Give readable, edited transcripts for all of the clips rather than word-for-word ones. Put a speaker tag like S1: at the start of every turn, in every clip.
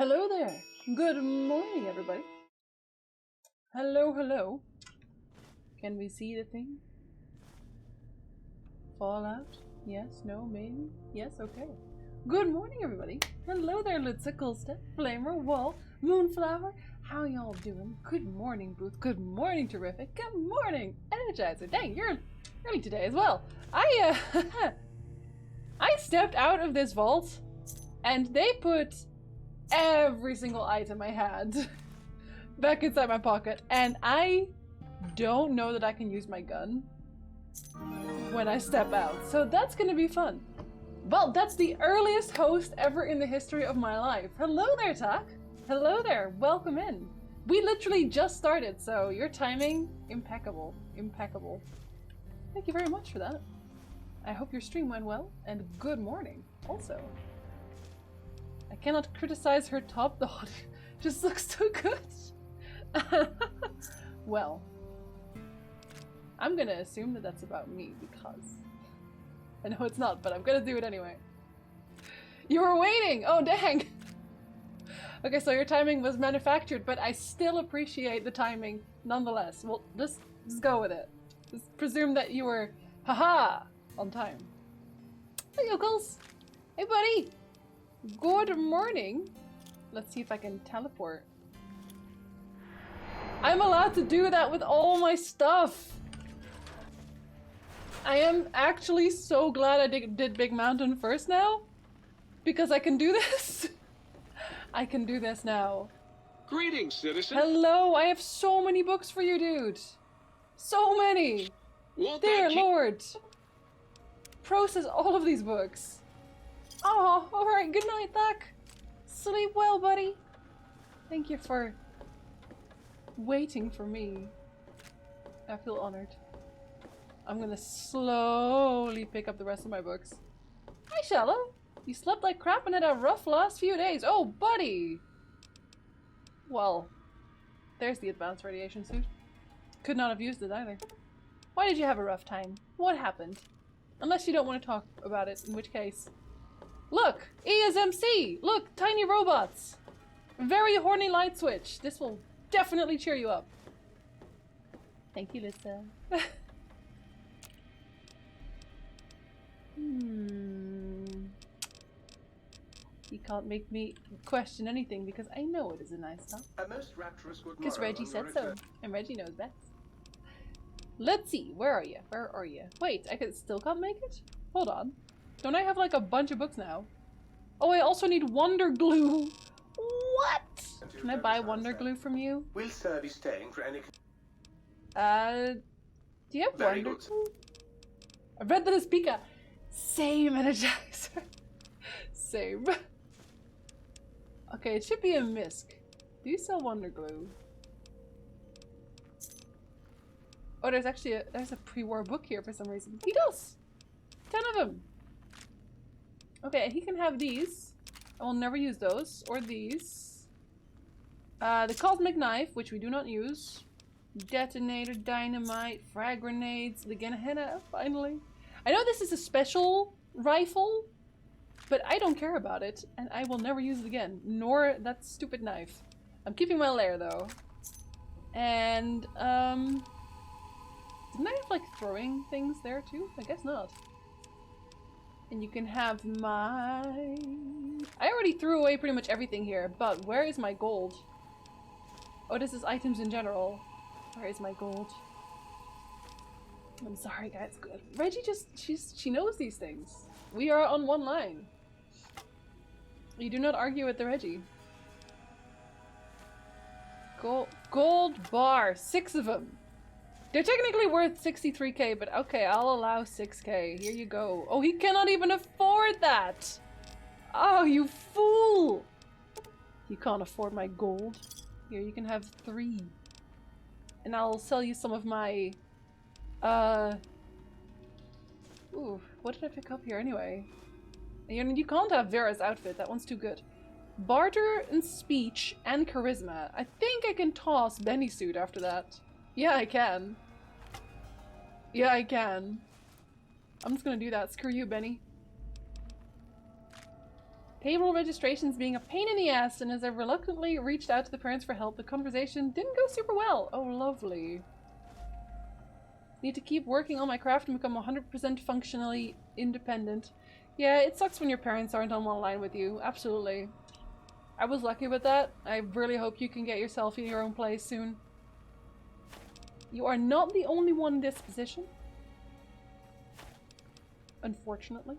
S1: Hello there. Good morning, everybody. Hello, hello. Can we see the thing? Fallout? Yes, no, maybe? Yes, okay. Good morning, everybody. Hello there, Litzicle Step, Flamer, Wall, Moonflower. How y'all doing? Good morning, Booth. Good morning, Terrific. Good morning, Energizer. Dang, you're early today as well. I stepped out of this vault, and they put every single item I had back inside my pocket, and I don't know that I can use my gun when I step out, so that's gonna be fun. Well, that's the earliest host ever in the history of my life. Hello there, Tak. Hello there, welcome in. We literally just started, so your timing, impeccable, impeccable. Thank you very much for that. I hope your stream went well, and good morning, also. I cannot criticize her top, the audio just looks too good. Well, I'm gonna assume that that's about me because I know it's not, but I'm gonna do it anyway. You were waiting! Oh, dang! Okay, so your timing was manufactured, but I still appreciate the timing nonetheless. Well, just go with it. Just presume that you were, haha, on time. Hey, Yokels! Hey, buddy! Good morning. Let's see if I can teleport. I'm allowed to do that with all my stuff. I am actually so glad I did Big Mountain first now, because I can do this. I can do this now.
S2: Greetings, citizen.
S1: Hello, I have so many books for you, dude. So many. Dear Lord. Process all of these books. Oh, alright, good night, Thak. Sleep well, buddy. Thank you for waiting for me. I feel honored. I'm gonna slowly pick up the rest of my books. Hi, Shallow. You slept like crap and had a rough last few days. Oh, buddy. Well, there's the advanced radiation suit. Could not have used it either. Why did you have a rough time? What happened? Unless you don't want to talk about it, in which case. Look! ESMC! Look! Tiny robots! Very horny light switch. This will definitely cheer you up. Thank you, Lisa. You can't make me question anything because I know it is a nice stuff. Because Reggie said so, and Reggie knows best. Let's see, where are you? Where are you? Wait, I still can't make it? Hold on. Don't I have like a bunch of books now? Oh, I also need Wonder Glue. What? Can I buy Wonder Glue from you?
S3: Will Sir be staying for any...
S1: Do you have Wonder Glue? I read that as Pika. Same Energizer. Same. Okay, it should be a Misk. Do you sell Wonder Glue? Oh, there's actually there's a pre-war book here for some reason. He does! 10 of them! Okay, he can have these. I will never use those. Or these. The Cosmic Knife, which we do not use. Detonator, Dynamite, Frag Grenades, the Gehenna, finally. I know this is a special rifle, but I don't care about it, and I will never use it again. Nor that stupid knife. I'm keeping my lair, though. And, didn't I have, like, throwing things there, too? I guess not. And you can have my... I already threw away pretty much everything here, but where is my gold? Oh, this is items in general. Where is my gold? I'm sorry, guys. Good. Reggie she knows these things. We are on one line. You do not argue with the Reggie. Gold bar. 6 of them. They're technically worth 63k, but okay, I'll allow 6k. Here you go. Oh, he cannot even afford that! Oh, you fool! You can't afford my gold. Here, you can have 3. And I'll sell you some of my... Ooh, what did I pick up here anyway? You can't have Vera's outfit, that one's too good. Barter and speech and charisma. I think I can toss Benny's suit after that. Yeah, I can. Yeah, I can. I'm just gonna do that. Screw you, Benny. Payroll registration's being a pain in the ass, and as I reluctantly reached out to the parents for help, the conversation didn't go super well. Oh, lovely. Need to keep working on my craft and become 100% functionally independent. Yeah, it sucks when your parents aren't on one line with you. Absolutely. I was lucky with that. I really hope you can get yourself in your own place soon. You are not the only one in this position. Unfortunately.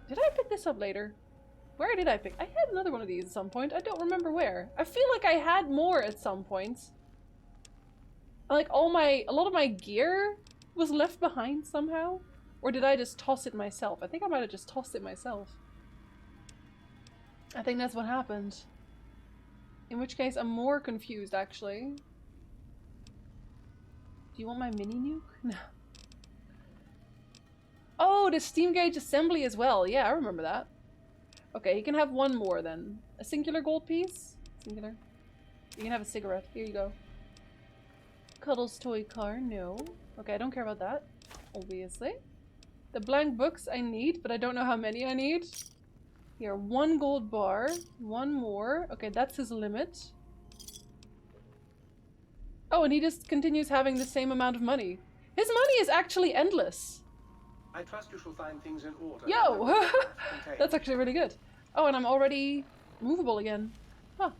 S1: Did I pick this up later? Where did I pick? I had another one of these at some point. I don't remember where. I feel like I had more at some point. Like a lot of my gear was left behind somehow. Or did I just toss it myself? I think I might have just tossed it myself. I think that's what happened. In which case I'm more confused actually. Do you want my mini nuke? No. Oh, the steam gauge assembly as well. Yeah, I remember that. Okay, you can have one more then. A singular gold piece? Singular. You can have a cigarette. Here you go. Cuddles toy car. No. Okay, I don't care about that. Obviously. The blank books I need, but I don't know how many I need. Here, 1 gold bar. 1 more. Okay, that's his limit. Oh, and he just continues having the same amount of money. His money is actually endless.
S3: I trust you shall find things in order.
S1: Yo! That's actually really good. Oh, and I'm already movable again. Huh.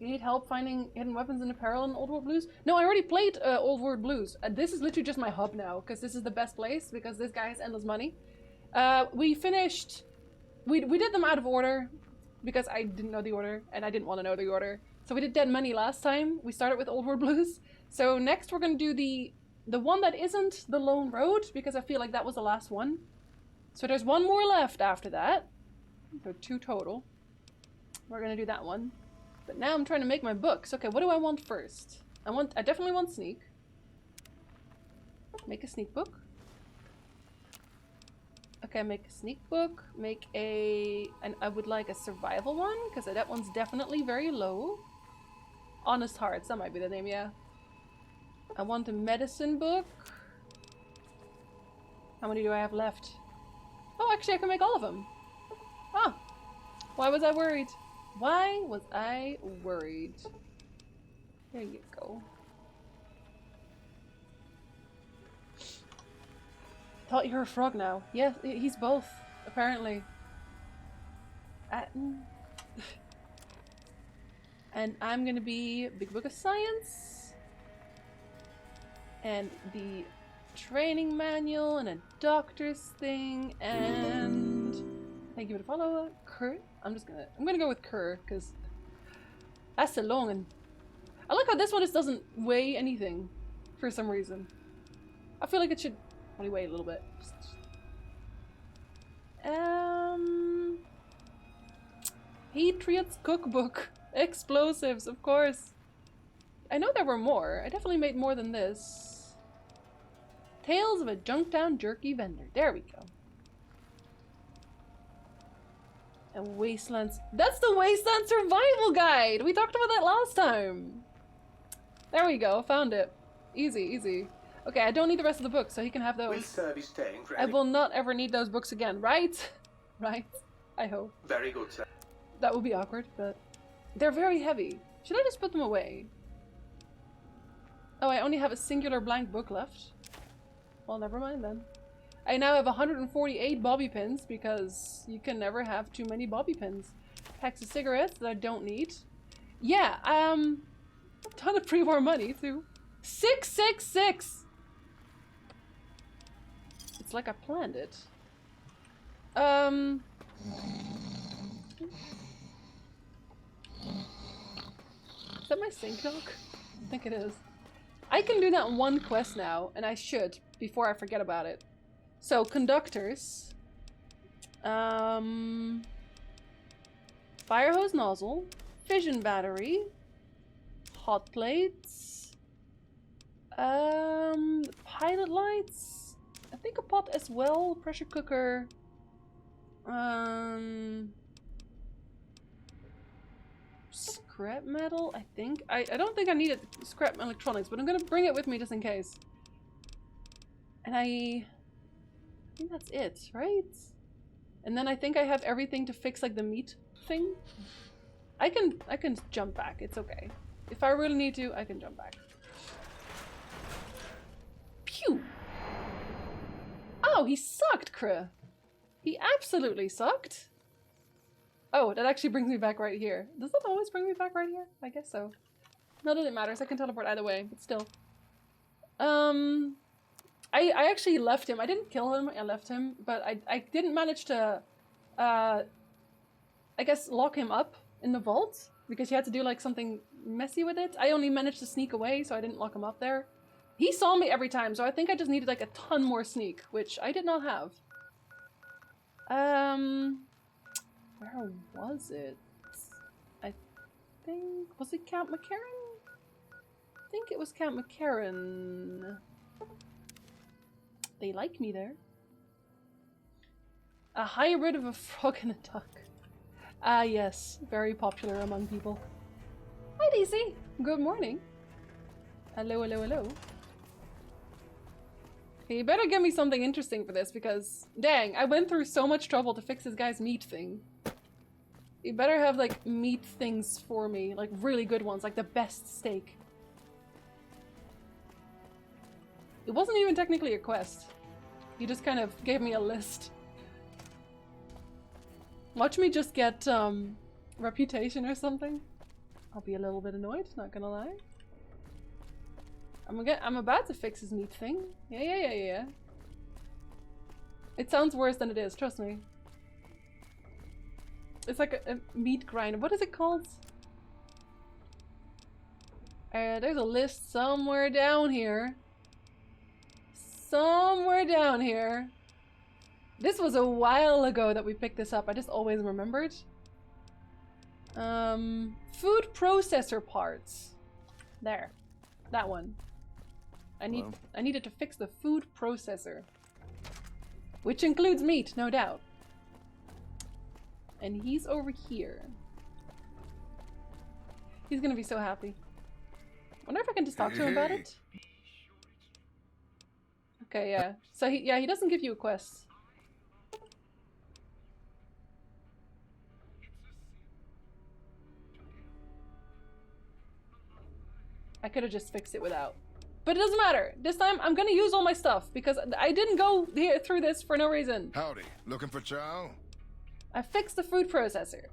S1: You need help finding hidden weapons and apparel in Old World Blues? No, I already played Old World Blues. This is literally just my hub now, because this is the best place, because this guy has endless money. We finished... We did them out of order, because I didn't know the order, and I didn't want to know the order. So we did Dead Money last time. We started with Old World Blues. So next we're going to do the one that isn't the Lone Road, because I feel like that was the last one. So there's 1 more left after that. So 2 total. We're gonna do that one. But now I'm trying to make my books. Okay, what do I want first? I definitely want sneak. Make a sneak book. Okay, make a sneak book. And I would like a survival one, because that one's definitely very low. Honest Hearts, that might be the name, yeah. I want a medicine book. How many do I have left? Oh, actually I can make all of them. Ah. Why was I worried? Why was I worried? There you go. Thought you were a frog now. Yeah, he's both, apparently. And I'm gonna be Big Book of Science. And the training manual and a doctor's thing and thank you for the follow. Kerr. I'm gonna go with Kerr because that's so long, and I like how this one just doesn't weigh anything for some reason. I feel like it should only weigh a little bit. Patriots Cookbook. Explosives, of course. I know there were more. I definitely made more than this. Tales of a Junktown Jerky Vendor. There we go. And Wastelands. That's the Wasteland Survival Guide! We talked about that last time. There we go. Found it. Easy, easy. Okay, I don't need the rest of the books, so he can have those.
S3: Will Sir be staying for
S1: I will not ever need those books again, right? Right? I hope.
S3: Very good, sir.
S1: That would be awkward, but they're very heavy. Should I just put them away? Oh, I only have a singular blank book left. Well, never mind then. I now have 148 bobby pins because you can never have too many bobby pins. Packs of cigarettes that I don't need. Yeah, ton of pre-war money too. 666! It's like I planned it. Is that my sink dog? I think it is. I can do that one quest now, and I should, before I forget about it. So, conductors. Fire hose nozzle. Fission battery. Hot plates. Pilot lights. I think a pot as well. Pressure cooker. Scrap metal, I think. I don't think I needed scrap electronics, but I'm gonna bring it with me just in case. And I think that's it, right? And then I think I have everything to fix like the meat thing. I can jump back, it's okay. If I really need to, I can jump back. Pew! Oh, he sucked, Kree. He absolutely sucked. Oh, that actually brings me back right here. Does that always bring me back right here? I guess so. Not that it matters, I can teleport either way, but still. I actually left him. I didn't kill him, I left him, but I didn't manage to, I guess, lock him up in the vault, because you had to do like something messy with it. I only managed to sneak away, so I didn't lock him up there. He saw me every time, so I think I just needed like a ton more sneak, which I did not have. Where was it? I think, was it Camp McCarran? I think it was Camp McCarran. They like me there. A hybrid of a frog and a duck. Ah yes, very popular among people. Hi Daisy! Good morning. Hello, hello, hello. Okay, you better give me something interesting for this because, dang, I went through so much trouble to fix this guy's meat thing. You better have like meat things for me, like really good ones, like the best steak. It wasn't even technically a quest. He just kind of gave me a list. Watch me just get reputation or something. I'll be a little bit annoyed, not gonna lie. I'm about to fix his meat thing. Yeah. It sounds worse than it is, trust me. It's like a meat grinder. What is it called? There's a list somewhere down here. Somewhere down here. This was a while ago that we picked this up. I just always remembered. Food processor parts. There. That one. I needed to fix the food processor. Which includes meat, no doubt. And he's over here. He's gonna be so happy. Wonder if I can just talk to him about it? Okay, yeah. So he doesn't give you a quest. I could have just fixed it without. But it doesn't matter. This time I'm gonna use all my stuff because I didn't go through this for no reason.
S4: Howdy. Looking for Chow?
S1: I fixed the food processor.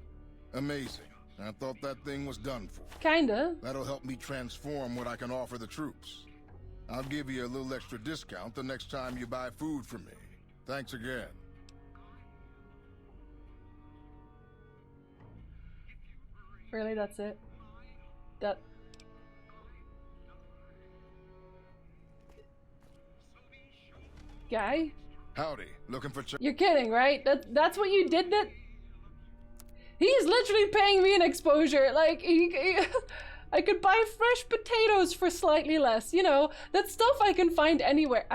S4: Amazing. I thought that thing was done for.
S1: Kinda.
S4: That'll help me transform what I can offer the troops. I'll give you a little extra discount the next time you buy food from me. Thanks again.
S1: Really, that's it? That... Guy?
S4: Howdy. Looking for Chow?
S1: You're kidding, right? That's what you did that? He's literally paying me an exposure. Like, I could buy fresh potatoes for slightly less. You know, that stuff I can find anywhere.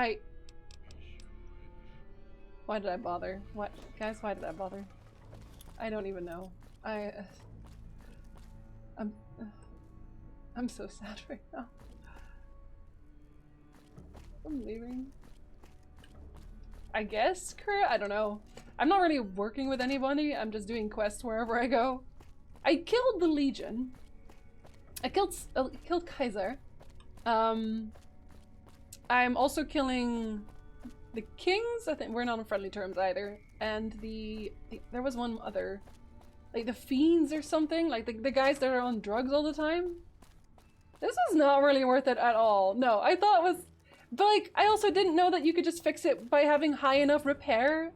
S1: Why did I bother? What? Guys, why did I bother? I don't even know. I'm so sad right now. I'm leaving. I guess, Kree? I don't know. I'm not really working with anybody, I'm just doing quests wherever I go. I killed the Legion. I killed Kaiser. I'm also killing the Kings. I think we're not on friendly terms either. And there was one other. Like the Fiends or something? Like the guys that are on drugs all the time? This was not really worth it at all. No, I thought it was... But like, I also didn't know that you could just fix it by having high enough repair.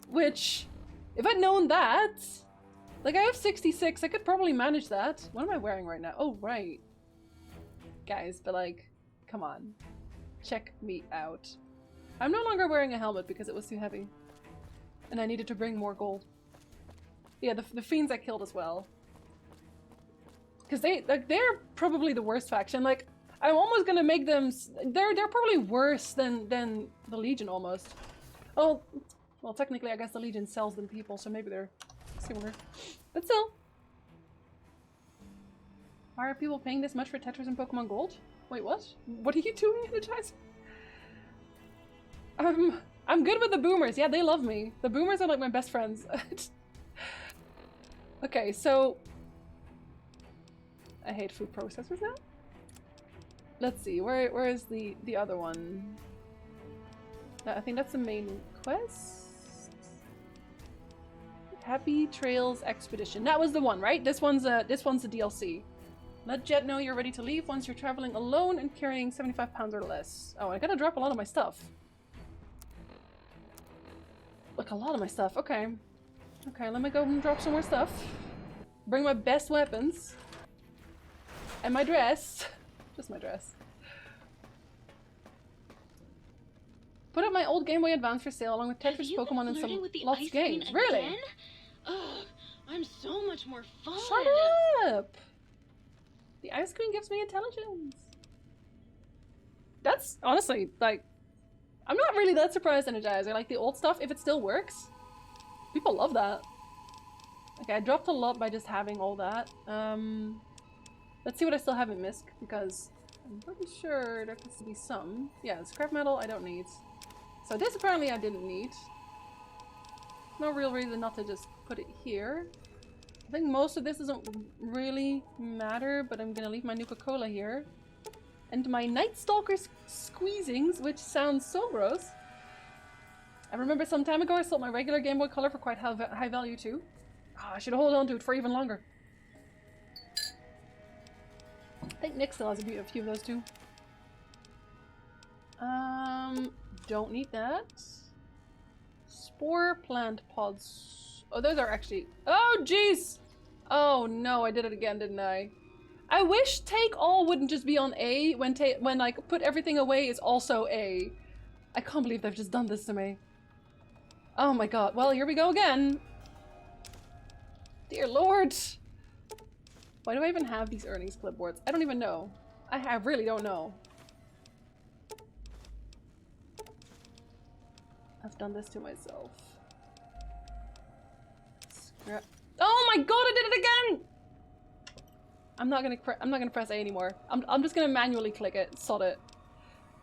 S1: Which, if I'd known that... Like, I have 66, I could probably manage that. What am I wearing right now? Oh, right. Guys, but like, come on. Check me out. I'm no longer wearing a helmet because it was too heavy. And I needed to bring more gold. Yeah, the Fiends I killed as well. Because they're probably the worst faction. Like, I'm almost gonna make them... They're probably worse than the Legion almost. Oh, well, technically I guess the Legion sells them people, so maybe they're similar. But still. Why are people paying this much for Tetris and Pokemon Gold? Wait, what? What are you doing, Energizer? I'm good with the boomers. Yeah, they love me. The boomers are like my best friends. Okay, so... I hate food processors now. Let's see, where is the other one? I think that's the main quest. Happy Trails Expedition. That was the one, right? This one's a DLC. Let Jet know you're ready to leave once you're traveling alone and carrying 75 pounds or less. Oh, I gotta drop a lot of my stuff. Like a lot of my stuff. Okay. Okay, let me go and drop some more stuff. Bring my best weapons. And my dress. Just my dress. Put up my old Game Boy Advance for sale along with Tetris, Pokemon, and some lost games. Really?
S5: Ugh, I'm so much more fun.
S1: Shut up! The ice cream gives me intelligence. That's honestly, like, I'm not really that surprised, Energizer. Like the old stuff, if it still works, people love that. Okay, I dropped a lot by just having all that. Let's see what I still haven't missed, because I'm pretty sure there has to be some. Yeah, scrap metal I don't need. So this apparently I didn't need. No real reason not to just put it here. I think most of this doesn't really matter, but I'm gonna leave my Nuka-Cola here. And my Night Stalker squeezings, which sounds so gross. I remember some time ago I sold my regular Game Boy Color for quite high value too. Oh, I should hold on to it for even longer. I think Nick still has a few of those too. Don't need that. Spore plant pods. Oh, those are actually... Oh, jeez! Oh no, I did it again, didn't I? I wish take all wouldn't just be on A when like put everything away is also A. I can't believe they've just done this to me. Oh my god. Well, here we go again. Dear Lord. Why do I even have these earnings clipboards? I don't even know. I really don't know. I've done this to myself. Oh my god, I did it again! I'm not gonna press A anymore. I'm just gonna manually click it. Sod it.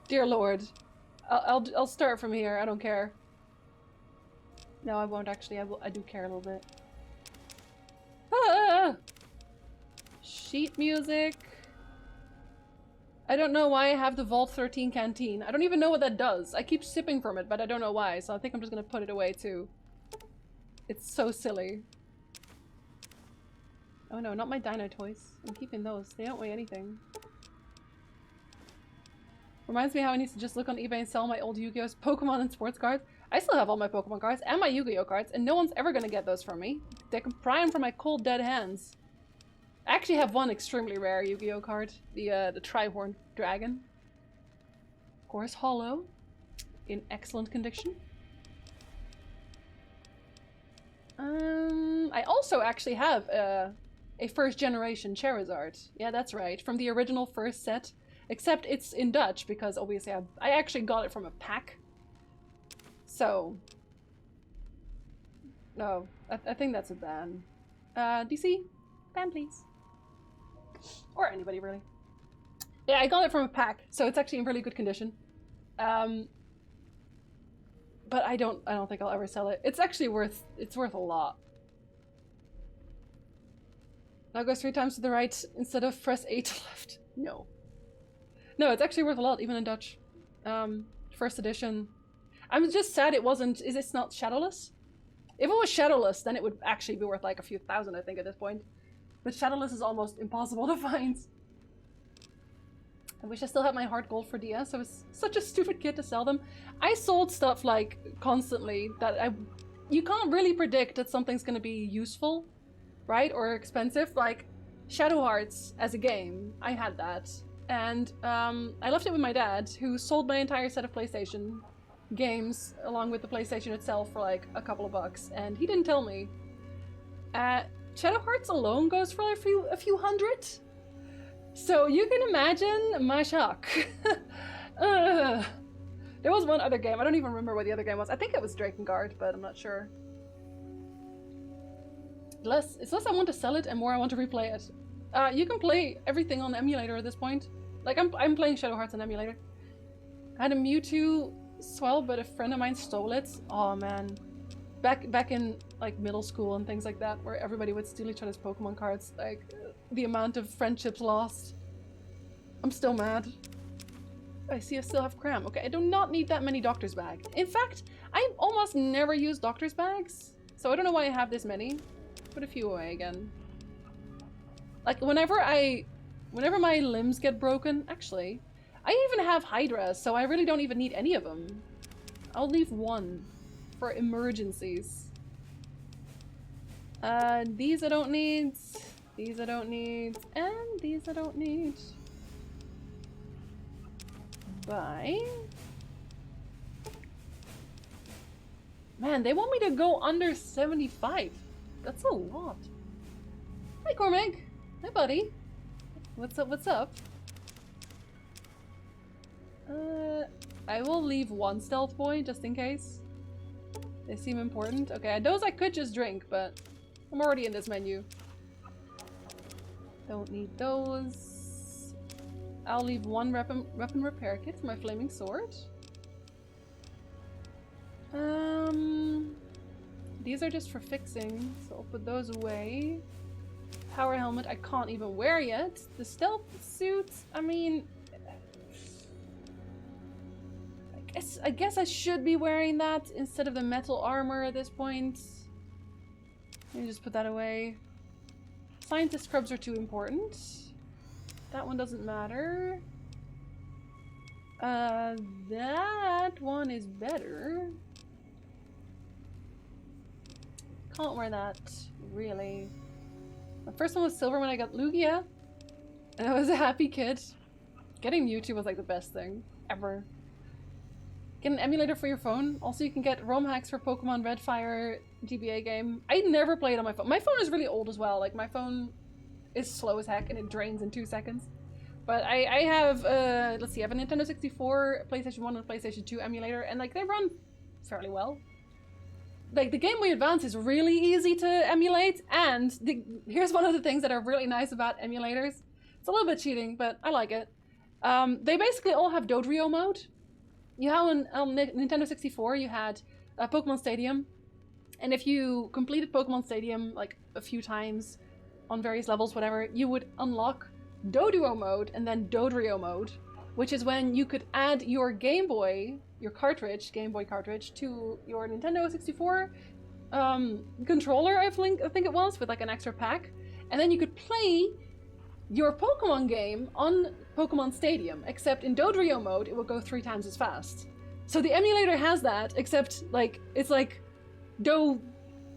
S1: Dear Lord. I'll start from here. I don't care. No, I won't actually. I do care a little bit. Ah! Sheet music. I don't know why I have the Vault 13 canteen. I don't even know what that does. I keep sipping from it, but I don't know why, so I think I'm just gonna put it away too. It's so silly. Oh no, not my Dino toys. I'm keeping those. They don't weigh anything. Reminds me how I need to just look on eBay and sell my old Yu-Gi-Oh's Pokemon and sports cards. I still have all my Pokemon cards and my Yu-Gi-Oh cards, and no one's ever gonna get those from me. They can pry them from my cold dead hands. I actually have one extremely rare Yu-Gi-Oh card, the Tri-Horned Dragon. Of course, hollow, in excellent condition. I also actually have a first generation Charizard. Yeah, that's right, from the original first set. Except it's in Dutch because obviously I actually got it from a pack. So, no, I think that's a ban. DC, ban please. Or anybody really. Yeah, I got it from a pack, so it's actually in really good condition. But I don't think I'll ever sell it. It's actually worth a lot. Now go 3 times to the right instead of press A to left. No. No, it's actually worth a lot, even in Dutch. First edition. I'm just sad it wasn't, it's not Shadowless? If it was Shadowless, then it would actually be worth like a few thousand, I think, at this point. But Shadowless is almost impossible to find. I wish I still had my heart gold for DS. I was such a stupid kid to sell them. I sold stuff like constantly that you can't really predict that something's gonna be useful, right? Or expensive. Like Shadow Hearts as a game, I had that. And I left it with my dad, who sold my entire set of PlayStation games along with the PlayStation itself for like a couple of bucks, and he didn't tell me. Shadow Hearts alone goes for like a few hundred. So you can imagine my shock. There was one other game, I don't even remember what the other game was. I think it was Drakengard, but I'm not sure. It's less I want to sell it and more I want to replay it. You can play everything on the emulator at this point. Like I'm playing Shadow Hearts on emulator. I had a Mewtwo Swell, but a friend of mine stole it. Oh man. Back in like middle school and things like that, where everybody would steal each other's Pokemon cards, like the amount of friendships lost. I'm still mad. I see I still have cram. Okay, I do not need that many doctor's bags. In fact, I almost never use doctor's bags, so I don't know why I have this many. Put a few away again. Like whenever my limbs get broken, actually, I even have Hydras, so I really don't even need any of them. I'll leave one for emergencies. These I don't need, these I don't need, and these I don't need. Bye. Man, they want me to go under 75. That's a lot. Hi, Cormac. Hi, buddy. What's up? What's up? I will leave one stealth point just in case. They seem important. Okay, those I could just drink, but I'm already in this menu. Don't need those. I'll leave one weapon repair kit for my flaming sword. These are just for fixing, so I'll put those away. Power helmet I can't even wear yet. The stealth suit, I mean, I guess I should be wearing that instead of the metal armor at this point. Let me just put that away. Scientist scrubs are too important. That one doesn't matter. That one is better. Can't wear that, really. My first one was silver when I got Lugia, and I was a happy kid. Getting Mewtwo was like the best thing ever. Get an emulator for your phone. Also, you can get ROM hacks for Pokemon Red Fire GBA game. I never played on my phone. My phone is really old as well. Like, my phone is slow as heck and it drains in 2 seconds. But I have, let's see, I have a Nintendo 64, PlayStation 1, and PlayStation 2 emulator, and like, they run fairly well. Like, the Game Boy Advance is really easy to emulate, and here's one of the things that are really nice about emulators. It's a little bit cheating, but I like it. They basically all have Dodrio mode. You have on Nintendo 64, you had Pokemon Stadium, and if you completed Pokemon Stadium like a few times on various levels, whatever, you would unlock Doduo mode and then Dodrio mode, which is when you could add your Game Boy, your cartridge, Game Boy cartridge, to your Nintendo 64 controller, I think it was, with like an extra pack, and then you could play your Pokemon game on Pokemon Stadium, except in Dodrio mode, it will go 3 times as fast. So the emulator has that, except like it's like Do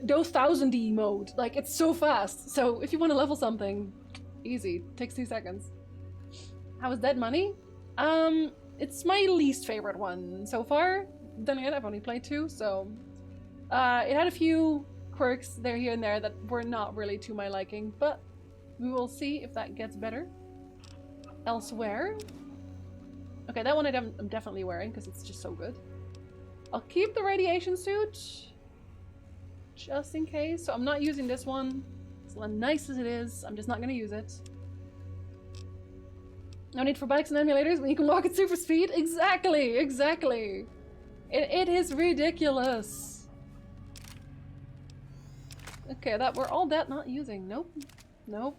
S1: 1000D mode. Like, it's so fast. So if you want to level something, easy. Takes 2 seconds. How is Dead Money? It's my least favorite one so far. Then again, I've only played 2, so it had a few quirks there, here, and there that were not really to my liking, but we will see if that gets better elsewhere. Okay, that one I'm definitely wearing because it's just so good. I'll keep the radiation suit just in case. So I'm not using this one. As nice as it is, I'm just not going to use it. No need for bikes and emulators when you can walk at super speed. Exactly, exactly. It is ridiculous. Okay, that we're all that not using. Nope. Nope.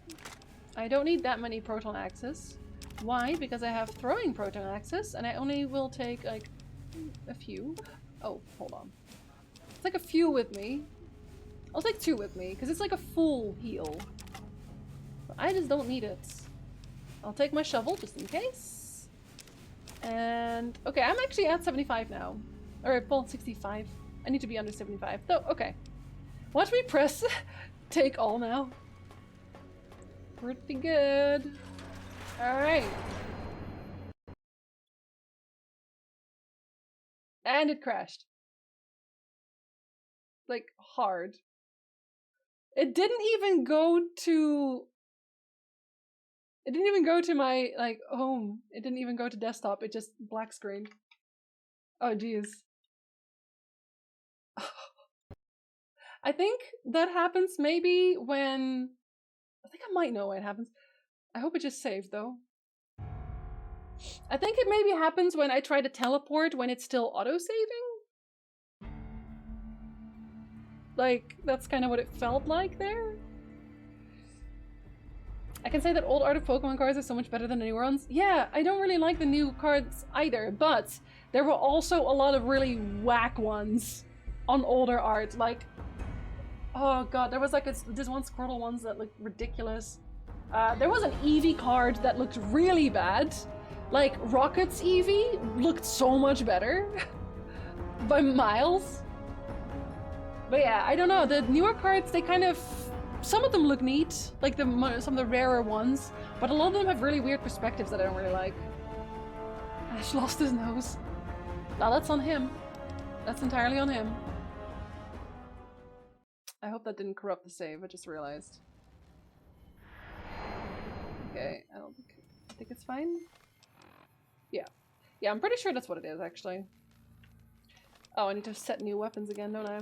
S1: I don't need that many Proton Axes. Why? Because I have throwing Proton Axes, and I only will take, like, a few. Oh, hold on. It's like a few with me. I'll take 2 with me, because it's like a full heal. But I just don't need it. I'll take my shovel, just in case. And, okay, I'm actually at 75 now. Or, well, 65. I need to be under 75. So, okay. Watch me press take all now. Pretty good. Alright. And it crashed. Like, hard. It didn't even go to... It didn't even go to my, like, home. It didn't even go to desktop. It just black screened. Oh, jeez. I think that happens maybe when... I think I might know when it happens. I hope it just saved, though. I think it maybe happens when I try to teleport when it's still auto-saving. Like, that's kind of what it felt like there. I can say that old Art of Pokemon cards are so much better than the new ones. Yeah, I don't really like the new cards either, but there were also a lot of really whack ones on older art. Like, oh god, there was like this one Squirtle ones that looked ridiculous. There was an Eevee card that looked really bad. Like, Rocket's Eevee looked so much better by miles. But yeah, I don't know, the newer cards, they kind of... Some of them look neat, like some of the rarer ones, but a lot of them have really weird perspectives that I don't really like. Ash lost his nose. Now that's on him. That's entirely on him. I hope that didn't corrupt the save, I just realized. Okay, I think it's fine. Yeah. Yeah, I'm pretty sure that's what it is, actually. Oh, I need to set new weapons again, don't I?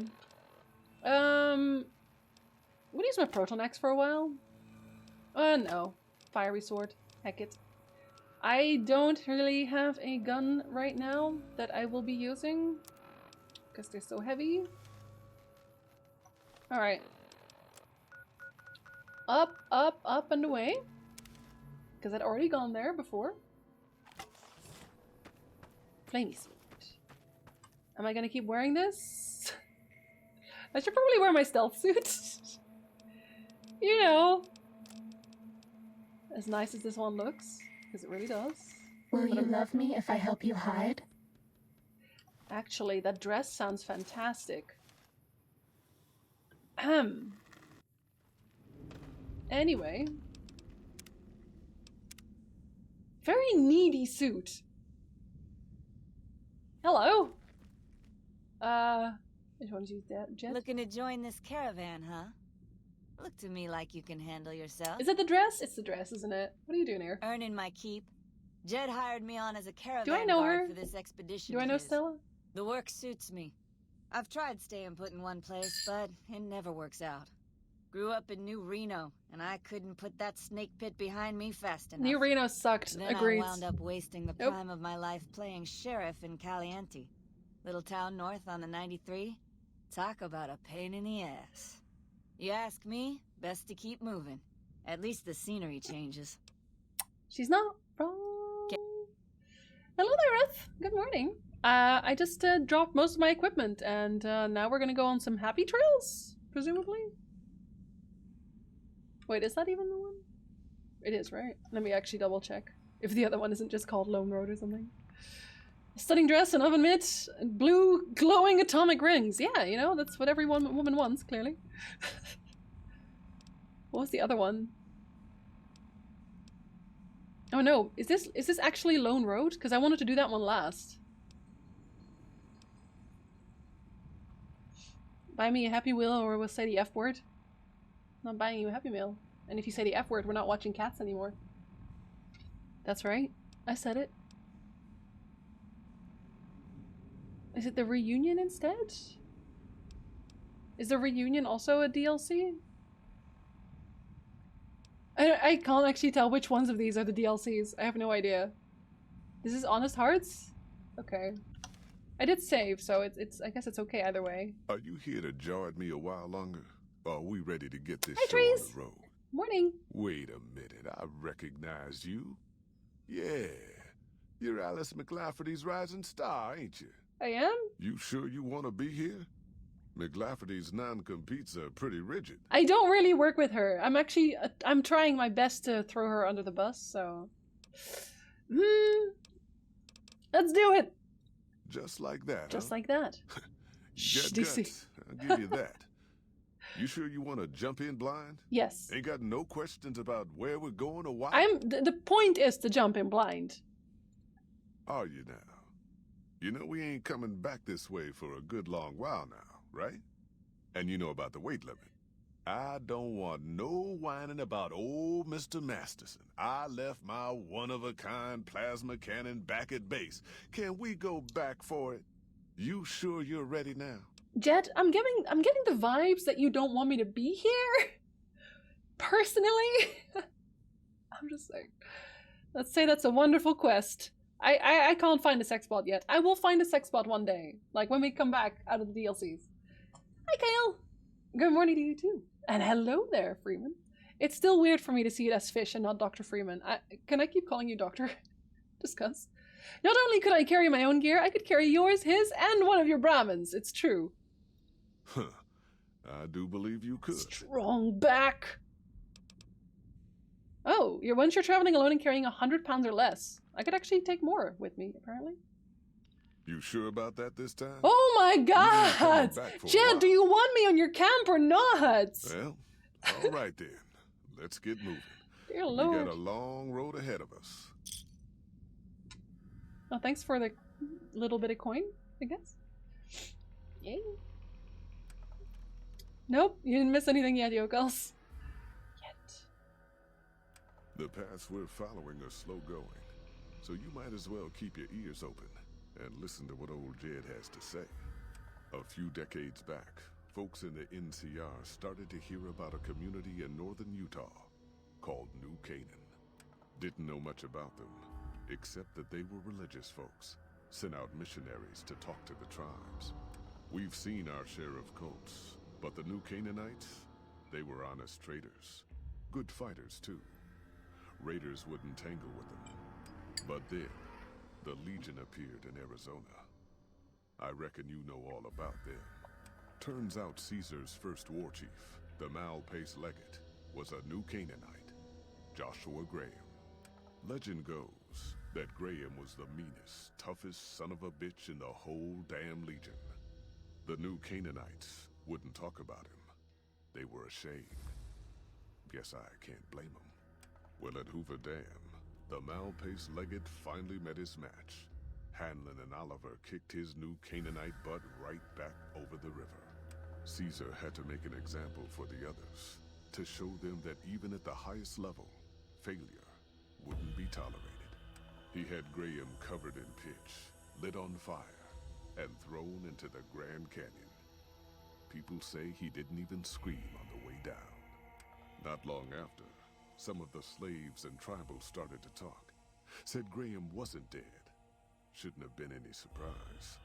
S1: I'm gonna use my Proton Axe for a while. No. Fiery Sword. Heck it. I don't really have a gun right now that I will be using, because they're so heavy. Alright. Up, up, up and away. Because I'd already gone there before. Flamey Sword. Am I gonna keep wearing this? I should probably wear my stealth suit. You know. As nice as this one looks, because it really does.
S6: Will you love me if I help you hide?
S1: Actually, that dress sounds fantastic. Anyway. Very needy suit. Hello. Which one's use that, Jet?
S7: Looking to join this caravan, huh? Look to me like you can handle yourself.
S1: Is it the dress? It's the dress, isn't it? What are you doing here?
S7: Earning my keep. Jed hired me on as a caravan
S1: Do I know
S7: guard
S1: her?
S7: for this expedition.
S1: Do I know
S7: of his.
S1: Stella?
S7: The work suits me. I've tried staying put in one place, but it never works out. Grew up in New Reno, and I couldn't put that snake pit behind me fast enough.
S1: New Reno sucked.
S7: Then
S1: Agreed.
S7: I wound up wasting the prime of my life playing sheriff in Caliente. Little town north on the 93. Talk about a pain in the ass. You ask me, best to keep moving. At least the scenery changes.
S1: She's not wrong. Hello there, Ruth. Good morning. I just dropped most of my equipment, and now we're gonna go on some happy trails, presumably. Wait, is that even the one? It is, right? Let me actually double check if the other one isn't just called Lone Road or something. Stunning dress, an oven mitt, and blue glowing atomic rings. Yeah, you know, that's what every woman wants, clearly. What was the other one? Oh no, is this actually Lone Road? Because I wanted to do that one last. Buy me a Happy Wheel or we'll say the F word. I'm not buying you a Happy Meal. And if you say the F word, we're not watching Cats anymore. That's right. I said it. Is it the reunion instead? Is the reunion also a DLC? I can't actually tell which ones of these are the DLCs. I have no idea. This is Honest Hearts? Okay. I did save, so it's I guess it's okay either way.
S8: Are you here to join me a while longer? Or are we ready to get this
S1: Hi,
S8: show on
S1: Trees.
S8: the road?
S1: Morning.
S8: Wait a minute, I recognize you. Yeah, you're Alice McLafferty's rising star, ain't you?
S1: I am?
S8: You sure you want to be here? McLafferty's non-competes are pretty rigid.
S1: I don't really work with her. I'm actually I'm trying my best to throw her under the bus, so let's do it.
S8: Just like that,
S1: Just
S8: huh?
S1: like that.
S8: You got
S1: DC.
S8: guts. I'll give you that. You sure you want to jump in blind?
S1: Yes.
S8: Ain't got no questions about where we're going or why?
S1: The point is to jump in blind.
S8: Are you now? You know we ain't coming back this way for a good long while now, right? And you know about the weight limit. I don't want no whining about old Mr. Masterson. I left my one-of-a-kind plasma cannon back at base. Can we go back for it? You sure you're ready now?
S1: Jet, I'm getting the vibes that you don't want me to be here. Personally. I'm just saying. Let's say that's a wonderful quest. I can't find a sex bot yet. I will find a sex bot one day. Like when we come back out of the DLCs. Hi, Kale! Good morning to you too. And hello there, Freeman. It's still weird for me to see it as Fish and not Dr. Freeman. Can I keep calling you Doctor? Just cuz. Not only could I carry my own gear, I could carry yours, his, and one of your Brahmins. It's true.
S8: Huh. I do believe you could.
S1: Strong back! Oh, once you're traveling alone and carrying 100 pounds or less. I could actually take more with me, apparently.
S8: You sure about that this time?
S1: Oh my
S8: coming
S1: god!
S8: back for a
S1: Jed,
S8: while.
S1: do you want me on your camp or not?
S8: Well, all right then. Let's get moving.
S1: Dear
S8: We
S1: lord.
S8: got a long road ahead of us.
S1: Oh, thanks for the little bit of coin, I guess. Yay. Nope, you didn't miss anything yet, Yokels. Yet.
S8: The paths we're following are slow going, so you might as well keep your ears open and listen to what old Jed has to say. A few decades back, folks in the NCR started to hear about a community in northern Utah called New Canaan. Didn't know much about them, except that they were religious folks, sent out missionaries to talk to the tribes. We've seen our share of cults, but the New Canaanites, they were honest traders. Good fighters, too. Raiders wouldn't tangle with them. But then, the Legion appeared in Arizona. I reckon you know all about them. Turns out Caesar's first war chief, the Malpace Legate, was a New Canaanite, Joshua Graham. Legend goes that Graham was the meanest, toughest son of a bitch in the whole damn Legion. The New Canaanites wouldn't talk about him. They were ashamed. Guess I can't blame them. Well, at Hoover Dam, the Malpace Legate finally met his match. Hanlon and Oliver kicked his New Canaanite butt right back over the river. Caesar had to make an example for the others, to show them that even at the highest level, failure wouldn't be tolerated. He had Graham covered in pitch, lit on fire, and thrown into the Grand Canyon. People say he didn't even scream on the way down. Not long after, some of the slaves and tribals started to talk. Said Graham wasn't dead. Shouldn't have been any surprise.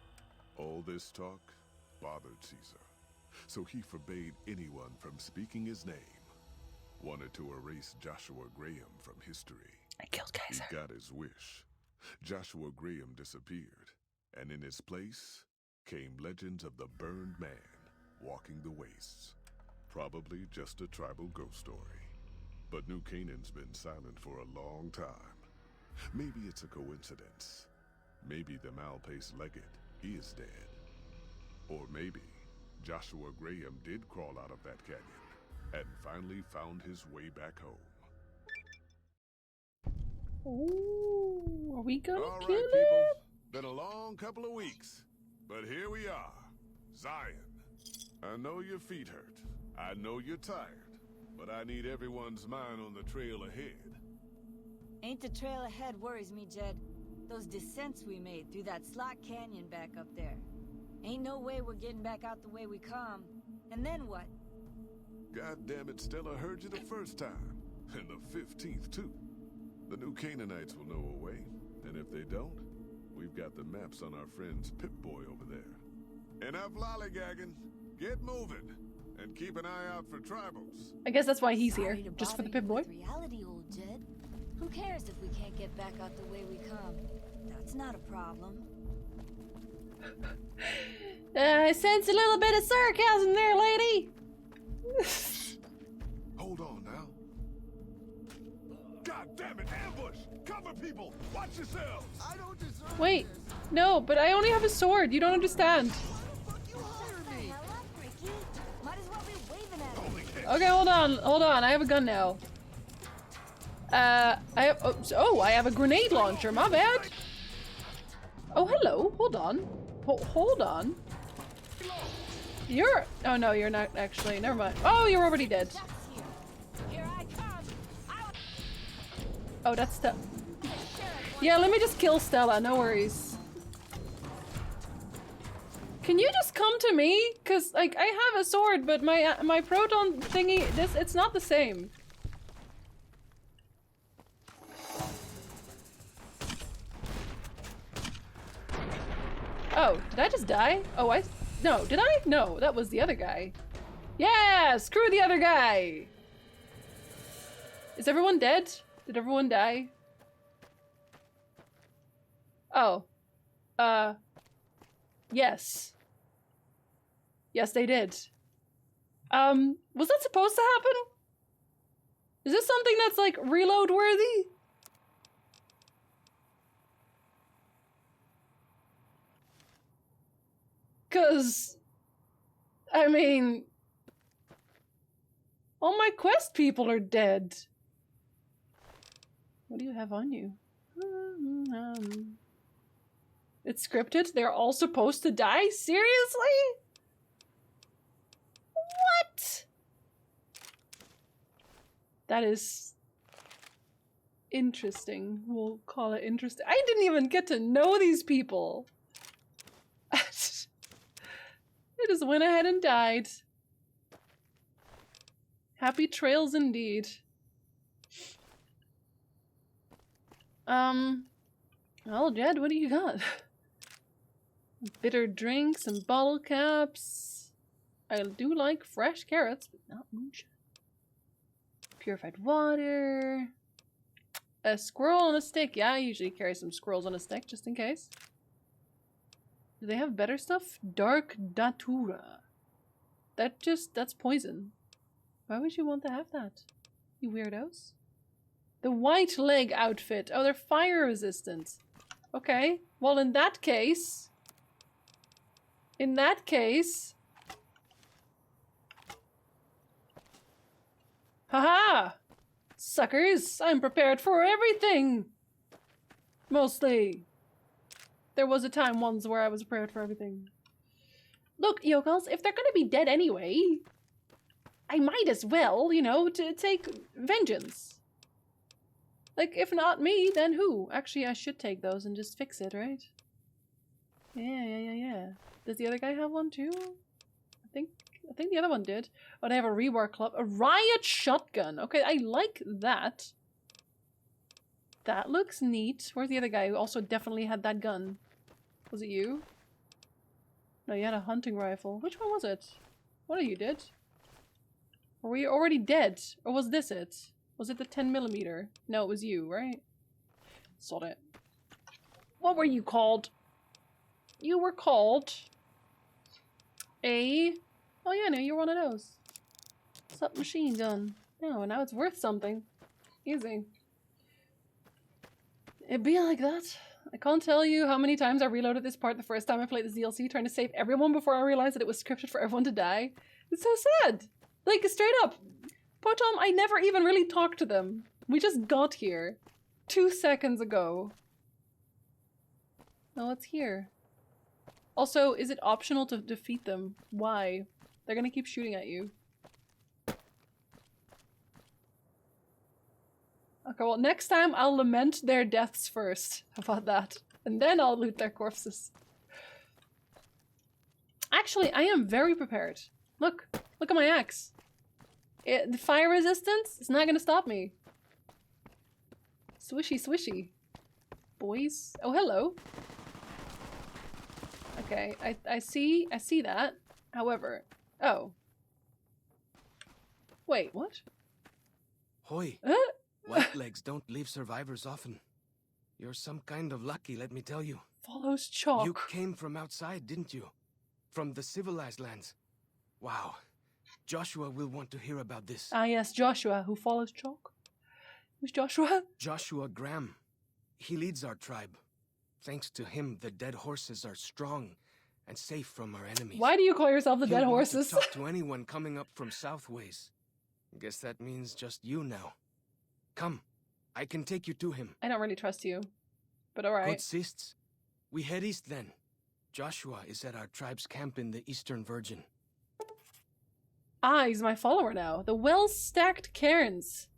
S8: All this talk bothered Caesar, so he forbade anyone from speaking his name. Wanted to erase Joshua Graham from history.
S1: I killed Kaiser.
S8: He got his wish. Joshua Graham disappeared, and in his place came legends of the burned man walking the wastes. Probably just a tribal ghost story. But New Canaan's been silent for a long time. Maybe it's a coincidence. Maybe the Malpace Legate is dead. Or maybe Joshua Graham did crawl out of that canyon and finally found his way back home.
S1: Ooh, are we gonna
S8: All right,
S1: kill
S8: people.
S1: it?
S8: Been a long couple of weeks, but here we are. Zion. I know your feet hurt. I know you're tired. But I need everyone's mind on the trail ahead.
S7: Ain't the trail ahead worries me, Jed. Those descents we made through that slot canyon back up there. Ain't no way we're getting back out the way we come. And then what?
S8: God damn it, Stella heard you the first time. And the 15th, too. The New Canaanites will know a way. And if they don't, we've got the maps on our friend's Pip-Boy over there. Enough lollygagging. Get moving. And keep an eye out for tribals.
S1: I guess that's why he's here,
S7: Sorry to
S1: just for the
S7: bother you
S1: Pip-Boy.
S7: with reality, old Jed. Who cares if we can't get back out the way we come? That's not a problem.
S1: I sense a little bit of sarcasm there, lady.
S8: Hold on now. God damn it, ambush! Cover people! Watch yourselves! I don't deserve
S1: Wait, no, but I only have a sword. You don't understand.
S7: Shut the hell up, Ricky. Might as well be waving at
S8: Holy
S7: us.
S8: shit.
S1: Okay, hold on. I have a gun now. I have a grenade launcher. My bad. Oh, hello. Hold on. Hold on. You're. Oh no, you're not actually. Never mind. Oh, you're already dead.
S7: Ducks here. Here I come.
S1: Oh, that's Stella. Yeah, let me just kill Stella. No worries. Can you just come to me? Cause like I have a sword, but my proton thingy, it's not the same. Oh, did I just die? Oh, no, did I? No, that was the other guy. Yeah, screw the other guy. Is everyone dead? Did everyone die? Oh. Yes. Yes, they did. Was that supposed to happen? Is this something that's, like, reload worthy? Cause, I mean, all my quest people are dead. What do you have on you? It's scripted? They're all supposed to die? Seriously? What? That is interesting. We'll call it interesting. I didn't even get to know these people. I just went ahead and died. Happy trails indeed. Well, Jed, what do you got? Bitter drinks and bottle caps. I do like fresh carrots, but not moonshine. Purified water. A squirrel on a stick. Yeah, I usually carry some squirrels on a stick, just in case. Do they have better stuff? Dark Datura. That's poison. Why would you want to have that? You weirdos. The white leg outfit. Oh, they're fire resistant. Okay. Well, in that case... Haha! Suckers! I'm prepared for everything! Mostly. There was a time once where I was prepared for everything. Look, yokels, if they're gonna be dead anyway, I might as well, you know, to take vengeance. Like, if not me, then who? Actually, I should take those and just fix it, right? Yeah. Does the other guy have one too? I think the other one did. Oh, they have a rework club. A riot shotgun. Okay, I like that. That looks neat. Where's the other guy who also definitely had that gun? Was it you? No, you had a hunting rifle. Which one was it? What are you did? Were we already dead? Or was this it? Was it the 10mm? No, it was you, right? Sod it. What were you called? You were called a... Oh yeah, no, you're one of those. Submachine gun. No, now it's worth something. Easy. It'd be like that. I can't tell you how many times I reloaded this part the first time I played this DLC, trying to save everyone before I realized that it was scripted for everyone to die. It's so sad. Like, straight up. Potom, I never even really talked to them. We just got here 2 seconds ago. No, it's here. Also, is it optional to defeat them? Why? They're gonna keep shooting at you. Okay, well, next time I'll lament their deaths first. How about that? And then I'll loot their corpses. Actually, I am very prepared. Look at my axe. The fire resistance is not gonna stop me. Swishy, swishy. Boys. Oh, hello. Okay, I see that. However, oh. Wait, what?
S9: Hoi. White legs don't leave survivors often. You're some kind of lucky, let me tell you.
S1: Follows chalk.
S9: You came from outside, didn't you? From the civilized lands. Wow. Joshua will want to hear about this.
S1: Ah yes, Joshua, who follows chalk. Who's Joshua?
S9: Joshua Graham. He leads our tribe. Thanks to him, the dead horses are strong and safe from our enemies.
S1: Why do you call yourself the
S9: He'll
S1: dead
S9: want
S1: horses?
S9: to talk to anyone coming up from Southways. Guess that means just you now. Come, I can take you to him.
S1: I don't really trust you, but alright.
S9: Good sists. We head east then. Joshua is at our tribe's camp in the Eastern Virgin.
S1: Ah, he's my follower now. The well-stacked cairns.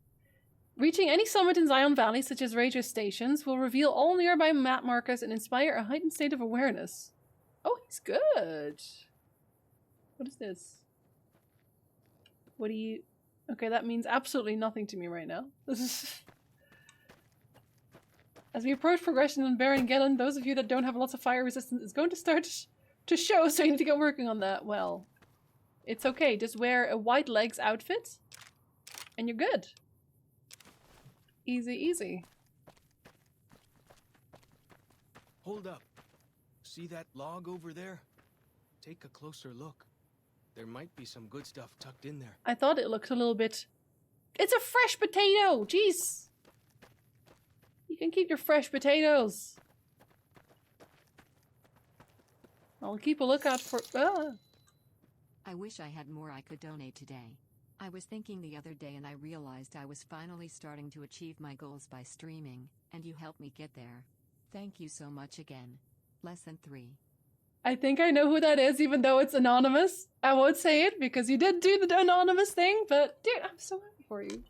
S1: Reaching any summit in Zion Valley, such as ranger stations, will reveal all nearby map markers and inspire a heightened state of awareness. Oh, he's good. What is this? What do you... Okay, that means absolutely nothing to me right now. As we approach progression on Baron Gelen, those of you that don't have lots of fire resistance is going to start to show, so you need to get working on that. Well, it's okay. Just wear a white legs outfit and you're good. Easy, easy.
S9: Hold up. See that log over there? Take a closer look. There might be some good stuff tucked in there.
S1: I thought it looked a little bit... It's a fresh potato! Jeez! You can keep your fresh potatoes. I'll keep a lookout for...
S10: I wish I had more I could donate today. I was thinking the other day and I realized I was finally starting to achieve my goals by streaming, and you helped me get there. Thank you so much again. Lesson 3.
S1: I think I know who that is, even though it's anonymous. I won't say it because you did do the anonymous thing, but dude, I'm so happy for you.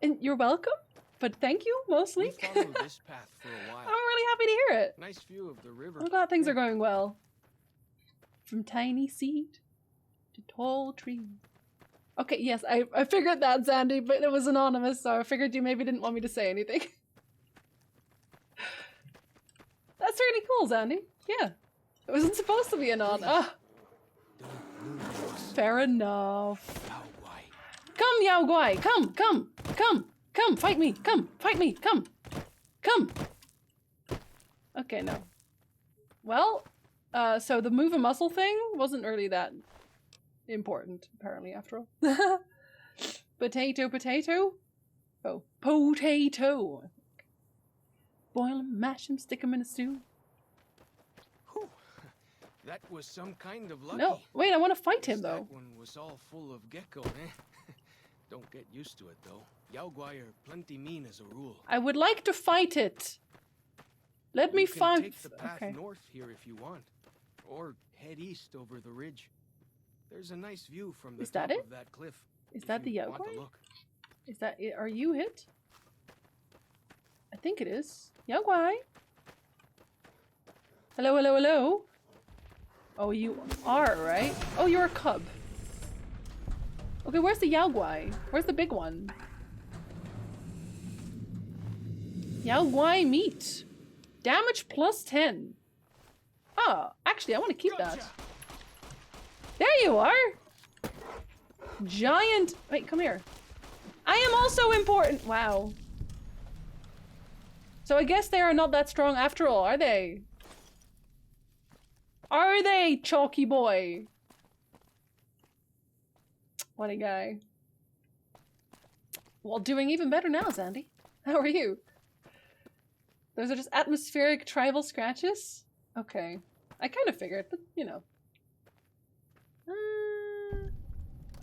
S1: And you're welcome, but thank you, mostly.
S9: We followed this path for a while.
S1: I'm really happy to hear it.
S9: Nice view of the river.
S1: I'm glad things are going well. From tiny seed to tall tree. Okay, yes, I figured that, Zandy, but it was anonymous, so I figured you maybe didn't want me to say anything. That's really cool, Zandy. Yeah. It wasn't supposed to be anon. Ah. Fair enough. Come, Yao Guai. Come, come, come, come. Fight me. Come, fight me. Come, come. Okay, no. Well, so the move a muscle thing wasn't really that important, apparently, after all. Potato, potato. Oh, potato. Boil them, mash them, stick them in a stew.
S9: Whew. That was some kind of lucky.
S1: No, wait, I want to fight him, though.
S9: That one was all full of gecko, eh? Don't get used to it, though. Yao Guai are plenty mean as a rule.
S1: I would like to fight it. Let me fight.
S9: You can take the path north here if you want, or head east over the ridge. There's a nice view from the top of that cliff.
S1: Is that the Yao Guai? Is that it? Are you it? I think it is. Yao Guai. Hello, hello, hello. Oh, you are, right? Oh, you're a cub. Okay, where's the Yao Guai? Where's the big one? Yao Guai meat. Damage plus 10. Oh, actually, I want to keep that. There you are! Giant... Wait, come here. I am also important! Wow. So I guess they are not that strong after all, are they? Are they, Chalky Boy? What a guy. Well, doing even better now, Zandy. How are you? Those are just atmospheric tribal scratches? Okay. I kind of figured, but, you know.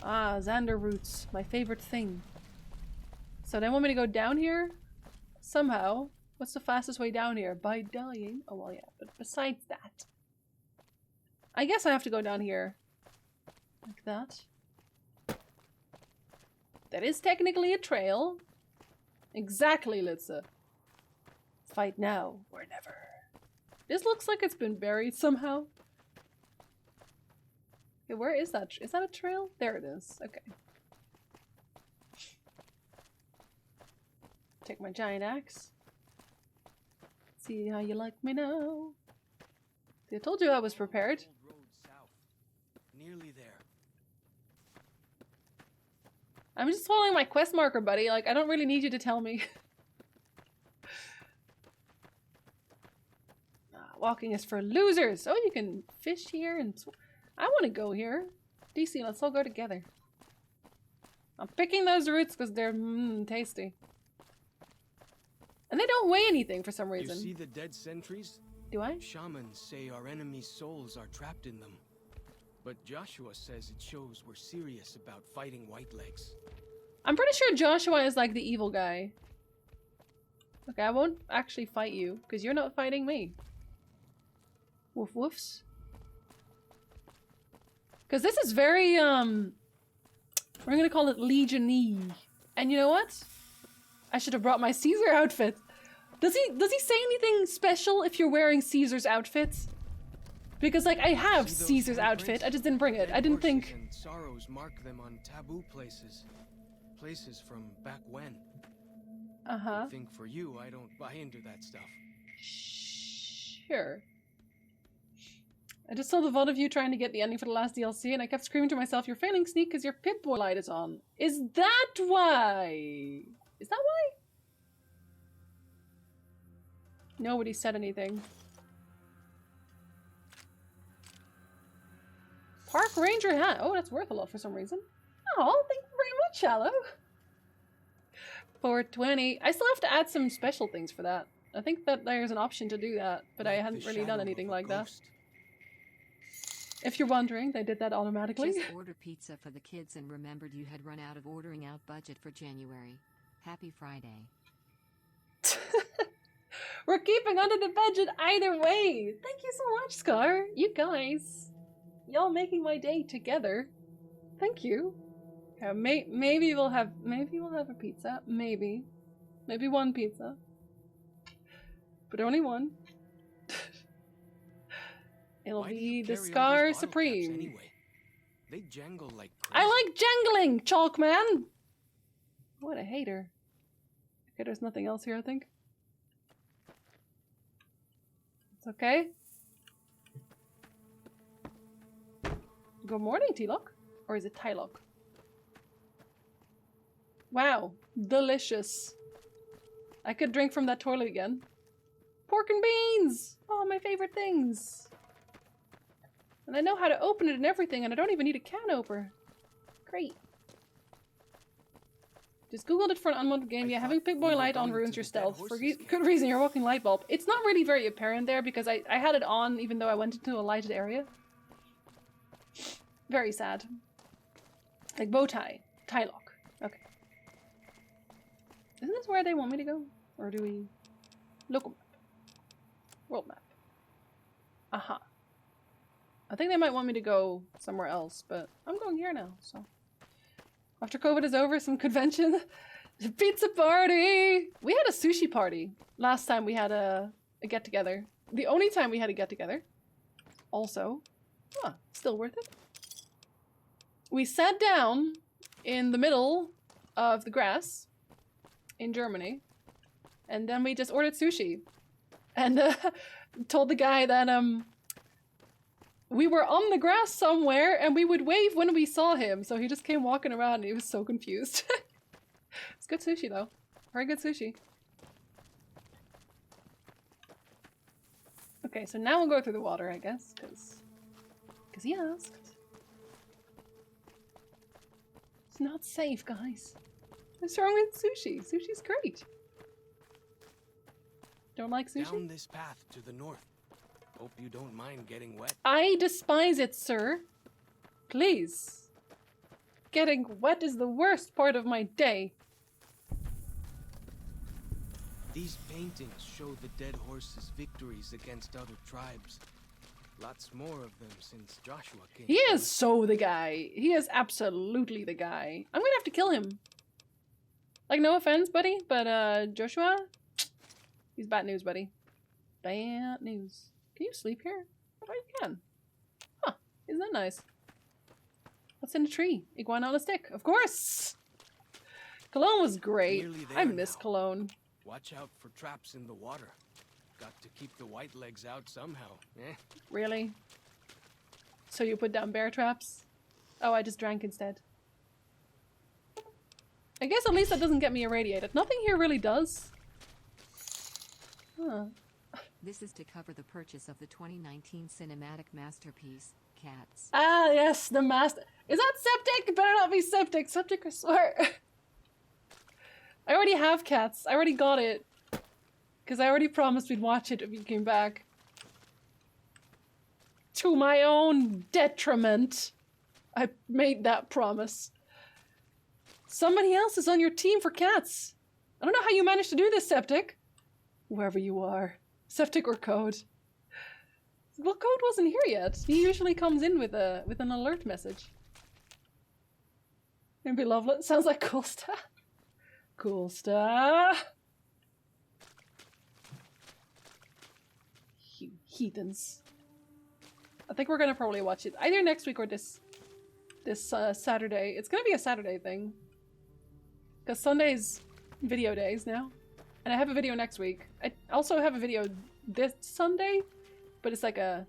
S1: Xander roots. My favorite thing. So they want me to go down here? Somehow. What's the fastest way down here? By dying? Oh, well, yeah. But besides that. I guess I have to go down here. Like that. That is technically a trail. Exactly, Litsa. Fight now or never. This looks like it's been buried somehow. Okay, where is that? Is that a trail? There it is. Okay. Take my giant axe. See how you like me now. See, I told you I was prepared.
S9: Nearly there.
S1: I'm just following my quest marker, buddy. Like, I don't really need you to tell me. Walking is for losers. Oh, you can fish here and... I want to go here. DC, let's all go together. I'm picking those roots because they're tasty. And they don't weigh anything for some reason.
S9: You see the dead sentries?
S1: Do I?
S9: Shamans say our enemies' souls are trapped in them. But Joshua says it shows we're serious about fighting Whitelegs.
S1: I'm pretty sure Joshua is like the evil guy. Okay, I won't actually fight you because you're not fighting me. Woof woofs. Because this is very, we're gonna call it Legion-y. And you know what? I should have brought my Caesar outfit. Does he say anything special if you're wearing Caesar's outfits? Because, like, I have Caesar's outfit, I just didn't bring it. I didn't think...
S9: And sorrows mark them on taboo places. Places from back when.
S1: Uh-huh.
S9: I think for you, I don't buy into that stuff.
S1: Sure. I just saw the VOD of you trying to get the ending for the last DLC, and I kept screaming to myself, "You're failing, Sneak, because your Pip-Boy light is on." Is that why? Is that why? Nobody said anything. Park Ranger hat. Oh, that's worth a lot for some reason. Oh, thank you very much, Shallow. 420. I still have to add some special things for that. I think that there's an option to do that, but I hadn't really done anything like that. If you're wondering, they did that automatically.
S10: Just order pizza for the kids and remembered you had run out of ordering out budget for January. Happy Friday.
S1: We're keeping under the budget either way. Thank you so much, Scar. You guys, y'all making my day together. Thank you. Yeah, maybe we'll have a pizza. Maybe one pizza, but only one. It'll be the Scar Supreme.
S9: Anyway? They jangle like crazy.
S1: I like jangling, Chalkman. What a hater. Okay, there's nothing else here, I think. It's okay. Good morning, T-Lock. Or is it Tylock? Wow, delicious. I could drink from that toilet again. Pork and beans! Oh, my favorite things. And I know how to open it and everything, and I don't even need a can opener. Great. Just googled it for an unwanted game. Yeah, having Pip-Boy light on ruins your stealth. For good reason, you're walking light bulb. It's not really very apparent there because I had it on even though I went into a lighted area. Very sad. Like bow tie. Tie lock. Okay. Isn't this where they want me to go? Or do we... Local map. World map. Aha. I think they might want me to go somewhere else, but I'm going here now, so... After COVID is over, some convention. Pizza party! We had a sushi party last time we had a get-together. The only time we had a get-together. Also. Huh, still worth it. We sat down in the middle of the grass in Germany. And then we just ordered sushi. And told the guy that we were on the grass somewhere and we would wave when we saw him. So he just came walking around and he was so confused. It's good sushi though. Very good sushi. Okay, so now we'll go through the water, I guess, because he asked. It's not safe, guys. What's wrong with sushi? Sushi's great. Don't like sushi?
S9: Down this path to the north. Hope you don't mind getting wet.
S1: I despise it, sir. Please. Getting wet is the worst part of my day.
S9: These paintings show the dead horse's victories against other tribes. Lots more of them since Joshua came.
S1: He is so the guy. He is absolutely the guy. I'm gonna have to kill him. Like, no offense, buddy, but Joshua, he's bad news, buddy. Bad news. Can you sleep here? I thought you can. Huh, isn't that nice? What's in the tree? Iguana on a stick, of course! Cologne was great. I miss Cologne.
S9: Watch out for traps in the water. Got to keep the white legs out somehow, eh?
S1: Really? So you put down bear traps? Oh, I just drank instead. I guess at least that doesn't get me irradiated. Nothing here really does. Huh.
S10: This is to cover the purchase of the 2019 cinematic masterpiece, Cats.
S1: Ah, yes, the master. Is that Septic? It better not be Septic. Septic, I swear. I already have Cats. I already got it. Because I already promised we'd watch it if you came back. To my own detriment. I made that promise. Somebody else is on your team for Cats. I don't know how you managed to do this, Septic. Whoever you are. Septic or Code. Well, Code wasn't here yet. He usually comes in with an alert message. Maybe Lovelet. Sounds like Cool Stuff. Cool Stuff. You heathens. I think we're gonna probably watch it either next week or this Saturday. It's gonna be a Saturday thing. Because Sunday's video days now. And I have a video next week. I also have a video this Sunday, but it's like a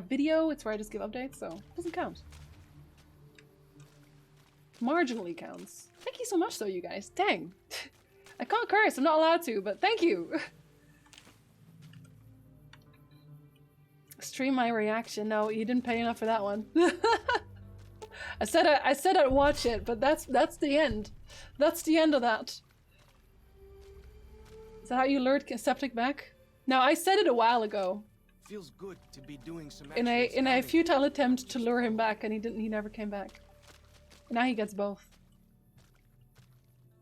S1: video. It's where I just give updates, so it doesn't count. Marginally counts. Thank you so much, though, you guys. Dang. I can't curse. I'm not allowed to, but thank you. Stream my reaction. No, you didn't pay enough for that one. I said I'd watch it, but that's the end. That's the end of that. Is that how you lured Septic back? Now, I said it a while ago.
S9: Feels good to be doing some
S1: In a futile attempt to lure him back, and he never came back. Now he gets both.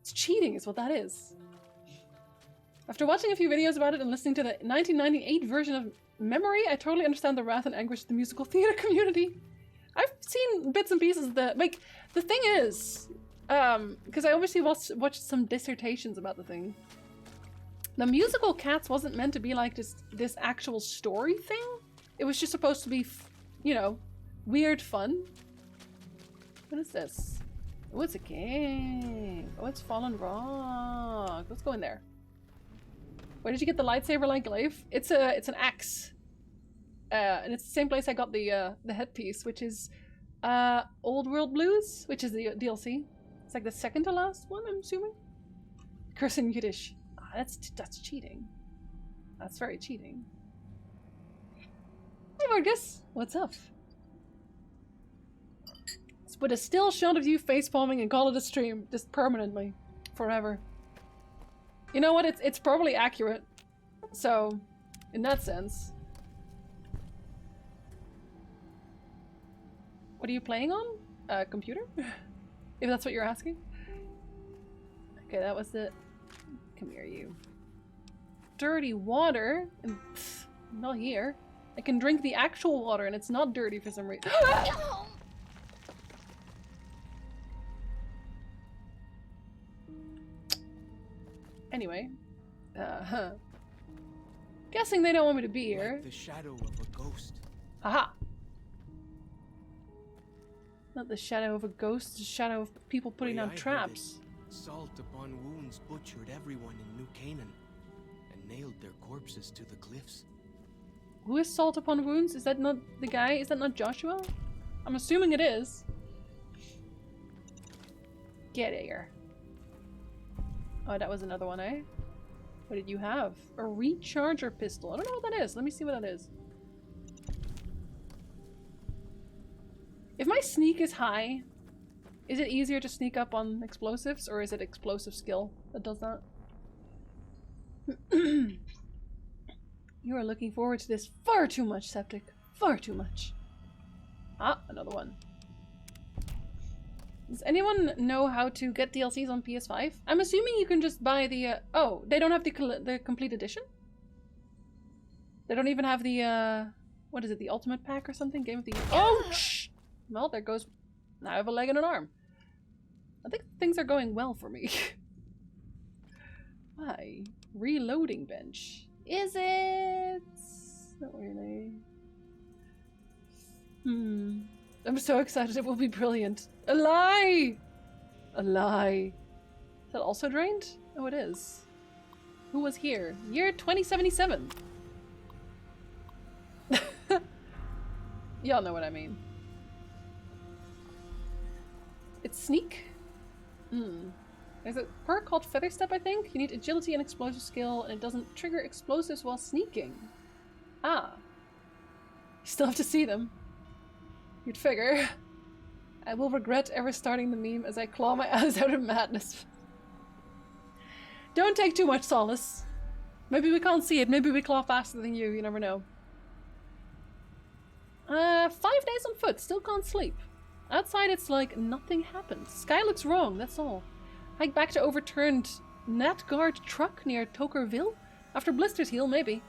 S1: It's cheating is what that is. After watching a few videos about it and listening to the 1998 version of Memory, I totally understand the wrath and anguish of the musical theater community. I've seen bits and pieces that, like, the thing is, because I obviously watched some dissertations about the thing. The musical Cats wasn't meant to be like this actual story thing. It was just supposed to be, you know, weird fun. What is this? Oh, it's a game. Oh, it's Fallen Rock. Let's go in there. Where did you get the lightsaber like glaive? It's an axe. And it's the same place I got the headpiece, which is Old World Blues, which is the DLC. It's like the second to last one, I'm assuming. Curse in Yiddish. Ah, that's cheating. That's very cheating. Hey Marcus, what's up? Let's put a still shot of you facepalming and call it a stream, just permanently, forever. You know what? It's probably accurate. So, in that sense. What are you playing on? A computer? If that's what you're asking. Okay, that was it. Come here, you. Dirty water? And, not here. I can drink the actual water and it's not dirty for some reason. Anyway. Guessing they don't want me to be here.
S9: Like the shadow of a ghost.
S1: Haha! Not the shadow of a ghost, the shadow of people putting down traps.
S9: Salt upon wounds butchered everyone in New Canaan and nailed their corpses to the cliffs.
S1: Who is Salt upon wounds? Is that not the guy? Is that not Joshua? I'm assuming it is. Get here. Oh, that was another one, eh? What did you have? A recharger pistol. I don't know what that is. Let me see what that is. If my sneak is high, is it easier to sneak up on explosives, or is it explosive skill that does that? You are looking forward to this far too much, Septic. Far too much. Ah, another one. Does anyone know how to get DLCs on PS5? I'm assuming you can just buy the, oh, they don't have the complete edition? They don't even have the, what is it, the Ultimate Pack or something? Game of the Year? Oh, shh! Well, there goes, now I have a leg and an arm. I think things are going well for me. Why? Reloading bench. Is it? Not really. I'm so excited, it will be brilliant. A lie! A lie. Is that also drained? Oh, it is. Who was here? Year 2077. Y'all know what I mean. It's sneak. There's a perk called Feather Step, I think. You need agility and explosive skill, and it doesn't trigger explosives while sneaking. Ah. You still have to see them. You'd figure. I will regret ever starting the meme as I claw my eyes out of madness. Don't take too much solace. Maybe we can't see it. Maybe we claw faster than you. You never know. 5 days on foot. Still can't sleep. Outside it's like nothing happened. Sky looks wrong, that's all. Hike back to overturned Natgard truck near Tokerville? After blisters heal, maybe.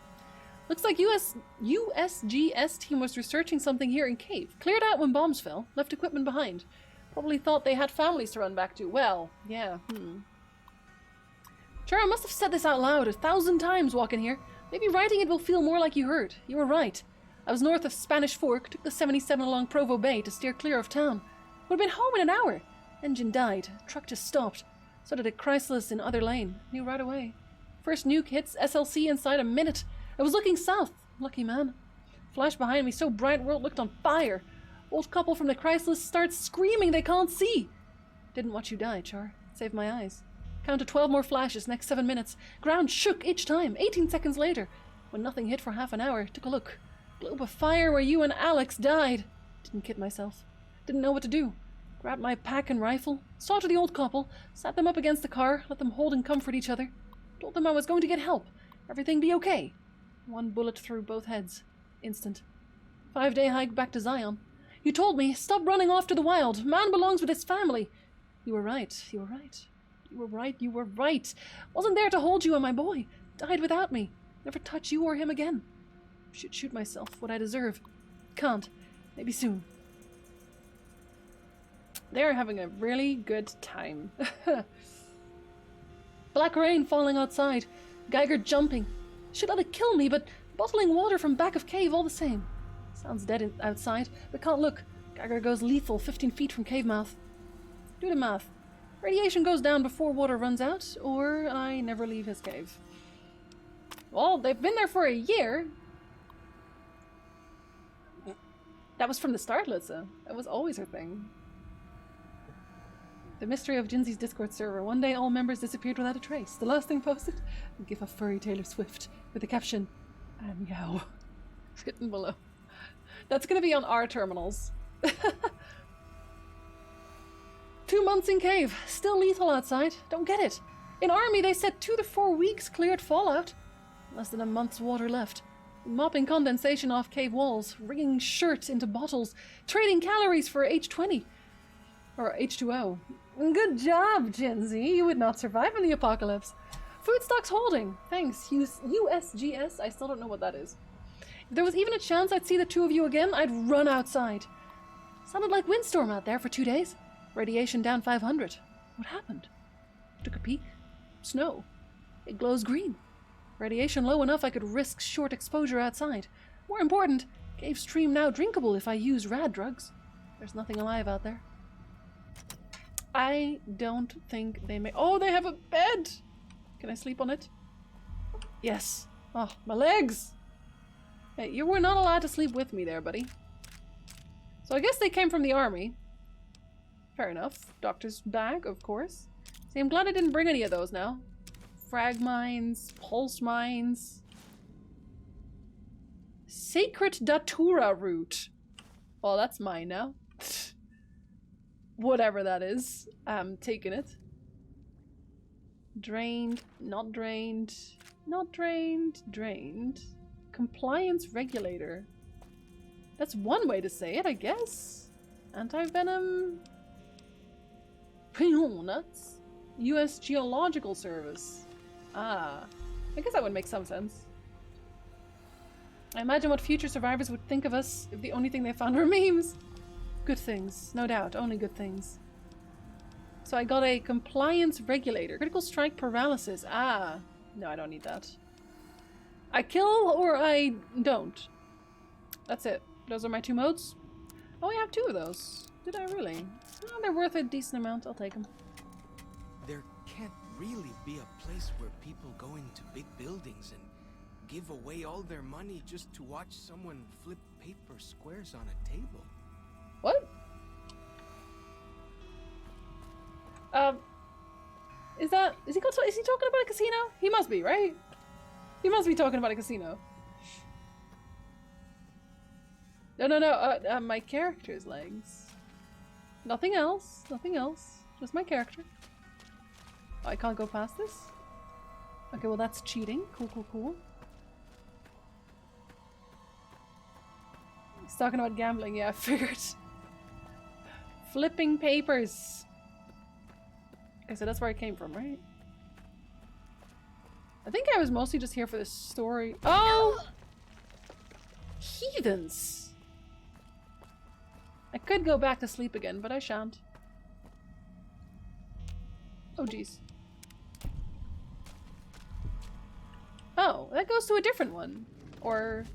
S1: Looks like USGS team was researching something here in cave. Cleared out when bombs fell. Left equipment behind. Probably thought they had families to run back to. Well, yeah, Sure, I must have said this out loud 1,000 times walking here. Maybe writing it will feel more like you heard. You were right. I was north of Spanish Fork, took the 77 along Provo Bay to steer clear of town. Would have been home in an hour. Engine died. Truck just stopped. So did a Chrysler in other lane. Knew right away. First nuke hits SLC inside a minute. I was looking south. Lucky man. Flash behind me, so bright world looked on fire. Old couple from the Chrysalis starts screaming they can't see. Didn't watch you die, Char. Saved my eyes. Counted 12 more flashes next 7 minutes. Ground shook each time. 18 seconds later, when nothing hit for half an hour, took a look. Globe of fire where you and Alex died. Didn't kid myself. Didn't know what to do. Grabbed my pack and rifle, saw to the old couple, sat them up against the car, let them hold and comfort each other. Told them I was going to get help. Everything be okay. One bullet through both heads. Instant. 5-day hike back to Zion. You told me, stop running off to the wild. Man belongs with his family. You were right. You were right. You were right. You were right. Wasn't there to hold you and my boy. Died without me. Never touch you or him again. Should shoot myself. What I deserve. Can't. Maybe soon. They're having a really good time. Black rain falling outside. Geiger jumping. Should let it kill me, but bottling water from back of cave all the same. Sounds dead outside, but can't look. Geiger goes lethal 15 feet from cave mouth. Do the math. Radiation goes down before water runs out, or I never leave his cave. Well, they've been there for a year. That was from the start, Lisa. That was always her thing. The mystery of Jinzi's Discord server. One day all members disappeared without a trace. The last thing posted? A gif of furry Taylor Swift with the caption, "And yow." Written below. That's gonna be on our terminals. 2 months in cave. Still lethal outside. Don't get it. In army they said 2 to 4 weeks cleared fallout. Less than a month's water left. Mopping condensation off cave walls. Rigging shirts into bottles. Trading calories for H20. Or H2O. Good job, Jinzi. You would not survive in the apocalypse. Food stocks holding. Thanks, USGS. I still don't know what that is. If there was even a chance I'd see the two of you again, I'd run outside. Sounded like windstorm out there for 2 days. Radiation down 500. What happened? Took a peek. Snow. It glows green. Radiation low enough I could risk short exposure outside. More important, cave stream now drinkable if I use rad drugs. There's nothing alive out there. I don't think they may— oh, they have a bed! Can I sleep on it? Yes. Oh, my legs! Hey, you were not allowed to sleep with me there, buddy. So I guess they came from the army. Fair enough. Doctor's bag, of course. See, I'm glad I didn't bring any of those now. Frag mines, pulse mines. Sacred Datura root. Oh, that's mine now. Whatever that is. I'm taking it. Drained, not drained, not drained, drained. Compliance regulator. That's one way to say it, I guess. Anti-venom. Nuts. US Geological Service. Ah. I guess that would make some sense. I imagine what future survivors would think of us if the only thing they found were memes. Good things, no doubt, only good things. So I got a compliance regulator. Critical strike paralysis. Ah, no, I don't need that. I kill or I don't. That's it. Those are my 2 modes. Oh, I have 2 of those. Did I really? Oh, they're worth a decent amount. I'll take them.
S9: There can't really be a place where people go into big buildings and give away all their money just to watch someone flip paper squares on a table.
S1: What? Is he talking about a casino? He must be, right? He must be talking about a casino. No, my character's legs. Nothing else, nothing else. Just my character. Oh, I can't go past this? Okay, well that's cheating. Cool. He's talking about gambling, yeah, I figured. Flipping papers. Okay, so that's where I came from, right? I think I was mostly just here for this story. Oh! Heathens! I could go back to sleep again, but I shan't. Oh, jeez. Oh, that goes to a different one. Or...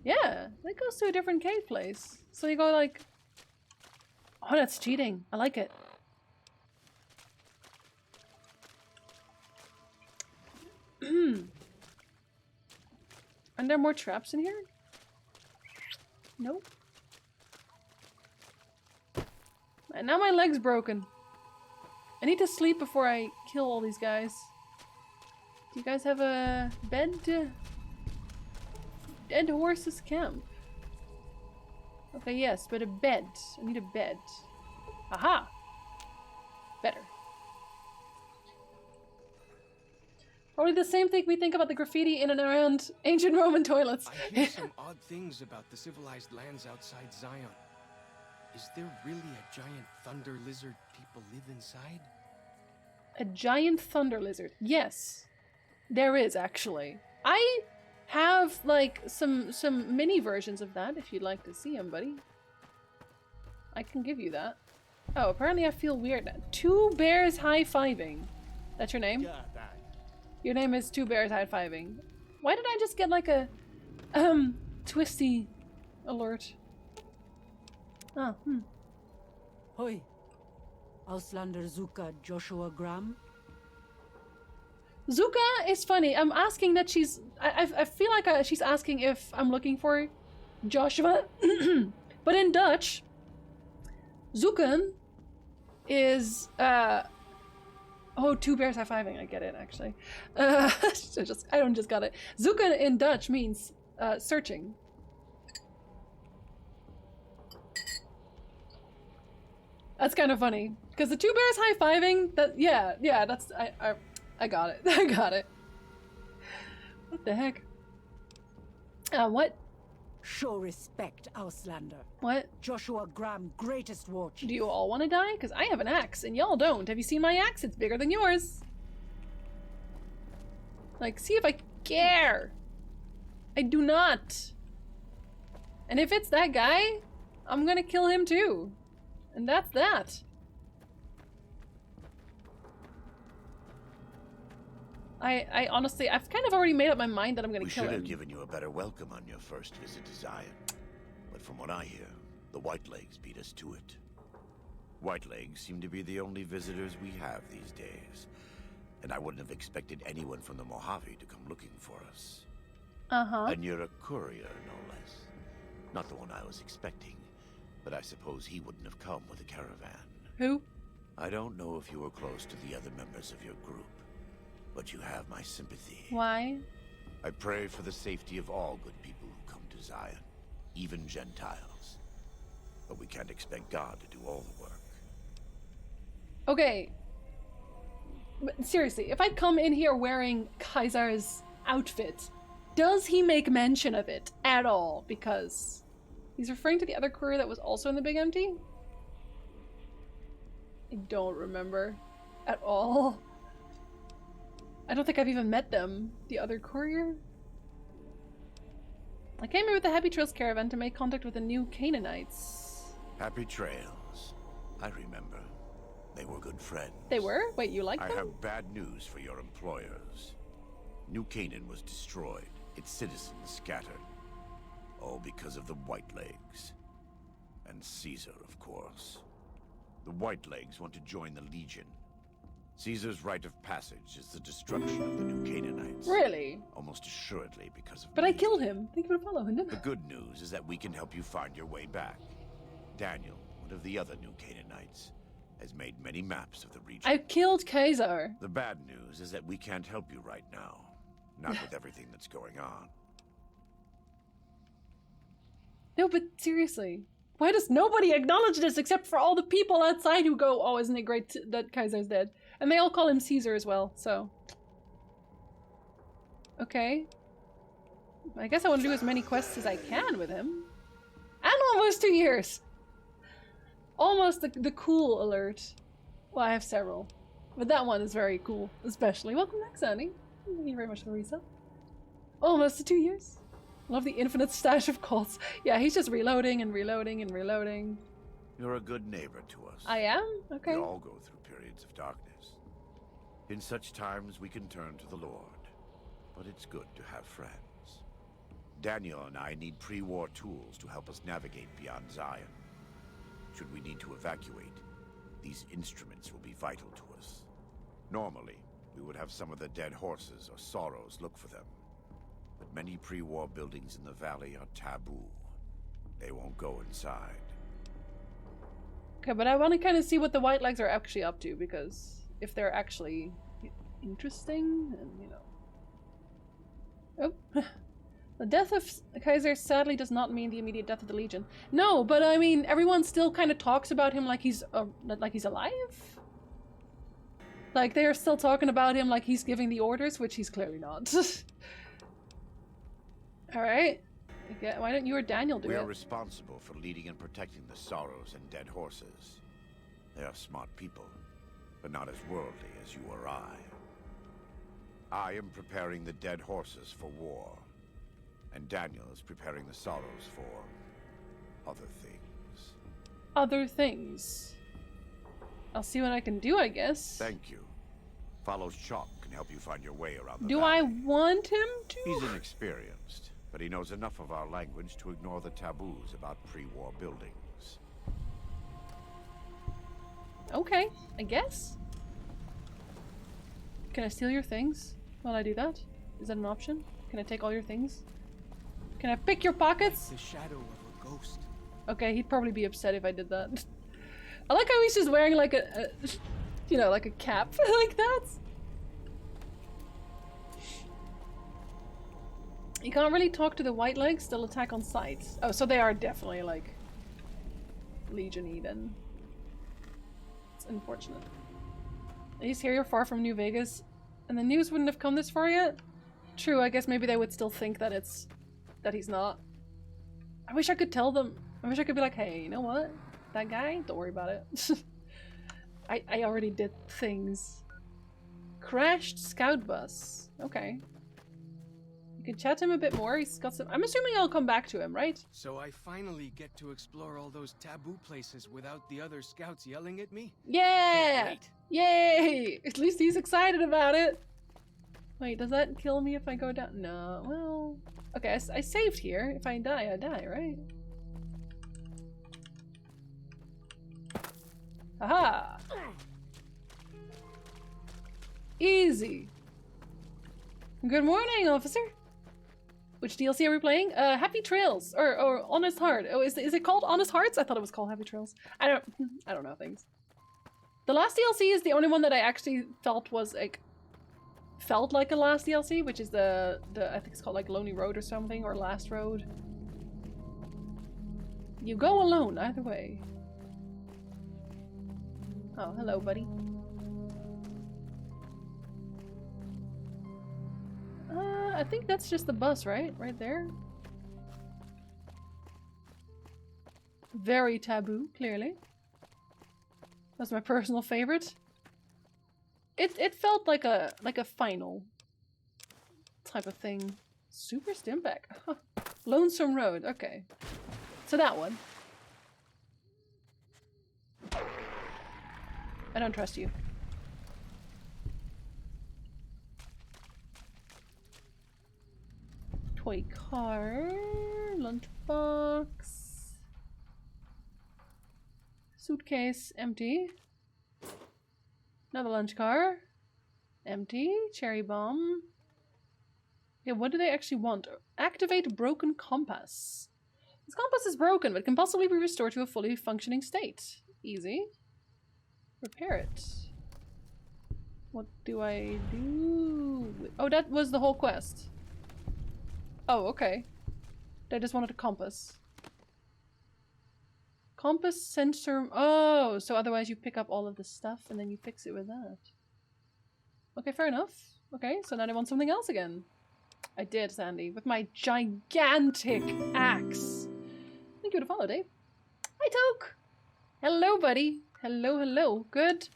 S1: yeah, that goes to a different cave place. So you go like... oh, that's cheating. I like it. there more traps in here? Nope. And now my leg's broken. I need to sleep before I kill all these guys. Do you guys have a bed? Dead horses camp. Okay, yes, but a bed. I need a bed. Aha! Better. Probably the same thing we think about the graffiti in and around ancient Roman toilets.
S9: I hear some odd things about the civilized lands outside Zion. Is there really a giant thunder lizard people live inside?
S1: A giant thunder lizard. Yes. There is, actually. I have, like, some mini versions of that, if you'd like to see them, buddy. I can give you that. Oh, apparently I feel weird now. Two Bears High-Fiving. That's your name? Your name is Two Bears High-Fiving. Why did I just get, like, a, twisty alert? Oh,
S11: Hoi. Auslander Zuka Joshua Graham?
S1: Zuka is funny. I'm asking that she's... I feel like she's asking if I'm looking for Joshua. But in Dutch, Zoeken is... Oh, Two Bears High-Fiving. I get it, actually. I don't just got it. Zoeken in Dutch means searching. That's kind of funny. Because the Two Bears High-Fiving, that... Yeah, that's... I got it. I got it. What the heck? What?
S11: Show respect, Auslander.
S1: What?
S11: Joshua Graham, greatest war chief.
S1: Do you all want to die? Because I have an axe, and y'all don't. Have you seen my axe? It's bigger than yours. Like, see if I care. I do not. And if it's that guy, I'm gonna kill him too. And that's that. I honestly, I've kind of already made up my mind that I'm gonna kill him.
S12: We should have given you a better welcome on your first visit to Zion. But from what I hear, the Whitelegs beat us to it. Whitelegs seem to be the only visitors we have these days. And I wouldn't have expected anyone from the Mojave to come looking for us.
S1: Uh-huh.
S12: And you're a courier, no less. Not the one I was expecting, but I suppose he wouldn't have come with a caravan.
S1: Who?
S12: I don't know if you were close to the other members of your group, but you have my sympathy.
S1: Why?
S12: I pray for the safety of all good people who come to Zion, even Gentiles. But we can't expect God to do all the work.
S1: Okay. But seriously, if I come in here wearing Kaiser's outfit, does he make mention of it at all? Because he's referring to the other courier that was also in the Big Empty? I don't remember at all. I don't think I've even met them. The other courier? I came here with the Happy Trails caravan to make contact with the New Canaanites.
S12: Happy Trails. I remember. They were good friends.
S1: They were? Wait, you like them?
S12: I have bad news for your employers. New Canaan was destroyed. Its citizens scattered. All because of the Whitelegs. And Caesar, of course. The Whitelegs want to join the Legion. Caesar's rite of passage is the destruction of the New Canaanites.
S1: Really?
S12: Almost assuredly because of
S1: But I killed him. Thank you for following him.
S12: The good news is that we can help you find your way back. Daniel, one of the other New Canaanites, has made many maps of the region.
S1: I killed Kaiser.
S12: The bad news is that we can't help you right now. Not with everything that's going on.
S1: No, but seriously. Why does nobody acknowledge this except for all the people outside who go, oh, isn't it great that Kaiser's dead? And they all call him Caesar as well, so. Okay. I guess I want to do as many quests as I can with him. And almost 2 years! Almost the cool alert. Well, I have several. But that one is very cool, especially. Welcome back, Sunny. Thank you very much for the resub. Almost to 2 years. Love the infinite stash of calls. Yeah, he's just reloading and reloading and reloading.
S12: You're a good neighbor to us.
S1: I am? Okay.
S12: We all go through periods of darkness. In such times, we can turn to the Lord. But it's good to have friends. Daniel and I need pre-war tools to help us navigate beyond Zion. Should we need to evacuate, these instruments will be vital to us. Normally, we would have some of the dead horses or sorrows look for them. but many pre-war buildings in the valley are taboo. They won't go inside.
S1: Okay, but I want to kind of see what the White Legs are actually up to, because if they're actually interesting, and you know. Oh. The death of Kaiser sadly does not mean the immediate death of the Legion. No, but I mean, everyone still kind of talks about him like he's alive. Like, they are still talking about him like he's giving the orders, which he's clearly not. Alright. Why don't you or Daniel do it?
S12: We are responsible for leading and protecting the Sorrows and Dead Horses. They are smart people, but not as worldly as you or I. I am preparing the Dead Horses for war, and Daniel is preparing the Sorrows for other things.
S1: Other things. I'll see what I can do, I guess.
S12: Thank you. Follow Chalk can help you find your way around the
S1: Do
S12: valley.
S1: I want him to?
S12: He's inexperienced, but he knows enough of our language to ignore the taboos about pre-war buildings.
S1: Okay, I guess. Can I steal your things while I do that? Is that an option? Can I take all your things? Can I pick your pockets?
S9: The shadow of a ghost.
S1: Okay, he'd probably be upset if I did that. I like how he's just wearing like a you know, like a cap like that. You can't really talk to the White Legs, they'll attack on sight. Oh, so they are definitely like Legion-y then. It's unfortunate. He's here, you're far from New Vegas, and the news wouldn't have come this far yet? True, I guess maybe they would still think that that he's not. I wish I could tell them. I wish I could be like, hey, you know what? That guy? Don't worry about it. I already did things. Crashed scout bus. Okay. You can chat to him a bit more. He's got some. I'm assuming I'll come back to him, right?
S9: So I finally get to explore all those taboo places without the other scouts yelling at me?
S1: Yeah!
S9: Can't wait.
S1: Yay! At least he's excited about it. Wait, does that kill me if I go down? No. Well, okay. I saved here. If I die, I die, right? Aha! Easy. Good morning, officer. Which DLC are we playing? Happy Trails or Honest Heart. Oh, is it called Honest Hearts? I thought it was called Happy Trails. I don't know things. The last DLC is the only one that I actually felt was like felt like a last DLC, which is the I think it's called like Lonely Road or something, or Last Road. You go alone either way. Oh, hello, buddy. I think that's just the bus, right? Right there. Very taboo, clearly. That's my personal favorite. It felt like a final type of thing. Super Stimpak. Lonesome Road, okay. So that one. I don't trust you. Toy car, lunchbox, suitcase, empty. Another lunch car, empty. Cherry bomb. Yeah, what do they actually want? Activate broken compass. This compass is broken, but can possibly be restored to a fully functioning state. Easy. Repair it. What do I do? Oh, that was the whole quest. Oh, okay. They just wanted a compass. Compass sensor. Oh, so otherwise you pick up all of the stuff and then you fix it with that. Okay, fair enough. Okay, so now they want something else again. I did, Sandy, with my gigantic axe. Thank you for the follow, Dave. Hi, Toke. Hello, buddy. Hello, hello. Good.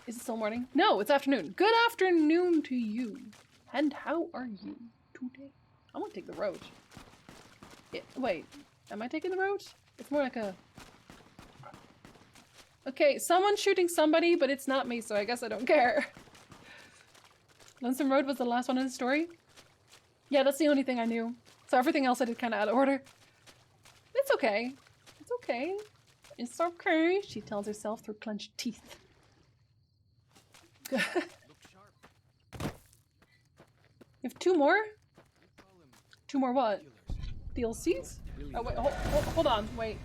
S1: Is it still morning? No, it's afternoon. Good afternoon to you. And how are you today? I want to take the road. Wait, am I taking the road? It's more like a... Okay, someone's shooting somebody, but it's not me, so I guess I don't care. Lonesome Road was the last one in the story? Yeah, that's the only thing I knew. So everything else I did kind of out of order. It's okay. It's okay. It's okay, she tells herself through clenched teeth. You have two more? 2 more what? DLCs? Oh wait, hold on, wait.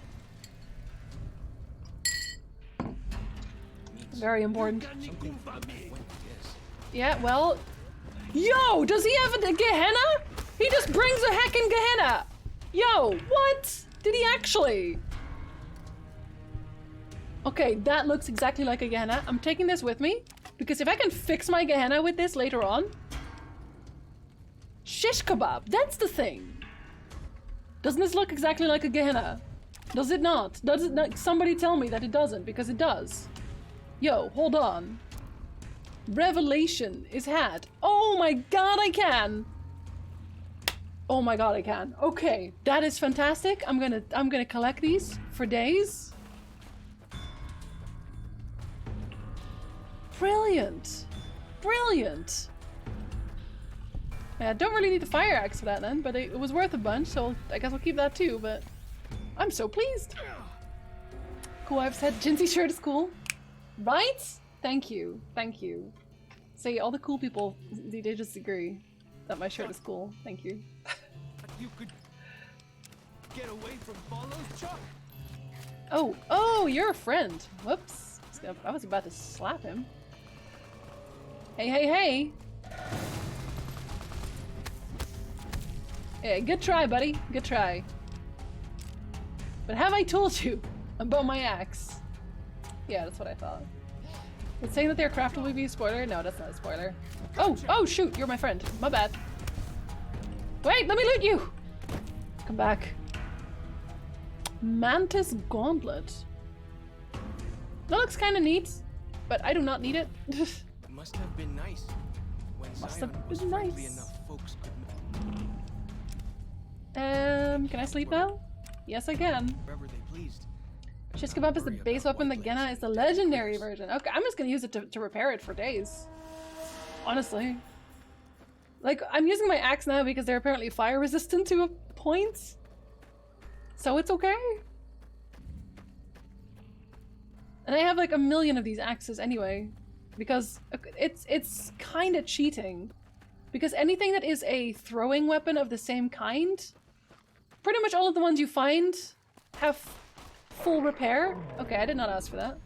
S1: Very important. Yeah, well... Yo! Does he have a Gehenna? He just brings a heckin' Gehenna! Yo, what? Did he actually? Okay, that looks exactly like a Gehenna. I'm taking this with me, because if I can fix my Gehenna with this later on... Shish kebab, that's the thing! Doesn't this look exactly like a Gehenna? Does it not? Does it not? Somebody tell me that it doesn't, because it does. Yo, hold on. Revelation is had. Oh my god, I can! Oh my god, I can. Okay, that is fantastic. I'm gonna collect these for days. Brilliant. Brilliant. Yeah, I don't really need the fire axe for that then, but it was worth a bunch, so I guess I'll keep that too, but I'm so pleased. Cool, I've said Jinsey's shirt is cool. Right? Thank you. Thank you. See, all the cool people, they just agree that my shirt is cool. Thank you.
S9: You could get away from Follows, Chuck.
S1: Oh, you're a friend. Whoops. I was about to slap him. Hey, hey, hey. Yeah, good try, buddy. Good try. But have I told you about my axe? Yeah, that's what I thought. It's saying that they're craftable would be a spoiler? No, that's not a spoiler. Oh, shoot, you're my friend. My bad. Wait, let me loot you! Come back. Mantis Gauntlet. That looks kind of neat, but I do not need it.
S9: Must have been nice. When
S1: Must
S9: Zion
S1: have
S9: was
S1: been
S9: friendly
S1: nice.
S9: enough, folks could...
S1: Can I sleep now? Yes, I can.
S9: Wherever they pleased.
S1: Shish kebab is the base weapon, the Gehenna is the legendary version. Okay, I'm just gonna use it to repair it for days. Honestly. Like, I'm using my axe now because they're apparently fire resistant to a point. So it's okay. And I have like a million of these axes anyway. Because it's kind of cheating. Because anything that is a throwing weapon of the same kind, pretty much all of the ones you find have full repair. Okay, I did not ask for that.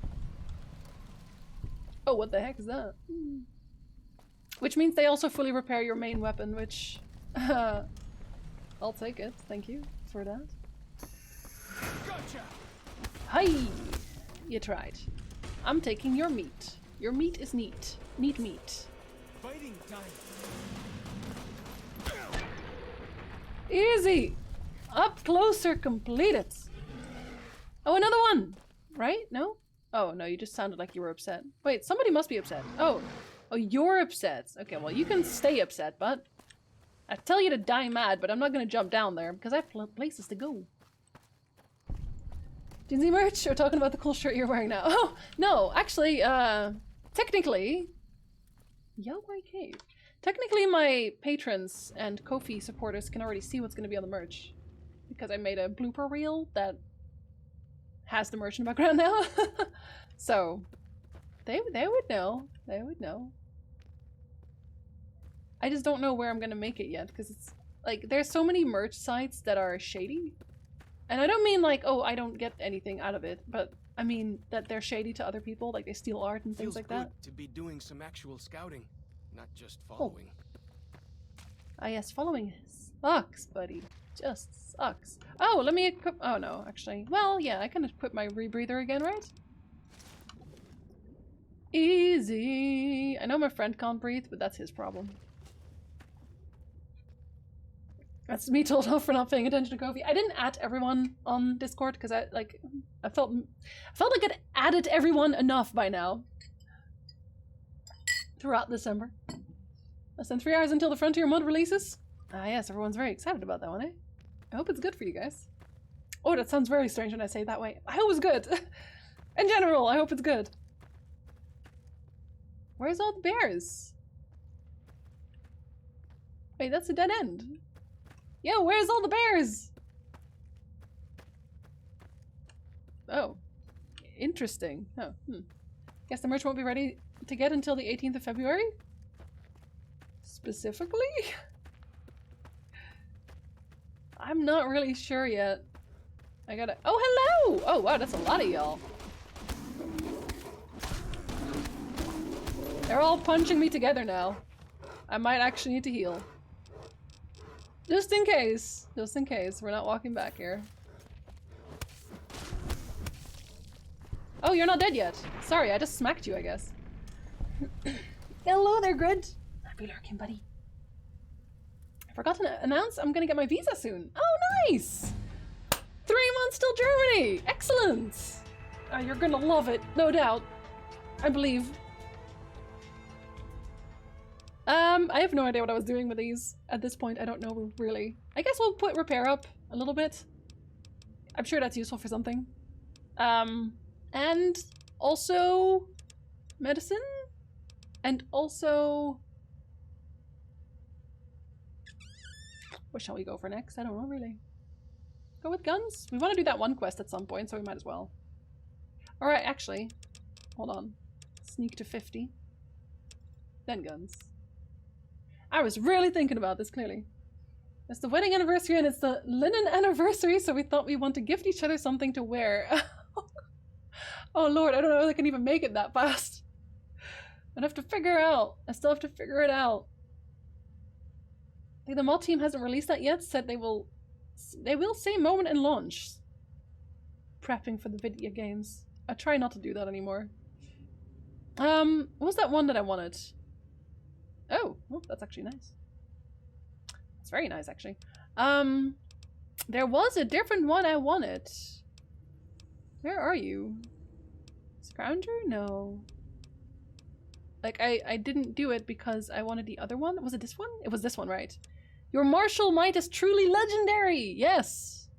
S1: Oh, what the heck is that? Which means they also fully repair your main weapon, which... I'll take it. Thank you for that.
S9: Gotcha.
S1: Hi! You tried. I'm taking your meat. Your meat is neat. Neat meat.
S9: Fighting time.
S1: Easy! Up closer, completed. Oh, another one! Right? No? Oh, no, you just sounded like you were upset. Wait, somebody must be upset. Oh, you're upset. Okay, well, you can stay upset, but... I tell you to die mad, but I'm not gonna jump down there, because I have places to go. Jinsey merch? Or talking about the cool shirt you're wearing now? Oh, no, actually, technically... Yo, my cave. Technically, my patrons and Ko-fi supporters can already see what's gonna be on the merch. Because I made a blooper reel that has the merch in the background now. So, they would know. They would know. I just don't know where I'm gonna make it yet, because it's like there's so many merch sites that are shady. And I don't mean like, oh, I don't get anything out of it, but I mean that they're shady to other people, like they steal art and things
S9: Feels
S1: like
S9: good
S1: that.
S9: to be doing some actual scouting, not just following.
S1: Ah yes, following sucks, buddy. Just sucks. Oh, let me equip. Oh no, actually. Well, yeah, I can equip my rebreather again, right? Easy. I know my friend can't breathe, but that's his problem. That's me told off for not paying attention to Ko-fi. I didn't add everyone on Discord because I felt like I'd added everyone enough by now. Throughout December. Less than 3 hours until the Frontier mod releases. Ah yes, everyone's very excited about that one, eh? I hope it's good for you guys. Oh, that sounds very strange when I say it that way. I hope it's good. In general, I hope it's good. Where's all the bears? Wait, that's a dead end. Yo, where's all the bears? Oh. Interesting. Oh, Guess the merch won't be ready to get until the 18th of February? Specifically? I'm not really sure yet. I gotta- Oh, hello! Oh, wow, that's a lot of y'all. They're all punching me together now. I might actually need to heal. Just in case. Just in case. We're not walking back here. Oh, you're not dead yet. Sorry, I just smacked you, I guess. Hello there, Grid. I'll be lurking, buddy. I forgot to announce I'm gonna get my visa soon. Oh, nice! 3 months till Germany! Excellent! Oh, you're gonna love it, no doubt. I believe. I have no idea what I was doing with these at this point. I don't know, really. I guess we'll put repair up a little bit. I'm sure that's useful for something. And also medicine? And also... What shall we go for next? I don't know, really. Go with guns? We want to do that one quest at some point, so we might as well. Alright, actually. Hold on. Sneak to 50. Then guns. I was really thinking about this, clearly. It's the wedding anniversary and it's the linen anniversary, so we thought we want to gift each other something to wear. Oh lord, I don't know if I can even make it that fast. I'd have to figure out. I still have to figure it out. The mod team hasn't released that yet, said they will say moment in launch. Prepping for the video games. I try not to do that anymore. What was that one that I wanted? Oh, well, that's actually nice. It's very nice, actually. There was a different one I wanted. Where are you? Scrounger? No. Like, I didn't do it because I wanted the other one. Was it this one? It was this one, right? Your martial might is truly legendary! Yes!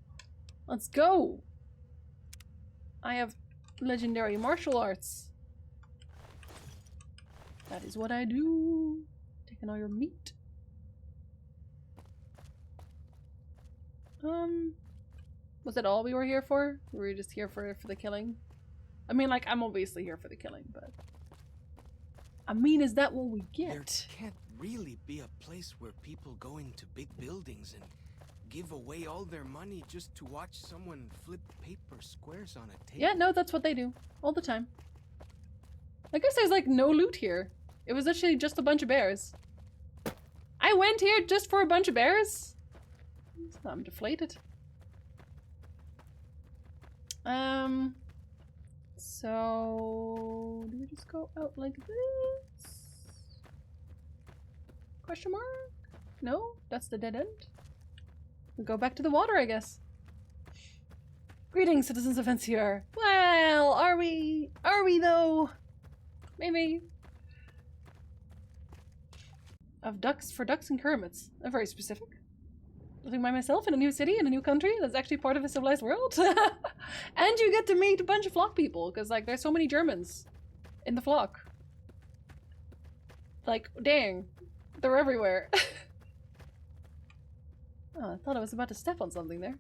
S1: Let's go! I have legendary martial arts. That is what I do. Taking all your meat. Was that all we were here for? We were just here for the killing? I mean, like, I'm obviously here for the killing, but... I mean, is that what we get?
S9: There can't really be a place where people go into big buildings and give away all their money just to watch someone flip paper squares on a table.
S1: Yeah, no, that's what they do. All the time. I guess there's, like, no loot here. It was actually just a bunch of bears. I went here just for a bunch of bears? I'm deflated. So... do we just go out like this? Question mark? No? That's the dead end? We go back to the water, I guess. Greetings, citizens of NCR. Well, are we? Are we though? Maybe. Of ducks for ducks and kermits. I'm very specific. Living by myself in a new city in a new country that's actually part of a civilized world. And you get to meet a bunch of flock people because, like, there's so many Germans in the flock. Like, dang, they're everywhere. Oh, I thought I was about to step on something there.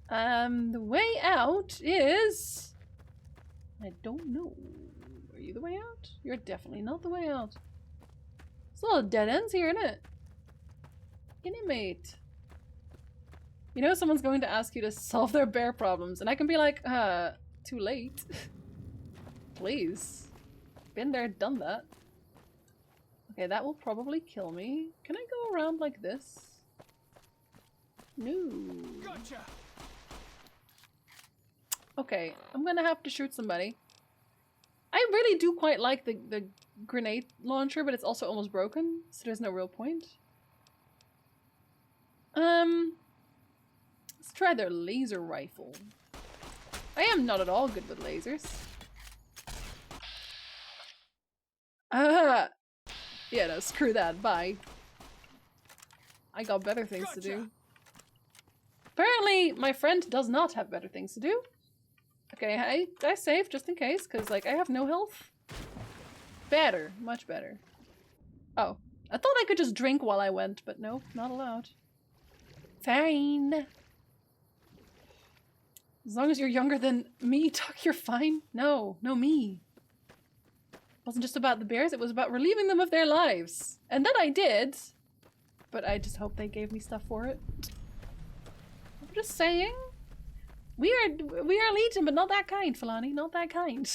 S1: The way out is... I don't know. Are you the way out? You're definitely not the way out. There's a lot of dead ends here, isn't it? Mate. You know someone's going to ask you to solve their bear problems, and I can be like, too late. Please. Been there, done that. Okay, that will probably kill me. Can I go around like this? No.
S9: Gotcha.
S1: Okay, I'm gonna have to shoot somebody. I really do quite like the grenade launcher, but it's also almost broken, so there's no real point. Let's try their laser rifle. I am not at all good with lasers. Yeah, no, screw that. Bye. I got better things to do. Apparently, my friend does not have better things to do. Okay, I saved just in case, because, like, I have no health. Better. Much better. Oh. I thought I could just drink while I went, but no, not allowed. Fine. As long as you're younger than me, Tuck, you're fine. No, no me. It wasn't just about the bears, it was about relieving them of their lives. And that I did. but I just hope they gave me stuff for it. I'm just saying. We are Legion, but not that kind, Falani. Not that kind.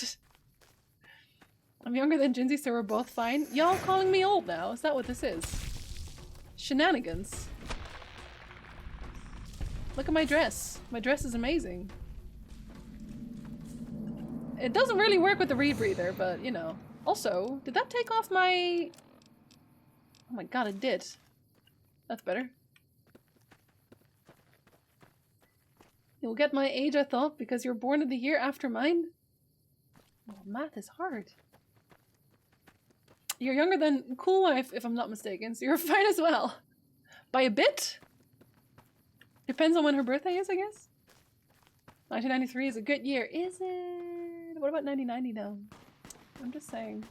S1: I'm younger than Jinsey, so we're both fine. Y'all calling me old now? Is that what this is? Shenanigans. Look at my dress. My dress is amazing. It doesn't really work with the rebreather, but you know. Also, did that take off my... Oh my god, it did. That's better. You'll get my age, I thought, because you're born in the year after mine. Oh, math is hard. You're younger than Cool Wife, if I'm not mistaken, so you're fine as well. By a bit? Depends on when her birthday is, I guess. 1993 is a good year. Is it? What about 1990 now? I'm just saying.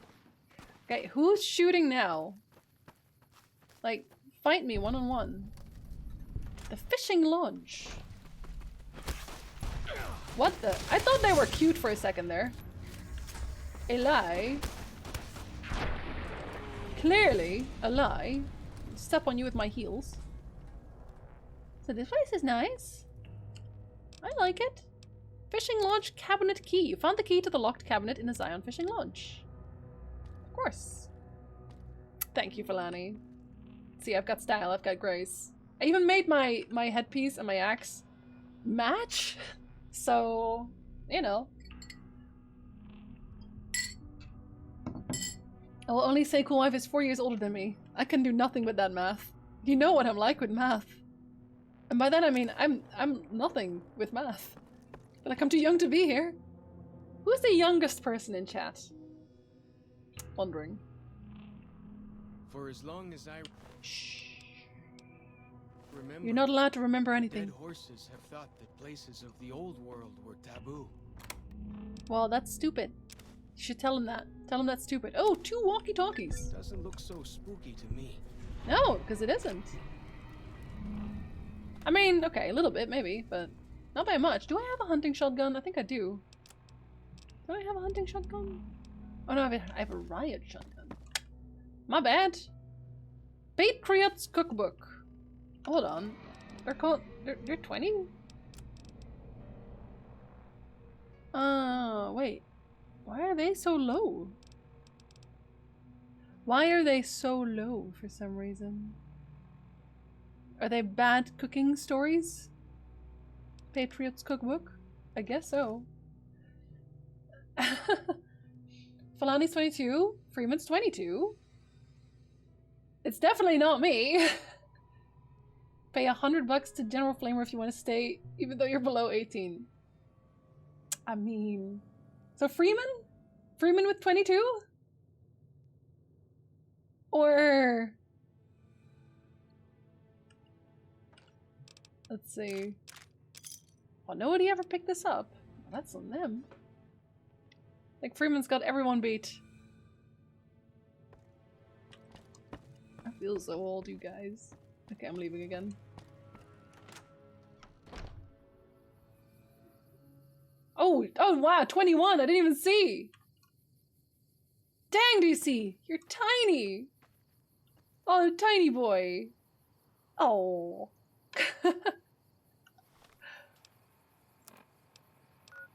S1: Okay, who's shooting now? Like, fight me one-on-one. The fishing lodge. What the? I thought they were cute for a second there. A lie. Clearly a lie. Step on you with my heels. So this place is nice. I like it. Fishing lodge cabinet key. You found the key to the locked cabinet in the Zion fishing lodge. Of course. Thank you, Falani. See, I've got style, I've got grace. I even made my headpiece and my axe match. So, you know. I will only say Cool Wife is 4 years older than me. I can do nothing with that math. You know what I'm like with math. And by that I mean I'm nothing with math. But like I'm too young to be here. Who's the youngest person in chat? Wondering.
S9: For as long as I remember,
S1: You're not allowed to remember anything.
S9: dead horses have thought that places of the old world were taboo.
S1: Well, that's stupid. You should tell him that. Tell him that's stupid. Oh, 2 walkie-talkies.
S9: Doesn't look so spooky to me.
S1: No, because it isn't. I mean, okay, a little bit maybe, but not by much. Do I have a hunting shotgun? I think I do. Do I have a hunting shotgun? Oh no, I have a riot shotgun. My bad. Patriot's Cookbook. Hold on. They're called... They're 20? Wait. Why are they so low? Why are they so low for some reason? Are they bad cooking stories? Patriot's Cookbook? I guess so. Falani's 22. Freeman's 22. It's definitely not me. Pay $100 to General Flamer if you want to stay, even though you're below 18. I mean... So Freeman? Freeman with 22? Or... Let's see. Oh, nobody ever picked this up. Well, that's on them. Like Freeman's got everyone beat. I feel so old, you guys. Okay, I'm leaving again. Oh wow, 21! I didn't even see! Dang, DC! You're tiny! Oh, tiny boy! Oh.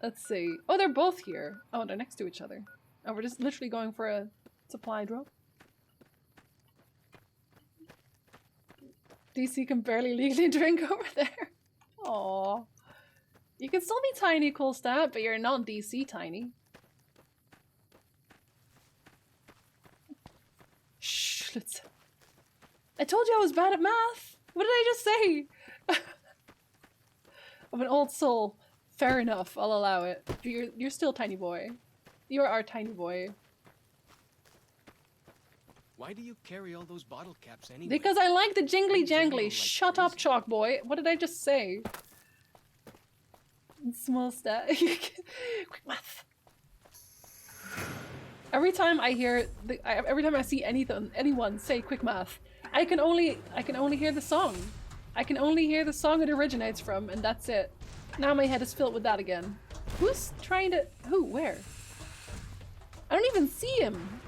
S1: Let's see. Oh, they're both here. Oh, they're next to each other. Oh, we're just literally going for a supply drop. DC can barely legally drink over there. Aww. You can still be tiny, cool stat, but you're not DC tiny. Shh, let's... I told you I was bad at math! What did I just say? I'm an old soul. Fair enough, I'll allow it. But you're still tiny boy. You're our tiny boy.
S9: Why do you carry all those bottle caps anyway?
S1: Because I like the jingly jangly. Shut up, chalk boy. What did I just say? Small stat. Quick math. Every time I hear every time I see anyone say quick math, I can only hear the song. I can only hear the song it originates from, and that's it. Now my head is filled with that again. Who's trying to... Who? Where? I don't even see him.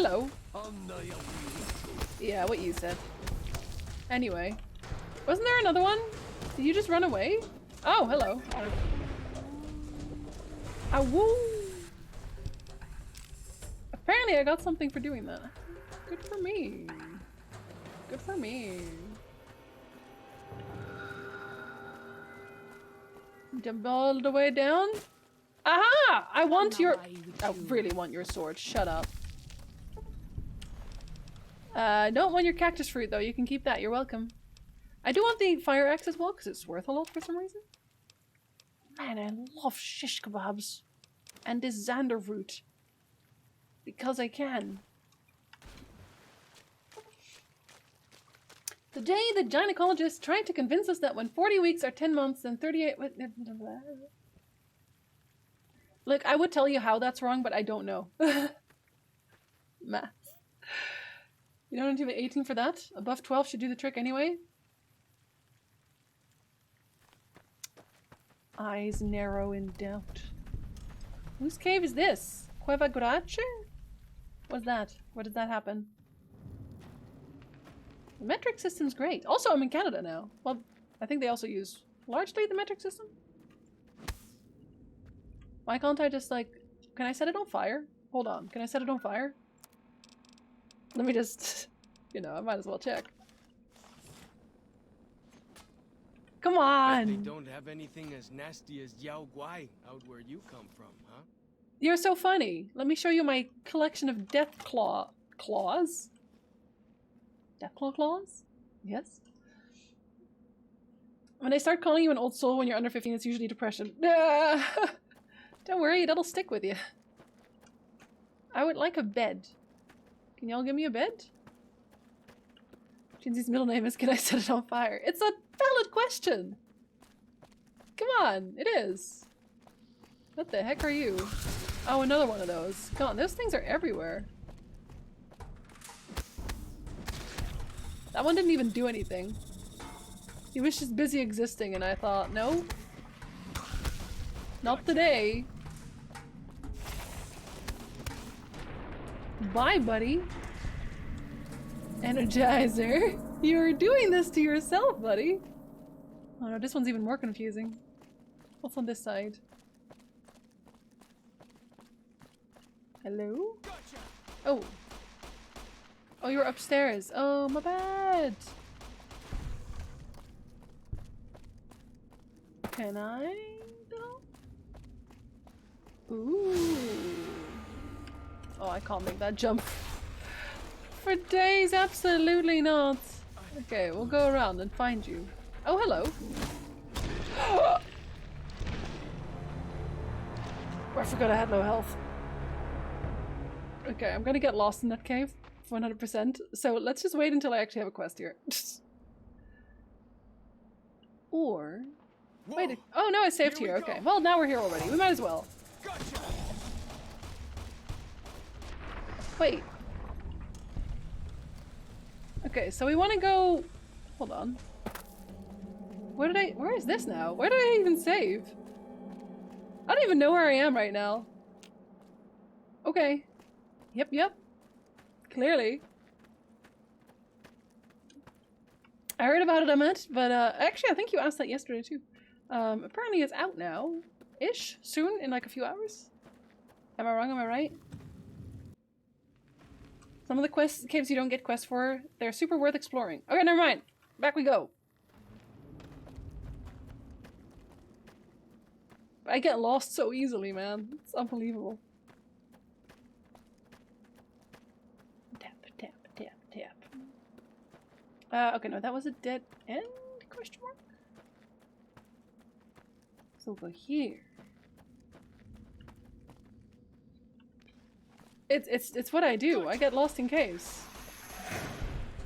S1: hello. Yeah, what you said. Anyway. Wasn't there another one? Did you just run away? Oh, hello. Ah, woo! Apparently I got something for doing that. Good for me. Good for me. Jump all the way down? Aha! I want your... I really want your sword. Shut up. Don't want your cactus fruit though. You can keep that. You're welcome. I do want the fire axe as well because it's worth a lot for some reason. Man, I love shish kebabs. And this Xander root. Because I can. Today, the gynecologist tried to convince us that when 40 weeks are 10 months, then 38... Look, I would tell you how that's wrong, but I don't know. Math. You don't need to be 18 for that? Above 12 should do the trick anyway? Eyes narrow in doubt. Whose cave is this? Cueva Grache? What's that? Where did that happen? The metric system's great. Also, I'm in Canada now. Well, I think they also use largely the metric system. Why can't I just like... Can I set it on fire? Hold on. Can I set it on fire? Let me just... You know, I might as well check. Come on!
S9: They don't have anything as nasty as Yao Guai out where you come from, huh?
S1: You're so funny. Let me show you my collection of death claws. Deathclaw claws? Yes. When they start calling you an old soul when you're under 15, it's usually depression. Don't worry, that'll stick with you. I would like a bed. Can y'all give me a bed? Shinzi's middle name is, can I set it on fire? It's a valid question! Come on, it is. What the heck are you? Oh, another one of those. Come on, those things are everywhere. That one didn't even do anything. He was just busy existing and I thought, no. Not today. Bye, buddy. Energizer. You're doing this to yourself, buddy. Oh no, this one's even more confusing. What's on this side? Hello? Oh. Oh, you're upstairs. Oh, my bad. Can I go? Ooh. Oh, I can't make that jump. For days, absolutely not. Okay, we'll go around and find you. Oh, hello. I forgot I had no health. Okay, I'm gonna get lost in that cave. 100%. So let's just wait until I actually have a quest here. Or... Wait, oh no, I saved here. Okay, well now we're here already. We might as well. Wait. Okay, so we want to go... Hold on. Where is this now? Where did I even save? I don't even know where I am right now. Okay. Yep. Clearly. I heard about it, Emmett, but actually I think you asked that yesterday too. Apparently it's out now. Ish? Soon? In like a few hours? Am I wrong? Am I right? Some of the caves you don't get quests for, they're super worth exploring. Okay, never mind. Back we go. I get lost so easily, man. It's unbelievable. Tap. Okay, no, that was a dead end? Question mark? It's over here. It's what I do. I get lost in caves.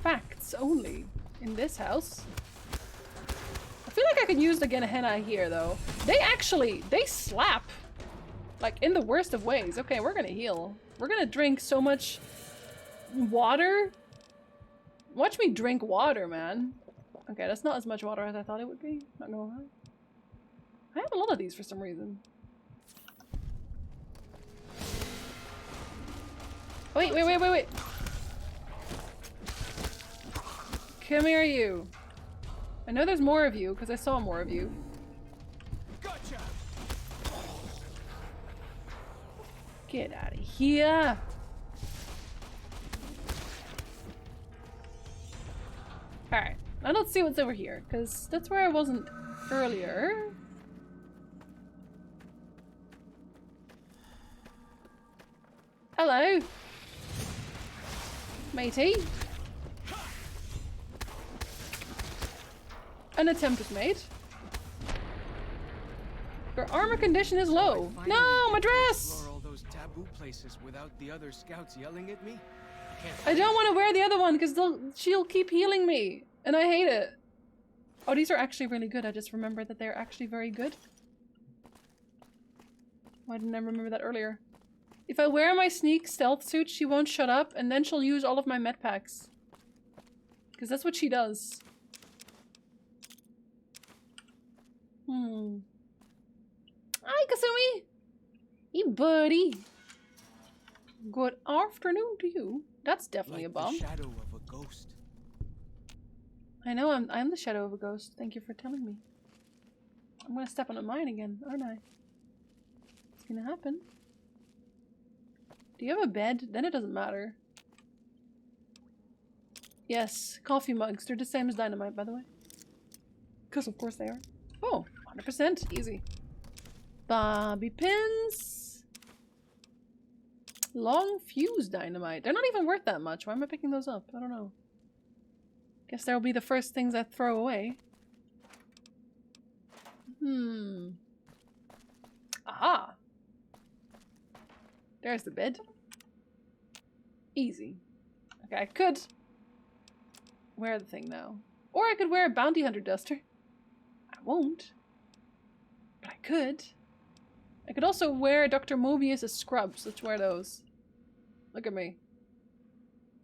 S1: Facts only. In this house. I feel like I can use the Gehenna here, though. They slap. Like, in the worst of ways. Okay, we're gonna heal. We're gonna drink so much water. Watch me drink water, man. Okay, that's not as much water as I thought it would be. Not gonna lie. I have a lot of these for some reason. Wait, wait, wait, wait, wait. Come here, you. I know there's more of you, because I saw more of you.
S9: Gotcha.
S1: Get out of here. Alright, now let's see what's over here, because that's where I wasn't earlier. Hello. Matey. An attempt was made. Your armor condition is low. No, my dress!
S9: Explore all those taboo places without the other scouts yelling at me?
S1: I don't want to wear the other one because she'll keep healing me, and I hate it. Oh, these are actually really good. I just remembered that they're actually very good. Why didn't I remember that earlier? If I wear my sneak stealth suit, she won't shut up, and then she'll use all of my med packs. Because that's what she does. Hi, Kasumi! Hey, buddy! Good afternoon to you. That's definitely a bomb.
S9: The shadow of a ghost.
S1: I know, I'm the shadow of a ghost. Thank you for telling me. I'm gonna step on a mine again, aren't I? It's gonna happen. Do you have a bed? Then it doesn't matter. Yes, coffee mugs. They're the same as dynamite, by the way. Because of course they are. Oh, 100%. Easy. Bobby pins. Long fuse dynamite. They're not even worth that much. Why am I picking those up? I don't know. Guess that'll be the first things I throw away. Aha! There's the bed. Easy. Okay, I could wear the thing now. Or I could wear a bounty hunter duster. I won't. But I could. I could also wear Dr. Mobius' scrubs. Let's wear those. Look at me.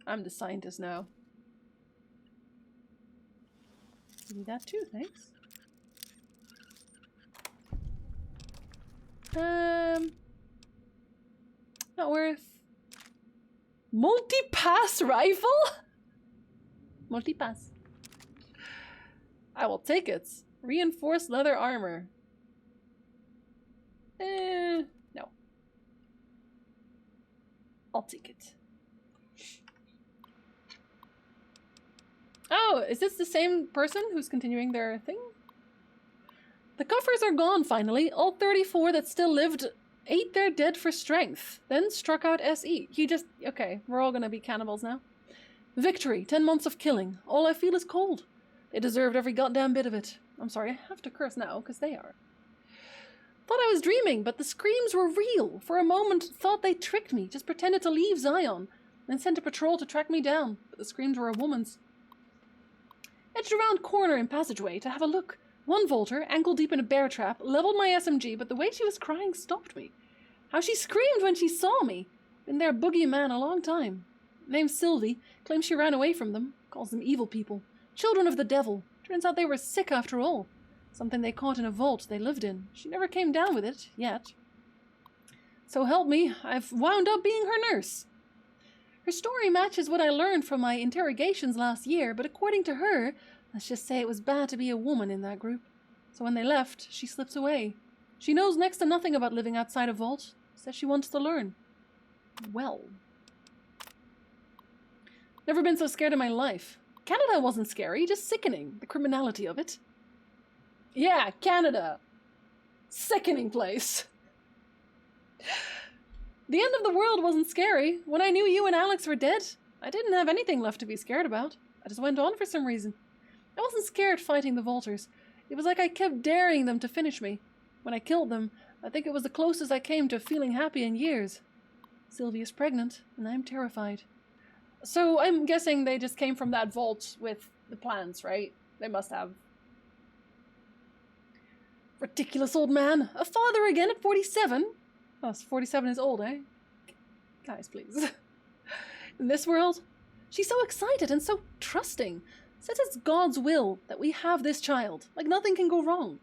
S1: I'm the scientist now. Give me that too, thanks. Not worth. Multi-pass rifle? Multi-pass. I will take it. Reinforced leather armor. No. I'll take it. Oh, is this the same person who's continuing their thing? The coffers are gone finally. All 34 that still lived ate their dead for strength, then struck out SE. Okay, we're all gonna be cannibals now. Victory, 10 months of killing. All I feel is cold. They deserved every goddamn bit of it. I'm sorry, I have to curse now, because they are. Thought I was dreaming, but the screams were real. For a moment, thought they tricked me, just pretended to leave Zion, then sent a patrol to track me down, but the screams were a woman's. Edged around corner in passageway to have a look. One Volter, ankle deep in a bear trap, leveled my SMG, but the way she was crying stopped me. How she screamed when she saw me! Been their boogeyman a long time. Named Sylvie, claims she ran away from them, calls them evil people. Children of the devil. Turns out they were sick after all. Something they caught in a vault they lived in. She never came down with it, yet. So help me, I've wound up being her nurse. Her story matches what I learned from my interrogations last year, but according to her, let's just say it was bad to be a woman in that group. So when they left, she slips away. She knows next to nothing about living outside a vault. Says she wants to learn. Well. Never been so scared in my life. Canada wasn't scary, just sickening. The criminality of it. Yeah, Canada. Sickening place. The end of the world wasn't scary. When I knew you and Alex were dead, I didn't have anything left to be scared about. I just went on for some reason. I wasn't scared fighting the Volters. It was like I kept daring them to finish me. When I killed them, I think it was the closest I came to feeling happy in years. Sylvia's pregnant, and I'm terrified. So I'm guessing they just came from that vault with the plans, right? They must have. Ridiculous old man. A father again at 47? Oh, 47 is old, eh? Guys, please. In this world, she's so excited and so trusting. Says it's God's will that we have this child. Like nothing can go wrong.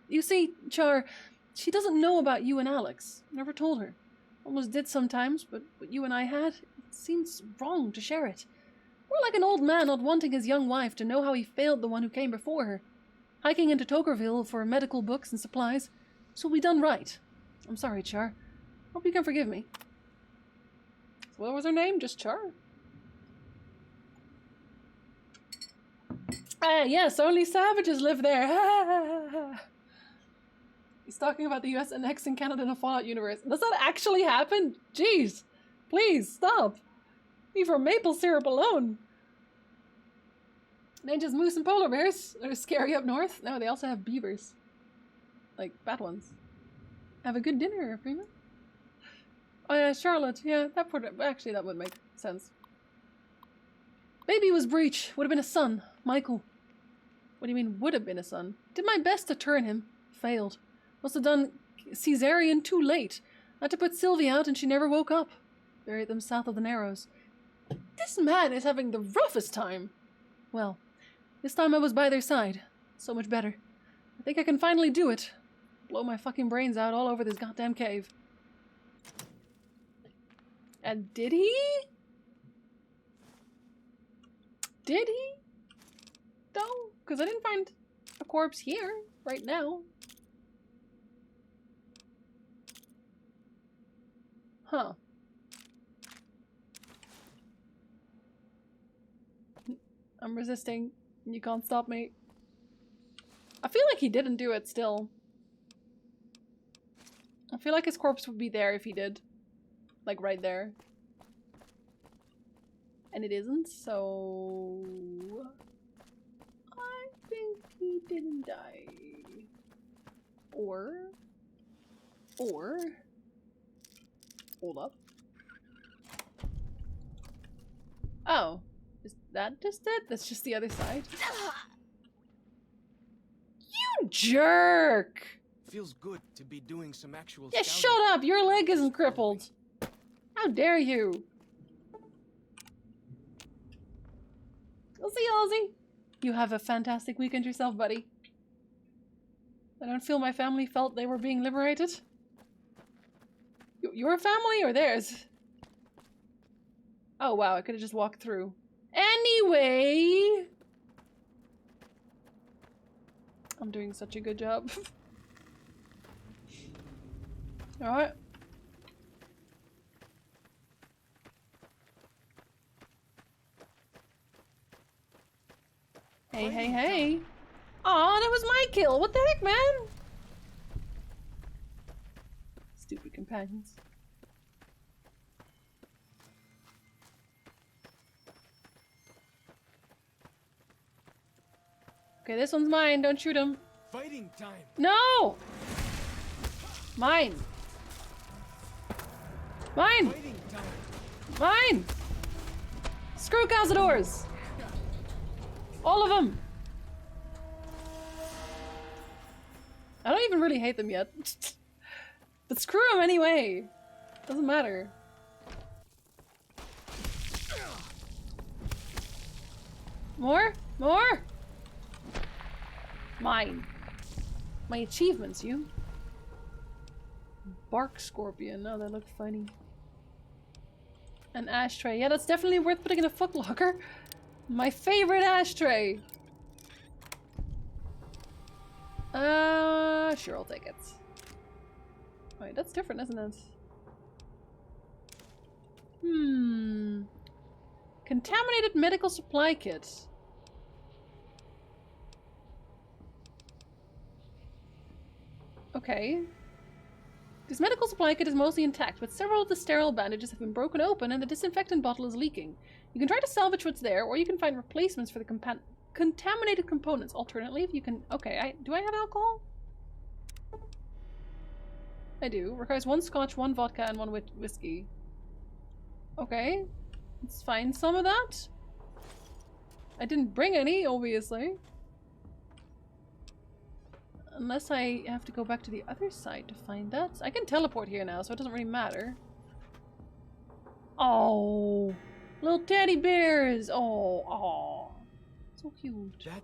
S1: You see, Char, she doesn't know about you and Alex. Never told her. Almost did sometimes, but what you and I had, seems wrong to share it. More like an old man not wanting his young wife to know how he failed the one who came before her. Hiking into Tokerville for medical books and supplies. This will be done right. I'm sorry, Char. Hope you can forgive me. So what was her name? Just Char? Ah, yes, only savages live there. He's talking about the US annexing Canada in a Fallout universe. Does that actually happen? Jeez. Please, stop. Leave our maple syrup alone. Ninjas, moose, and polar bears are scary up north. No, they also have beavers. Like, bad ones. Have a good dinner, Freeman. Oh yeah, Charlotte. Yeah, that would make sense. Baby was Breach. Would have been a son. Michael. What do you mean, would have been a son? Did my best to turn him. Failed. Must have done cesarean too late. I had to put Sylvie out and she never woke up. Buried them south of the Narrows. This man is having the roughest time. Well, this time I was by their side. So much better. I think I can finally do it. Blow my fucking brains out all over this goddamn cave. And did he? Did he? Though? Because I didn't find a corpse here, right now. Huh. I'm resisting. You can't stop me. I feel like he didn't do it still. I feel like his corpse would be there if he did. Like right there. And it isn't, so... I think he didn't die. Or... Hold up. Oh. Is that just it? That's just the other side? You jerk!
S9: Feels good to be doing some actual
S1: Yeah,
S9: scouting.
S1: shut up! Your leg isn't crippled! How dare you! We'll see you, Ozzy. You have a fantastic weekend yourself, buddy. I don't feel my family felt they were being liberated. Your family or theirs? Oh wow, I could have just walked through. Anyway! I'm doing such a good job. Alright. Hey, hey, hey. Aw, that was my kill. What the heck, man? Stupid companions. Okay, this one's mine. Don't shoot him.
S9: Fighting time.
S1: No! Mine. Mine!
S9: Fighting time.
S1: Mine! Screw Cazadors! All of them! I don't even really hate them yet. But screw them anyway! Doesn't matter. More? More? Mine. My achievements, you. Bark Scorpion. Oh, that looked funny. An ashtray. Yeah, that's definitely worth putting in a footlocker. My favorite ashtray. Sure, I'll take it. Wait, that's different, isn't it? Contaminated medical supply kit. Okay. This medical supply kit is mostly intact, but several of the sterile bandages have been broken open and the disinfectant bottle is leaking. You can try to salvage what's there, or you can find replacements for the contaminated components. Alternatively, you can... Okay, do I have alcohol? I do. Requires 1 scotch, 1 vodka, and 1 whiskey. Okay. Let's find some of that. I didn't bring any, obviously. Unless I have to go back to the other side to find that. I can teleport here now, so it doesn't really matter. Oh, little teddy bears. Oh, so cute.
S9: That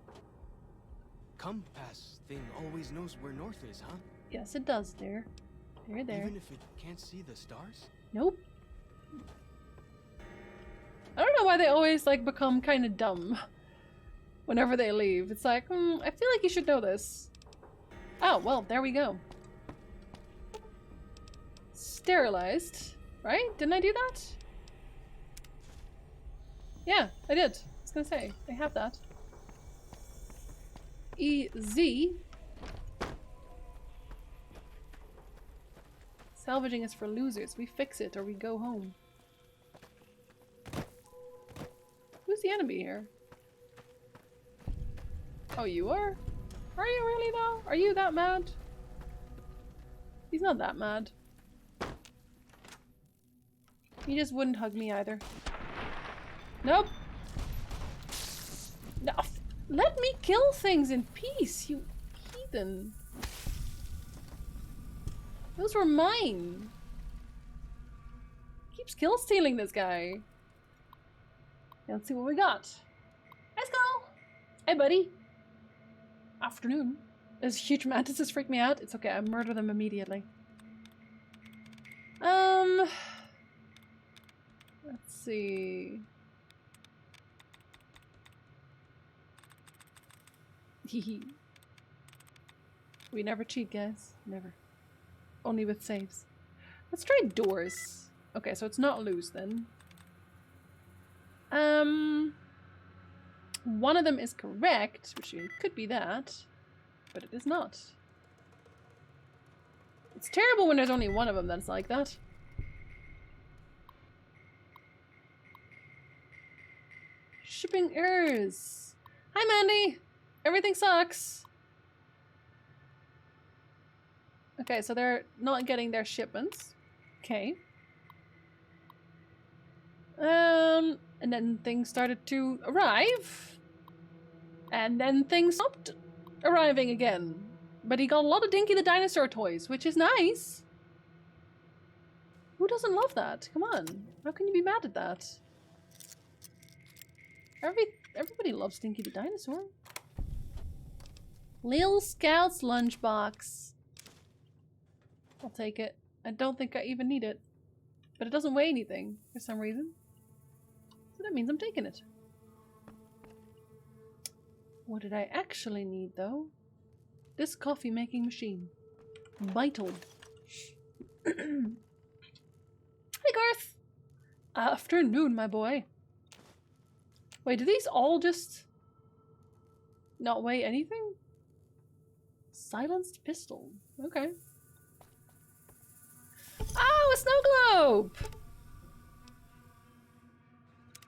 S9: compass thing always knows where north is, huh?
S1: Yes, it does, dear. There.
S9: Even if it can't see the stars?
S1: Nope. I don't know why they always like become kind of dumb whenever they leave. It's like, I feel like you should know this. Oh, well, there we go. Sterilized, right? Didn't I do that? Yeah, I did. I was gonna say, I have that. EZ. Salvaging is for losers. We fix it or we go home. Who's the enemy here? Oh, you are? Are you really though? Are you that mad? He's not that mad. He just wouldn't hug me either. Nope. No, let me kill things in peace, you heathen. Those were mine. Keeps kill stealing this guy. Let's see what we got. Let's go. Hey, buddy. Afternoon. Those huge mantises freak me out. It's okay. I murder them immediately. Let's see. We never cheat, guys. Never. Only with saves. Let's try doors. Okay, so it's not loose then. One of them is correct, which could be that, but it is not. It's terrible when there's only one of them that's like that. Shipping errors. Hi, Mandy. Everything sucks. Okay, so they're not getting their shipments. Okay. And then things started to arrive. And then things stopped arriving again. But he got a lot of Dinky the Dinosaur toys, which is nice. Who doesn't love that? Come on. How can you be mad at that? Everybody loves Dinky the Dinosaur. Lil Scout's lunchbox. I'll take it. I don't think I even need it. But it doesn't weigh anything for some reason. So that means I'm taking it. What did I actually need though? This coffee making machine. Vital. Hi Garth! Afternoon, my boy. Wait, do these all just not weigh anything? Silenced pistol. Okay. Oh, a snow globe!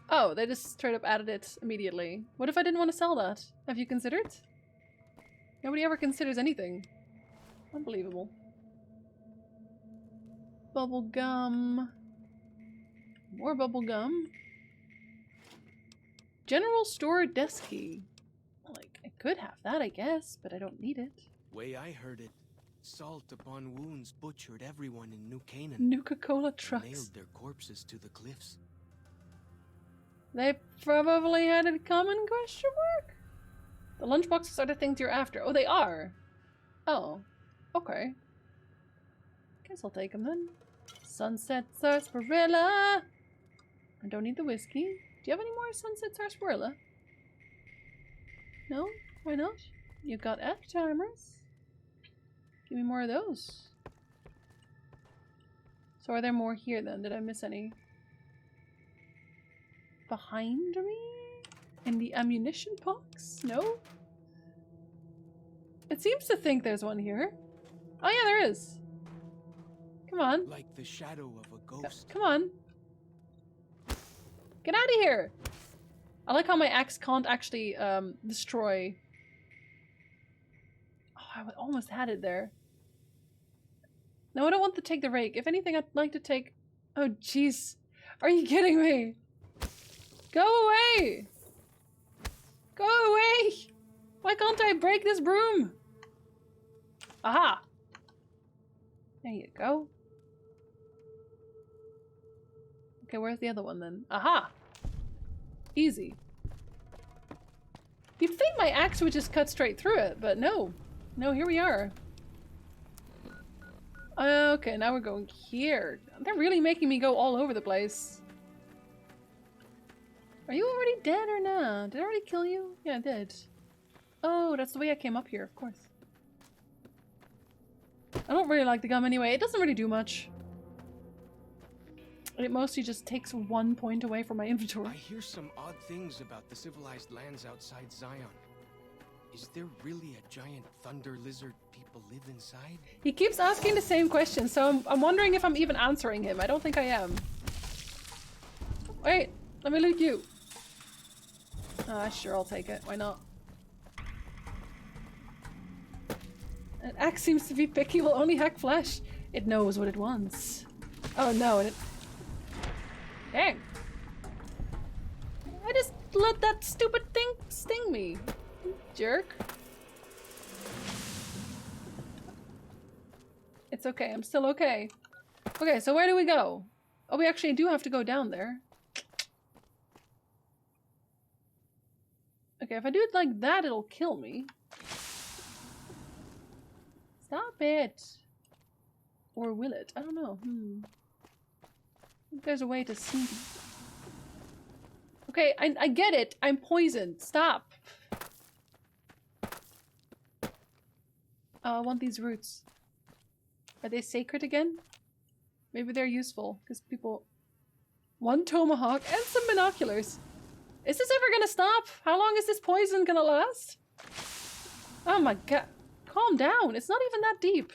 S1: Oh, they just straight up added it immediately. What if I didn't want to sell that? Have you considered? Nobody ever considers anything. Unbelievable. Bubble gum. More bubble gum. General store desk key. Like, I could have that, I guess, but I don't need it.
S9: Way I heard it, salt upon wounds butchered everyone in New Canaan.
S1: Nuka-Cola trucks.
S9: Nailed their corpses to the cliffs.
S1: They probably had it coming, question mark? The lunchboxes are the things you're after. Oh, they are? Oh. Okay. Guess I'll take them then. Sunset sarsaparilla. I don't need the whiskey. Do you have any more sunset sarsaparilla? No? Why not? You got F-timers. Give me more of those. So are there more here then? Did I miss any? Behind me? In the ammunition box? No? It seems to think there's one here. Oh yeah, there is. Come on.
S9: Like the shadow of a ghost.
S1: Come on. Get out of here! I like how my axe can't actually destroy. Oh, I almost had it there. No, I don't want to take the rake. If anything, I'd like to take... Oh, jeez. Are you kidding me? Go away! Go away! Why can't I break this broom? Aha! There you go. Okay, where's the other one then? Aha! Easy. You'd think my axe would just cut straight through it, but no. No, here we are. Okay, now we're going here. They're really making me go all over the place. Are you already dead or not? Did I already kill you? Yeah, I did. Oh, that's the way I came up here, of course. I don't really like the gum anyway. It doesn't really do much. It mostly just takes 1 point away from my inventory.
S9: I hear some odd things about the civilized lands outside Zion. Is there really a giant thunder lizard people live inside?
S1: He keeps asking the same question, so I'm wondering if I'm even answering him. I don't think I am. Wait, let me loot you. Sure, I'll take it. Why not? An axe seems to be picky, will only hack flesh. It knows what it wants. Oh no, and it... Dang. I just let that stupid thing sting me. Jerk. It's okay, I'm still okay. Okay, so where do we go? Oh, we actually do have to go down there. Okay, if I do it like that, it'll kill me. Stop it! Or will it? I don't know. I think there's a way to see. Okay, I get it. I'm poisoned. Stop. I want these roots. Are they sacred again? Maybe they're useful, because people... 1 tomahawk and some binoculars. Is this ever gonna stop? How long is this poison gonna last? Oh my god. Calm down. It's not even that deep.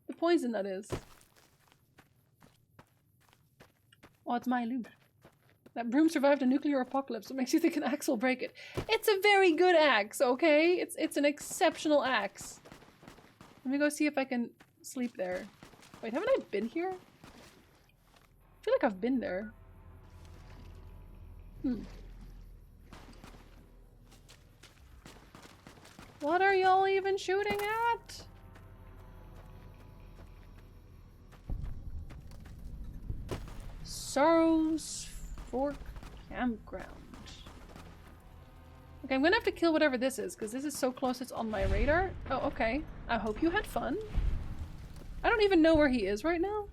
S1: The poison, that is. Oh, it's my loot. That broom survived a nuclear apocalypse. What makes you think an axe will break it? It's a very good axe, okay? It's an exceptional axe. Let me go see if I can sleep there. Wait, haven't I been here? I feel like I've been there. What are y'all even shooting at? Sorrow's Fork Campground. Okay, I'm gonna have to kill whatever this is, because this is so close it's on my radar. Oh, okay. I hope you had fun. I don't even know where he is right now.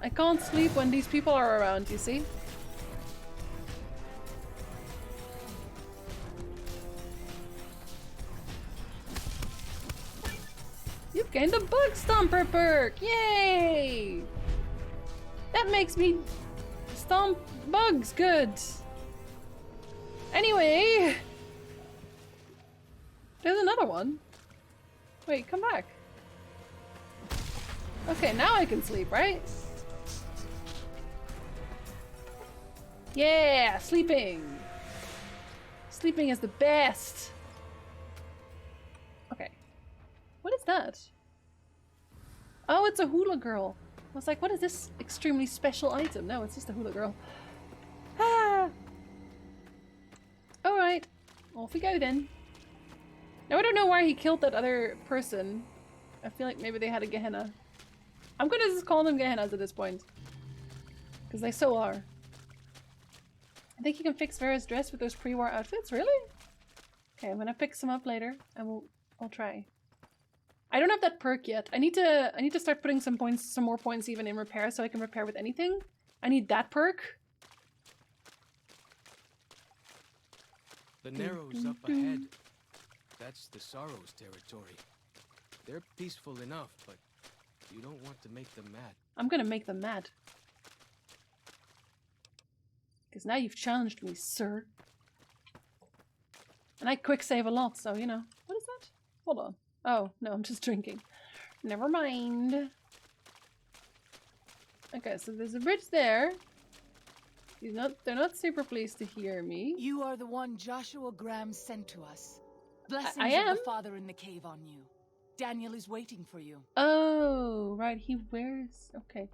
S1: I can't sleep when these people are around, you see? You've gained a bug stomper perk! Yay! That makes me stomp bugs good. Anyway, there's another one. Wait, come back. Okay, now I can sleep, right? Yeah, sleeping. Sleeping is the best. Okay. What is that? Oh, it's a hula girl. I was like, what is this extremely special item? No, it's just a hula girl. Ah! Alright. Off we go then. Now I don't know why he killed that other person. I feel like maybe they had a Gehenna. I'm gonna just call them Gehennas at this point. Because they so are. I think you can fix Vera's dress with those pre-war outfits? Really? Okay, I'm gonna pick some up later and I'll try. I don't have that perk yet. I need to start putting some more points even in repair so I can repair with anything. I need that perk.
S9: The Narrows up ahead. That's the Sorrows territory. They're peaceful enough, but you don't want to make them mad.
S1: I'm gonna make them mad. Because now you've challenged me, sir. And I quick save a lot, so you know. What is that? Hold on. Oh, no, I'm just drinking. Never mind. Okay, so there's a bridge there. They're not super pleased to hear me.
S11: You are the one Joshua Graham sent to us. Blessings
S1: I am.
S11: of the Father in the cave on you. Daniel is waiting for you.
S1: Oh, right, he wears... Okay.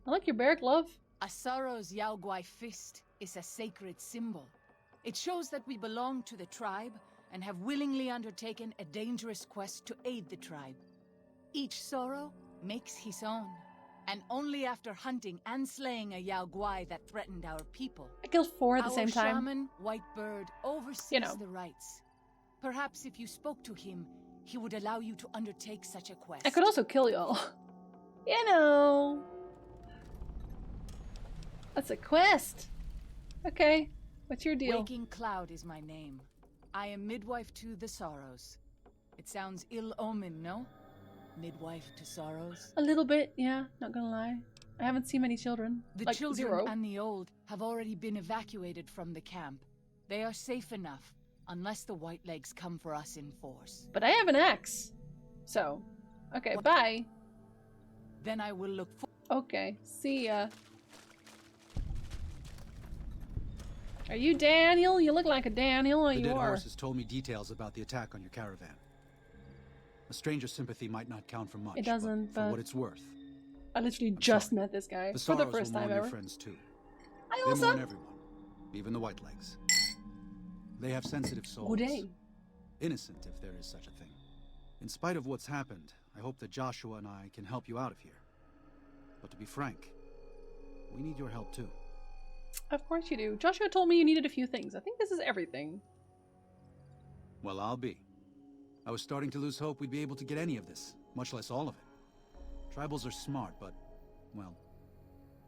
S1: I like your bear glove.
S11: A Sorrow's Yaoguai fist is a sacred symbol. It shows that we belong to the tribe and have willingly undertaken a dangerous quest to aid the tribe. Each Sorrow makes his own, and only after hunting and slaying a Yaoguai that threatened our people.
S1: I killed 4 at the same time.
S11: Our shaman, Whitebird, oversees the rites. Perhaps if you spoke to him, he would allow you to undertake such a quest.
S1: I could also kill y'all. You know. That's a quest. Okay. What's your deal?
S11: Waking Cloud is my name. I am midwife to the Sorrows. It sounds ill-omened, no? Midwife to Sorrows?
S1: A little bit, yeah. Not gonna lie. I haven't seen many children.
S11: The
S1: like
S11: children
S1: 0.
S11: and the old have already been evacuated from the camp. They are safe enough, unless the Whitelegs come for us in force.
S1: But I have an axe. So, okay, bye.
S11: Then I will look for...
S1: Okay, see ya. Are you Daniel? You look like a Daniel.
S13: The
S1: You
S13: dead
S1: are.
S13: horses told me details about the attack on your caravan. A stranger's sympathy might not count for much.
S1: It doesn't,
S13: for
S1: but
S13: what it's worth.
S1: I literally just met this guy
S13: The
S1: for the
S13: Sorrows
S1: first
S13: will
S1: time
S13: mourn
S1: ever.
S13: your friends too.
S1: I
S13: They
S1: also.
S13: mourn everyone, even the Whitelegs. They have sensitive souls.
S1: Good day.
S13: Innocent, if there is such a thing. In spite of what's happened, I hope that Joshua and I can help you out of here. But to be frank, we need your help too.
S1: Of course you do. Joshua told me you needed a few things. I think this is everything.
S13: Well, I'll be. I was starting to lose hope we'd be able to get any of this, much less all of it. Tribals are smart, but, well,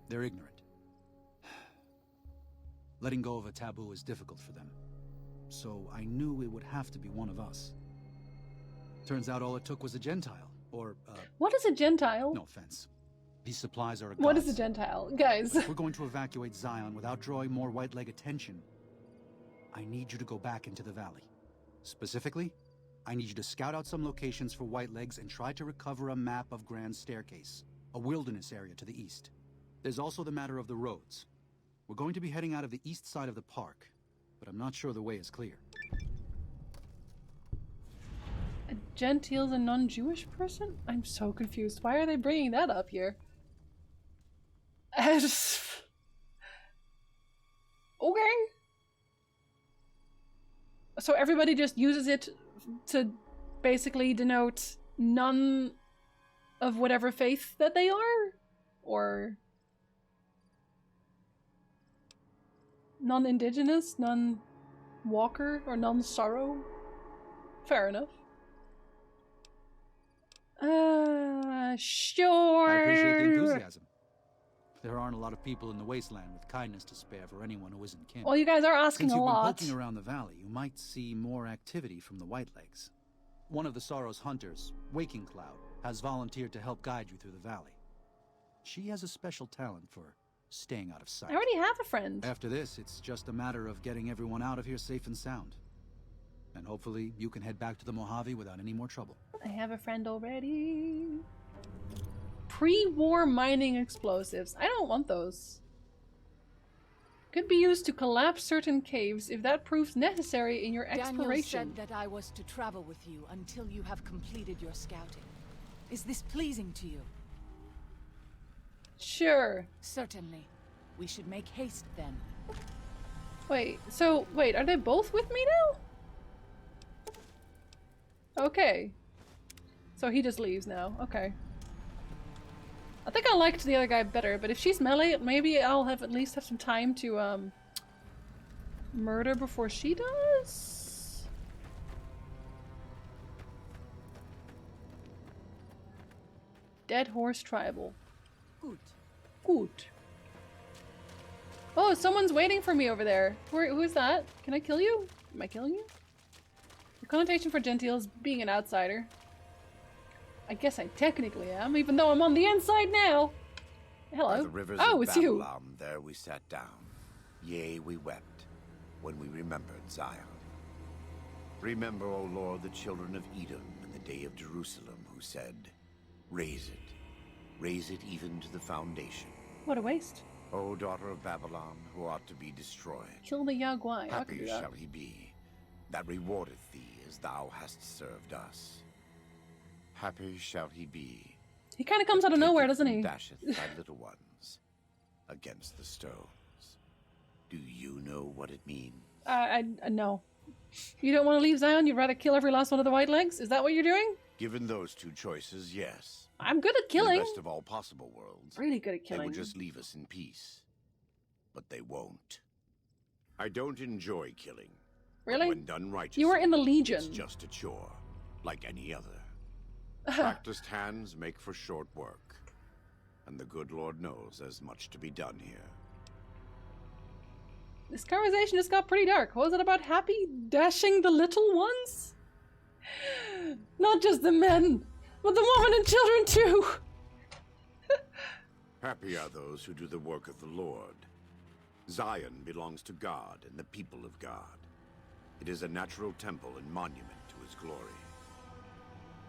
S13: they're ignorant. Letting go of a taboo is difficult for them. So I knew it would have to be one of us. Turns out all it took was a Gentile, or,
S1: What is a Gentile?
S13: no offense. These supplies are a
S1: What is
S13: godsend.
S1: a Gentile? Guys.
S13: But if we're going to evacuate Zion without drawing more Whiteleg attention, I need you to go back into the valley. Specifically, I need you to scout out some locations for Whitelegs and try to recover a map of Grand Staircase, a wilderness area to the east. There's also the matter of the roads. We're going to be heading out of the east side of the park, but I'm not sure the way is clear.
S1: A Gentile's a non-Jewish person? I'm so confused. Why are they bringing that up here? I just... Okay. So everybody just uses it to basically denote none of whatever faith that they are? Or... non-indigenous, non-walker, or non-sorrow? Fair enough. Sure.
S13: I appreciate the enthusiasm. There aren't a lot of people in the wasteland with kindness to spare for anyone who isn't kin.
S1: Well, you guys are asking
S13: Since you've
S1: a
S13: been
S1: lot.
S13: poking around the valley, you might see more activity from the Whitelegs. One of the Sorrows hunters, Waking Cloud, has volunteered to help guide you through the valley. She has a special talent for staying out of sight.
S1: I already have a friend.
S13: After this, it's just a matter of getting everyone out of here safe and sound. And hopefully you can head back to the Mojave without any more trouble.
S1: I have a friend already. Pre-war mining explosives. I don't want those. Could be used to collapse certain caves if that proves necessary in your
S11: Daniel
S1: exploration.
S11: said that I was to travel with you until you have completed your scouting. Is this pleasing to you?
S1: Sure.
S11: Certainly. We should make haste then.
S1: Wait, are they both with me now? Okay. So he just leaves now. Okay. I think I liked the other guy better, but if she's melee, maybe I'll at least have some time to, murder before she does? Dead Horse Tribal.
S11: Good.
S1: Good. Oh, someone's waiting for me over there. Who is that? Can I kill you? Am I killing you? The connotation for Gentile is being an outsider. I guess I technically am, even though I'm on the inside now. Hello.
S12: By the rivers
S1: Oh,
S12: of
S1: it's you.
S12: Babylon, there we sat down. Yea, we wept when we remembered Zion. Remember, O Lord, the children of Edom in the day of Jerusalem, who said, raise it even to the foundation.
S1: What a waste.
S12: O daughter of Babylon, who ought to be destroyed.
S1: Kill the Yaguai. I can
S12: Happy
S1: do that.
S12: shall he be, that rewardeth thee as thou hast served us. Happy shall he be.
S1: He kind of comes out of nowhere, doesn't he?
S12: Dasheth thy little ones against the stones. Do you know what it means?
S1: I no. You don't want to leave Zion? You'd rather kill every last one of the Whitelegs? Is that what you're doing?
S12: Given those two choices, yes.
S1: I'm good at
S12: In
S1: killing.
S12: the best of all possible worlds.
S1: Really good at
S12: They
S1: killing.
S12: will just leave us in peace. But they won't. I don't enjoy killing. but
S1: Really?
S12: when done righteously,
S1: You were in the Legion.
S12: it's just a chore, like any other. Practiced hands make for short work. And the good Lord knows there's much to be done here.
S1: This conversation just got pretty dark. Was it about Happy dashing the little ones? Not just the men, but the women and children too!
S12: Happy are those who do the work of the Lord. Zion belongs to God and the people of God. It is a natural temple and monument to his glory.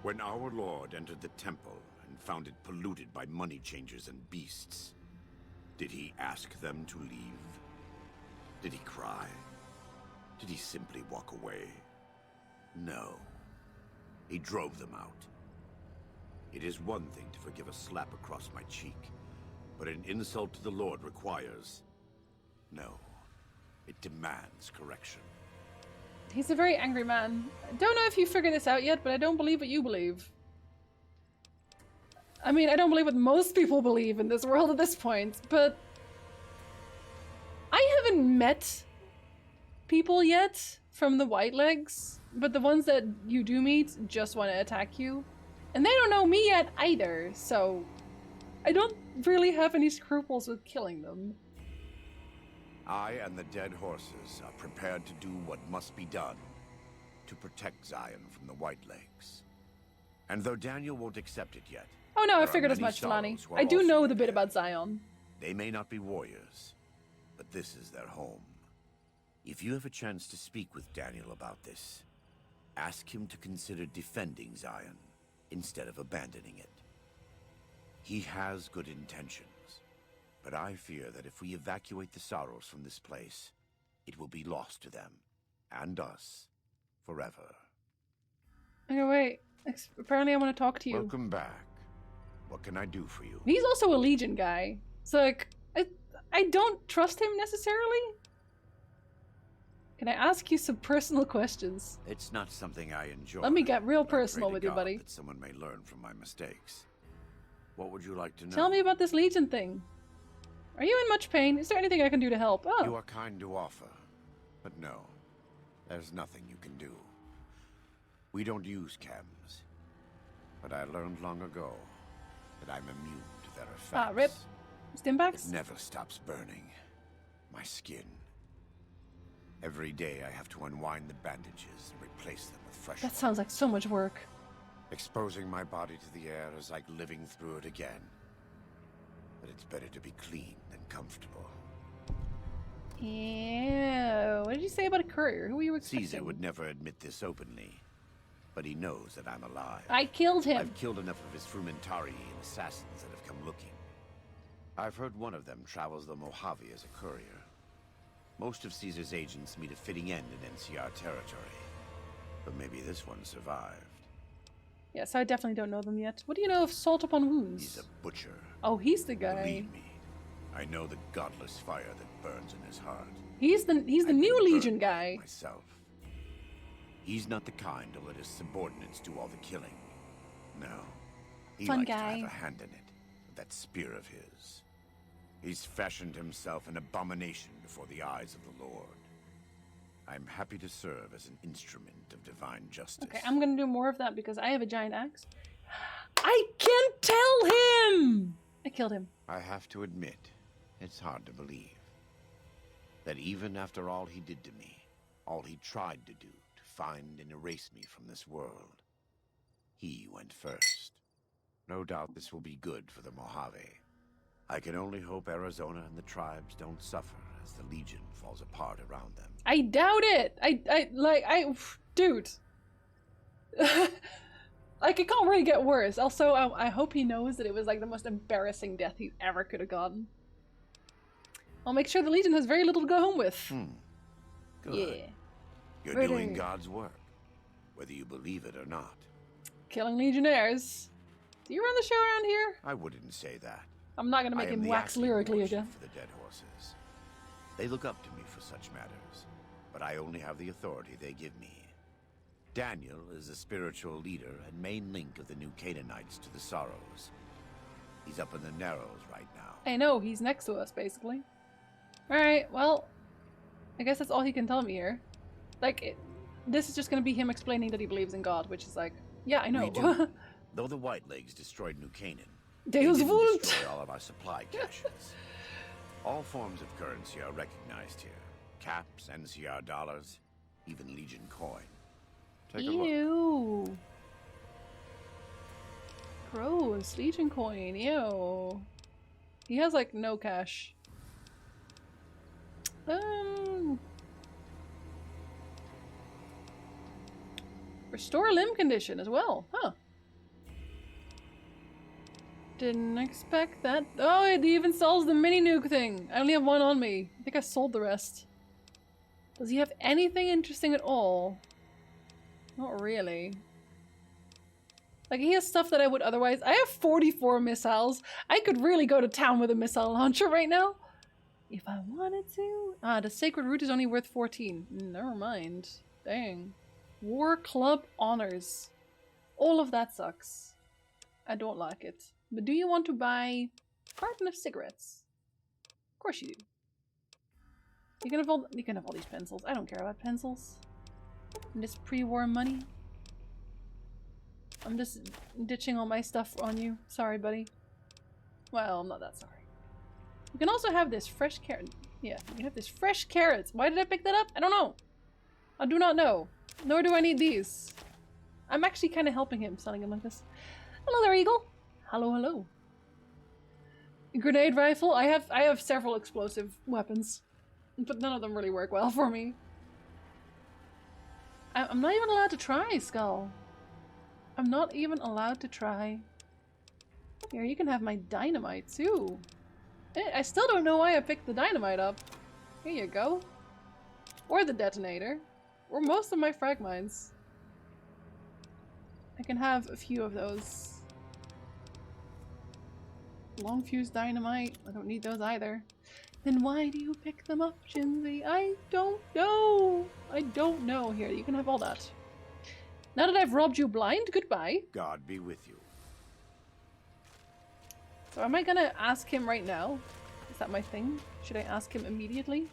S12: When our Lord entered the temple and found it polluted by money changers and beasts, did he ask them to leave? Did he cry? Did he simply walk away? No. He drove them out. It is one thing to forgive a slap across my cheek, but an insult to the Lord requires... No. It demands correction.
S1: He's a very angry man. I don't know if you figured this out yet, but I don't believe what you believe. I mean, I don't believe what most people believe in this world at this point, but... I haven't met people yet from the Whitelegs, but the ones that you do meet just want to attack you. And they don't know me yet either, so I don't really have any scruples with killing them.
S12: I and the dead horses are prepared to do what must be done to protect Zion from the Whitelegs. And though Daniel won't accept it yet...
S1: Oh no, I figured as much, Talani. I do know the bit about Zion.
S12: They may not be warriors, but this is their home. If you have a chance to speak with Daniel about this, ask him to consider defending Zion instead of abandoning it. He has good intentions, but I fear that if we evacuate the Sorrows from this place, it will be lost to them, and us, forever.
S1: Okay, wait. Apparently I want to talk to you.
S12: Welcome back. What can I do for you?
S1: He's also a Legion guy. So, like, I don't trust him necessarily. Can I ask you some personal questions?
S12: It's not something I enjoy.
S1: Let me get real personal with you, buddy.
S12: That someone may learn from my mistakes. What would you like to know?
S1: Tell me about this Legion thing. Are you in much pain? Is there anything I can do to help? Oh.
S12: You are kind to offer, but no. There's nothing you can do. We don't use chems. But I learned long ago that I'm immune to their effects.
S1: Ah, rip. Stimpaks?
S12: It never stops burning. My skin. Every day I have to unwind the bandages and replace them with fresh
S1: That sounds like so much work.
S12: Exposing my body to the air is like living through it again. But it's better to be clean than comfortable.
S1: Yeah. What did you say about a courier? Who were you expecting?
S12: Caesar would never admit this openly, but he knows that I'm alive.
S1: I killed him.
S12: I've killed enough of his Frumentarii and assassins that have come looking. I've heard one of them travels the Mojave as a courier. Most of Caesar's agents meet a fitting end in NCR territory, but maybe this one survived.
S1: Yes, I definitely don't know them yet. What do you know of Salt Upon Wounds?
S12: He's a butcher.
S1: Oh, he's the guy.
S12: Believe me, I know the godless fire that burns in his heart.
S1: He's the new Legion guy.
S12: Myself. He's not the kind to let his subordinates do all the killing. No. He
S1: Fun
S12: likes
S1: guy.
S12: to have a hand in it, with that spear of his. He's fashioned himself an abomination before the eyes of the Lord. I'm happy to serve as an instrument of divine justice.
S1: Okay, I'm gonna do more of that because I have a giant axe. I can tell him! I killed him.
S12: I have to admit, it's hard to believe that even after all he did to me, all he tried to do to find and erase me from this world, he went first. No doubt this will be good for the Mojave. I can only hope Arizona and the tribes don't suffer as the Legion falls apart around them.
S1: I doubt it. Dude. Like, it can't really get worse. Also, I hope he knows that it was like the most embarrassing death he ever could have gotten. I'll make sure the Legion has very little to go home with.
S12: Good.
S1: Yeah.
S12: You're
S1: Murder.
S12: doing God's work, whether you believe it or not.
S1: Killing Legionnaires. Do you run the show around here?
S12: I wouldn't say that.
S1: I'm not gonna make
S12: I am
S1: him
S12: the
S1: wax
S12: acting
S1: lyrically
S12: worship
S1: again.
S12: for the dead horses. They look up to me for such matters, but I only have the authority they give me. Daniel is the spiritual leader and main link of the new Canaanites to the Sorrows. He's up in the Narrows right now.
S1: I know, he's next to us, basically. Alright, well, I guess that's all he can tell me here. Like, this is just gonna be him explaining that he believes in God, which is like, yeah, I know.
S12: We do. Though the Whitelegs destroyed New Canaan, they
S1: Deus
S12: didn't
S1: vult!
S12: destroy all of our supply caches. All forms of currency are recognized here. Caps, NCR dollars, even Legion coin. Take a look.
S1: Ew. Gross. Legion coin. Ew. He has like no cash. Restore limb condition as well. Huh. Didn't expect that. Oh, it even sells the mini nuke thing. I only have one on me. I think I sold the rest. Does he have anything interesting at all? Not really. Like, he has stuff that I would otherwise... I have 44 missiles. I could really go to town with a missile launcher right now. If I wanted to. Ah, the Sacred Root is only worth 14. Never mind. Dang. War Club Honors. All of that sucks. I don't like it. But do you want to buy a carton of cigarettes? Of course you do. You can have all these pencils. I don't care about pencils. And this pre-war money. I'm just ditching all my stuff on you. Sorry, buddy. Well, I'm not that sorry. You can also have this fresh carrot. Yeah, you can have this fresh carrots. Why did I pick that up? I don't know. I do not know. Nor do I need these. I'm actually kind of helping him, selling him like this. Hello there, Eagle. Hello, hello. Grenade rifle. I have several explosive weapons, but none of them really work well for me. I'm not even allowed to try, Skull. I'm not even allowed to try. Here, you can have my dynamite too. I still don't know why I picked the dynamite up. Here you go. Or the detonator. Or most of my frag mines. I can have a few of those. Long fuse dynamite. I don't need those either. Then why do you pick them up, Shinzi? I don't know. I don't know. Here, you can have all that. Now that I've robbed you blind, goodbye.
S12: God be with you.
S1: So am I gonna ask him right now? Is that my thing? Should I ask him immediately?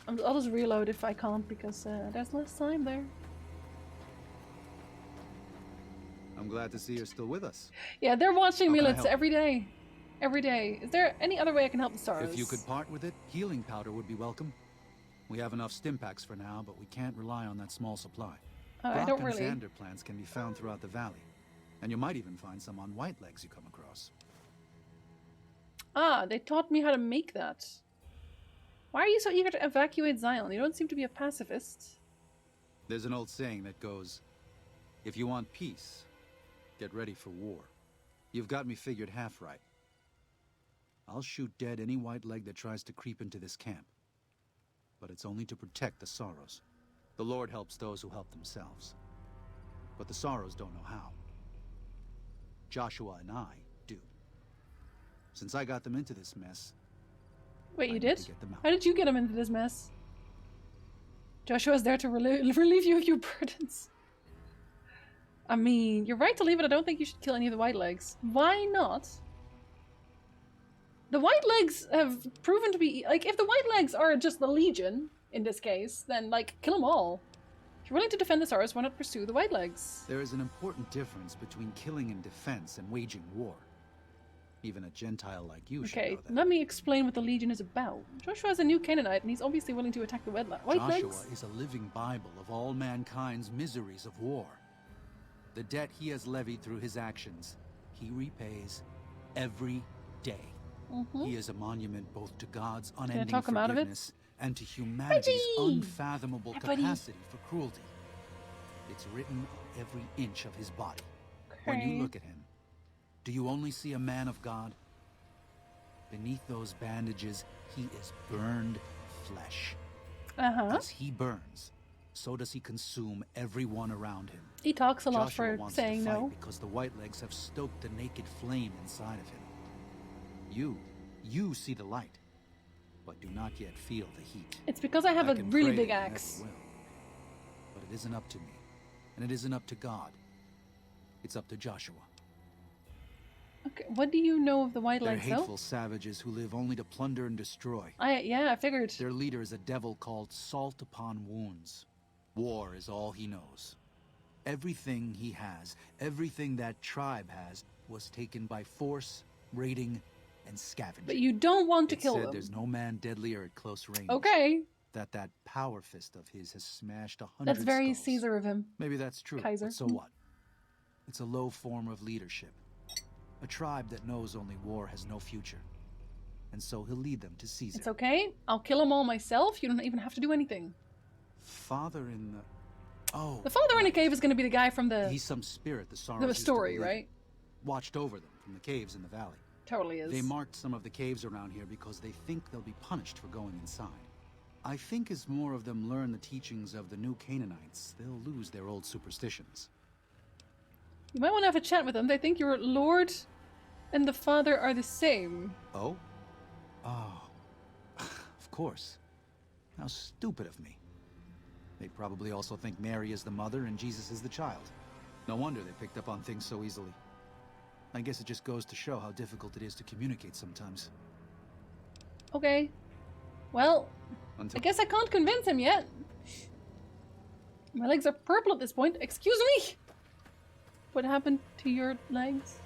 S1: I'll just reload if I can't because there's less time there.
S13: I'm glad to see you're still with us.
S1: Yeah, they're watching
S13: How can I
S1: Militz
S13: help?
S1: every day. Every day. Is there any other way I can help the Sorrows?
S13: If you could part with it, healing powder would be welcome. We have enough stim packs for now, but we can't rely on that small supply.
S1: I
S13: Rock
S1: don't
S13: and
S1: really.
S13: Xander plants can be found throughout the valley. And you might even find some on White Legs you come across.
S1: Ah, they taught me how to make that. Why are you so eager to evacuate Zion? You don't seem to be a pacifist.
S13: There's an old saying that goes, if you want peace, get ready for war. You've got me figured half right. I'll shoot dead any white leg that tries to creep into this camp. But it's only to protect the Sorrows. The Lord helps those who help themselves. But the Sorrows don't know how. Joshua and I do. Since I got them into this mess...
S1: Wait,
S13: I
S1: you
S13: need
S1: did?
S13: to get them out.
S1: How did you get him into this mess? Joshua's there to relieve you of your burdens. I mean, you're right to leave it. I don't think you should kill any of the White Legs. Why not? The White Legs have proven to be... Like, if the White Legs are just the Legion, in this case, then, like, kill them all. If you're willing to defend the Sorrows, why not pursue the White Legs?
S13: There is an important difference between killing in defense and waging war. Even a Gentile like you should
S1: Okay,
S13: know that.
S1: let me explain what the Legion is about. Joshua's a new Canaanite, and he's obviously willing to attack the White
S13: Joshua
S1: Legs.
S13: is a living Bible of all mankind's miseries of war. The debt he has levied through his actions, he repays every day. He is a monument both to God's unending
S1: talk him out of it?
S13: forgiveness and to humanity's
S1: Buddy!
S13: unfathomable
S1: Hi, buddy.
S13: capacity for cruelty. It's written on every inch of his body. When
S1: Okay.
S13: you look at him, do you only see a man of God? Beneath those bandages, he is burned flesh. As he burns, so does he consume everyone around him.
S1: He talks a lot
S13: Joshua
S1: for
S13: wants
S1: saying
S13: to fight
S1: no.
S13: because the White Legs have stoked the naked flame inside of him. You see the light, but do not yet feel the heat.
S1: It's because I have a
S13: can
S1: really
S13: pray
S1: big
S13: that you never
S1: axe.
S13: will. But it isn't up to me, and it isn't up to God. It's up to Joshua.
S1: Okay, what do you know of the White
S13: They're
S1: Legs,
S13: hateful
S1: though?
S13: savages who live only to plunder and destroy.
S1: Yeah, I figured.
S13: Their leader is a devil called Salt Upon Wounds. War is all he knows. Everything he has, everything that tribe has, was taken by force, raiding, and scavenge.
S1: But you don't want to
S13: It
S1: kill
S13: said
S1: them.
S13: there's no man deadlier at close range.
S1: Okay.
S13: That power fist of his has smashed 100
S1: That's very
S13: skulls.
S1: Caesar of him.
S13: Maybe that's true,
S1: Kaiser.
S13: but so what? It's a low form of leadership. A tribe that knows only war has no future. And so he'll lead them to Caesar.
S1: It's okay. I'll kill them all myself. You don't even have to do anything.
S13: Father in the... Oh.
S1: The father in the cave is going to be the guy from the...
S13: He's some spirit the Sorrows used to
S1: story,
S13: believe.
S1: right?
S13: Watched over them from the caves in the valley.
S1: Totally is.
S13: They marked some of the caves around here because they think they'll be punished for going inside. I think as more of them learn the teachings of the new Canaanites, they'll lose their old superstitions.
S1: You might want to have a chat with them. They think your lord and the father are the same.
S13: Oh? Oh. Of course. How stupid of me. They probably also think Mary is the mother and Jesus is the child. No wonder they picked up on things so easily. I guess it just goes to show how difficult it is to communicate sometimes.
S1: Okay. Well, I guess I can't convince him yet. My legs are purple at this point. Excuse me! What happened to your legs?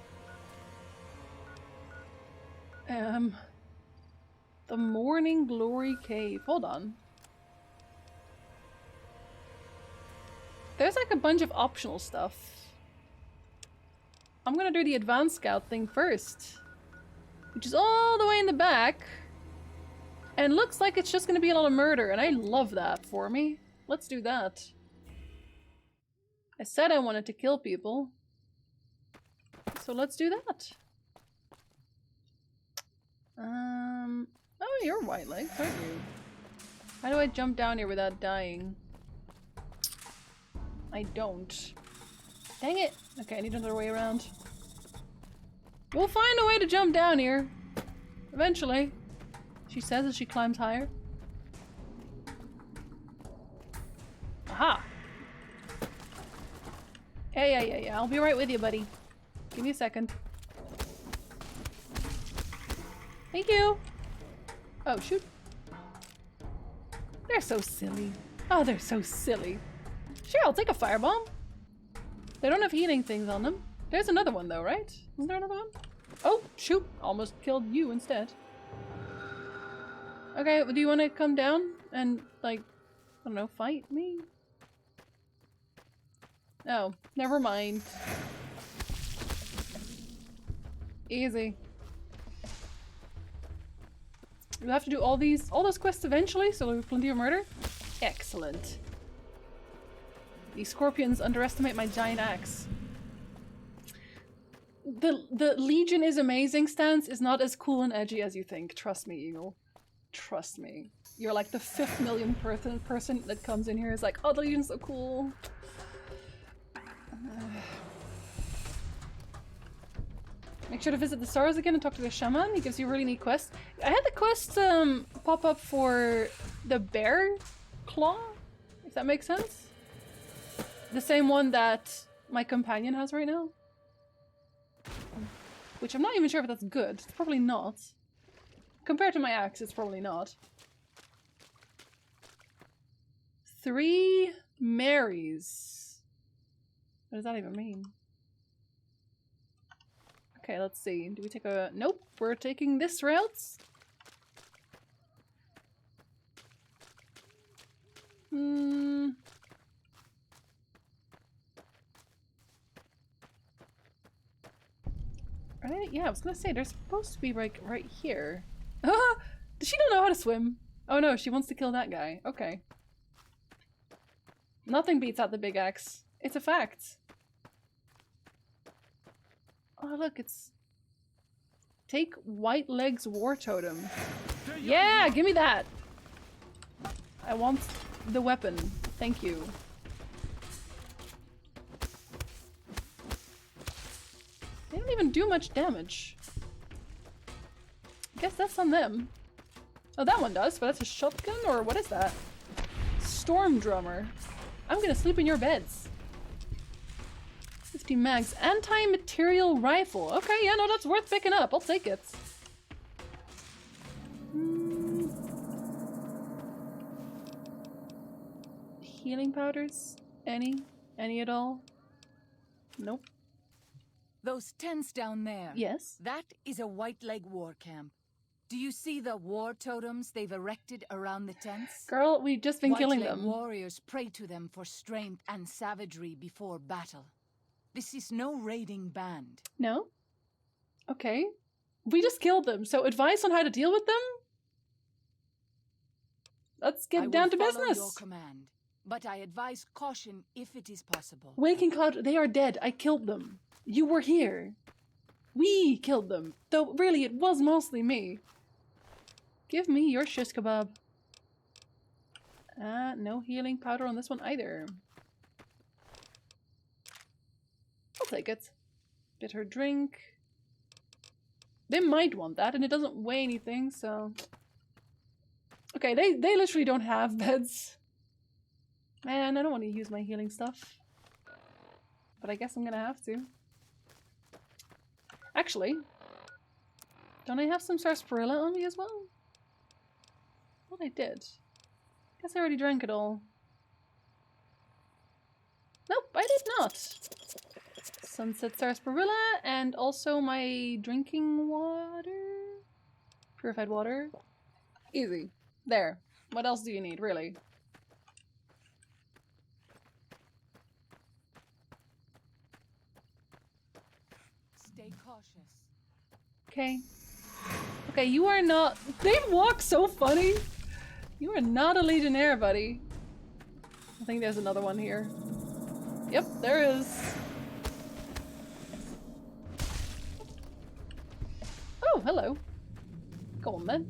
S1: The Morning Glory Cave. Hold on. There's like a bunch of optional stuff. I'm gonna do the advanced scout thing first, which is all the way in the back. And looks like it's just gonna be a lot of murder, and I love that for me. Let's do that. I said I wanted to kill people. So let's do that. Oh, you're white legs, aren't you? How do I jump down here without dying? I don't. Dang it! Okay, I need another way around. We'll find a way to jump down here. Eventually. She says as she climbs higher. Aha! Yeah. I'll be right with you, buddy. Give me a second. Thank you! Oh, shoot. They're so silly. Oh, they're so silly. Sure, I'll take a firebomb. They don't have healing things on them. There's another one though, right? Isn't there another one? Oh, shoot. Almost killed you instead. Okay, do you want to come down and, like, I don't know, fight me? Oh, never mind. Easy. We have to do all those quests eventually, so there'll be plenty of murder. Excellent. These scorpions underestimate my giant axe. The Legion is amazing stance is not as cool and edgy as you think. Trust me, Eagle. Trust me. You're like the 5th millionth person that comes in here is like, oh, the Legion's so cool. Make sure to visit the Sorrows again and talk to the shaman. He gives you a really neat quest. I had the quest pop up for the bear claw, if that makes sense. The same one that my companion has right now. Which I'm not even sure if that's good. It's probably not. Compared to my axe, it's probably not. 3 Marys. What does that even mean? Okay, let's see. Do we take a... Nope, we're taking this route. Right? Yeah, I was gonna say, they're supposed to be like right here. Ah! Does she not know how to swim? Oh no, she wants to kill that guy. Okay. Nothing beats out the big axe. It's a fact. Oh look, it's... Take White Leg's War Totem. Yeah, give me that! I want the weapon. Thank you. They don't even do much damage. I guess that's on them. Oh, that one does, but that's a shotgun, or what is that? Storm Drummer. I'm gonna sleep in your beds. 50 mags. Anti-material rifle. Okay, yeah, no, that's worth picking up. I'll take it. Healing powders? Any? Any at all? Nope.
S11: Those tents down there.
S1: Yes.
S11: That is a White Leg war camp. Do you see the war totems they've erected around the tents?
S1: Girl, we've just been killing
S11: White Leg
S1: them.
S11: warriors pray to them for strength and savagery before battle. This is no raiding band.
S1: No? Okay. We just killed them, so advice on how to deal with them? Let's get down to
S11: I will follow
S1: business.
S11: your command, but I advise caution if it is possible.
S1: Waking Cloud, they are dead. I killed them. You were here. We killed them. Though, really, it was mostly me. Give me your shish kebab. No healing powder on this one either. I'll take it. Bitter drink. They might want that, and it doesn't weigh anything, so... Okay, they literally don't have beds. Man, I don't want to use my healing stuff. But I guess I'm gonna have to. Actually, don't I have some sarsaparilla on me as well? What I did. Guess I already drank it all. Nope, I did not. Sunset sarsaparilla and also my drinking water. Purified water. Easy. There. What else do you need, really?
S11: Stay cautious.
S1: Okay. Okay, you are not- They walk so funny! You are not a Legionnaire, buddy. I think there's another one here. Yep, there is. Oh, hello. Go on then.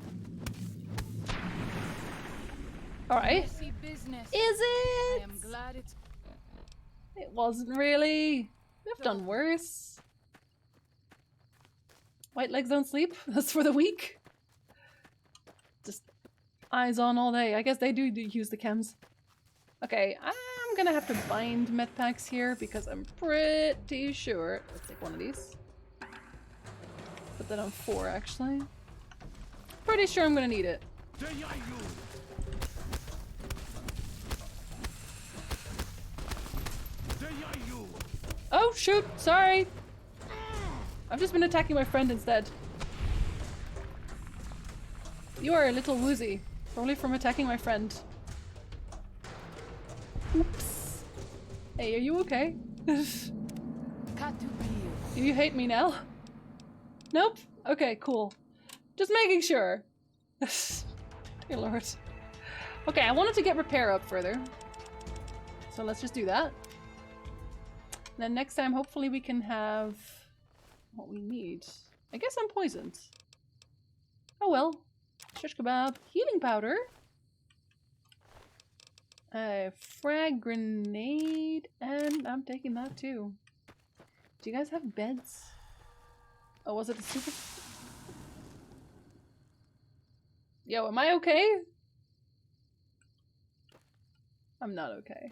S1: Alright.
S11: Messy business.
S1: Is it?
S11: I am glad it's...
S1: It wasn't really. They've done worse. White legs don't sleep. That's for the weak. Just eyes on all day. I guess they do use the chems. Okay, I'm gonna have to bind med packs here because I'm pretty sure. Let's take one of these. Put that on 4 actually. Pretty sure I'm gonna need it. Oh shoot, sorry. I've just been attacking my friend instead. You are a little woozy. Probably from attacking my friend. Oops. Hey, are you okay? Do you hate me now? Nope? Okay, cool. Just making sure. Dear Lord. Okay, I wanted to get repair up further. So let's just do that. Then next time, hopefully we can have what we need. I guess I'm poisoned. Oh well. Shish kebab. Healing powder. A frag grenade. And I'm taking that too. Do you guys have beds? Oh, was it a super... Yo, am I okay? I'm not okay.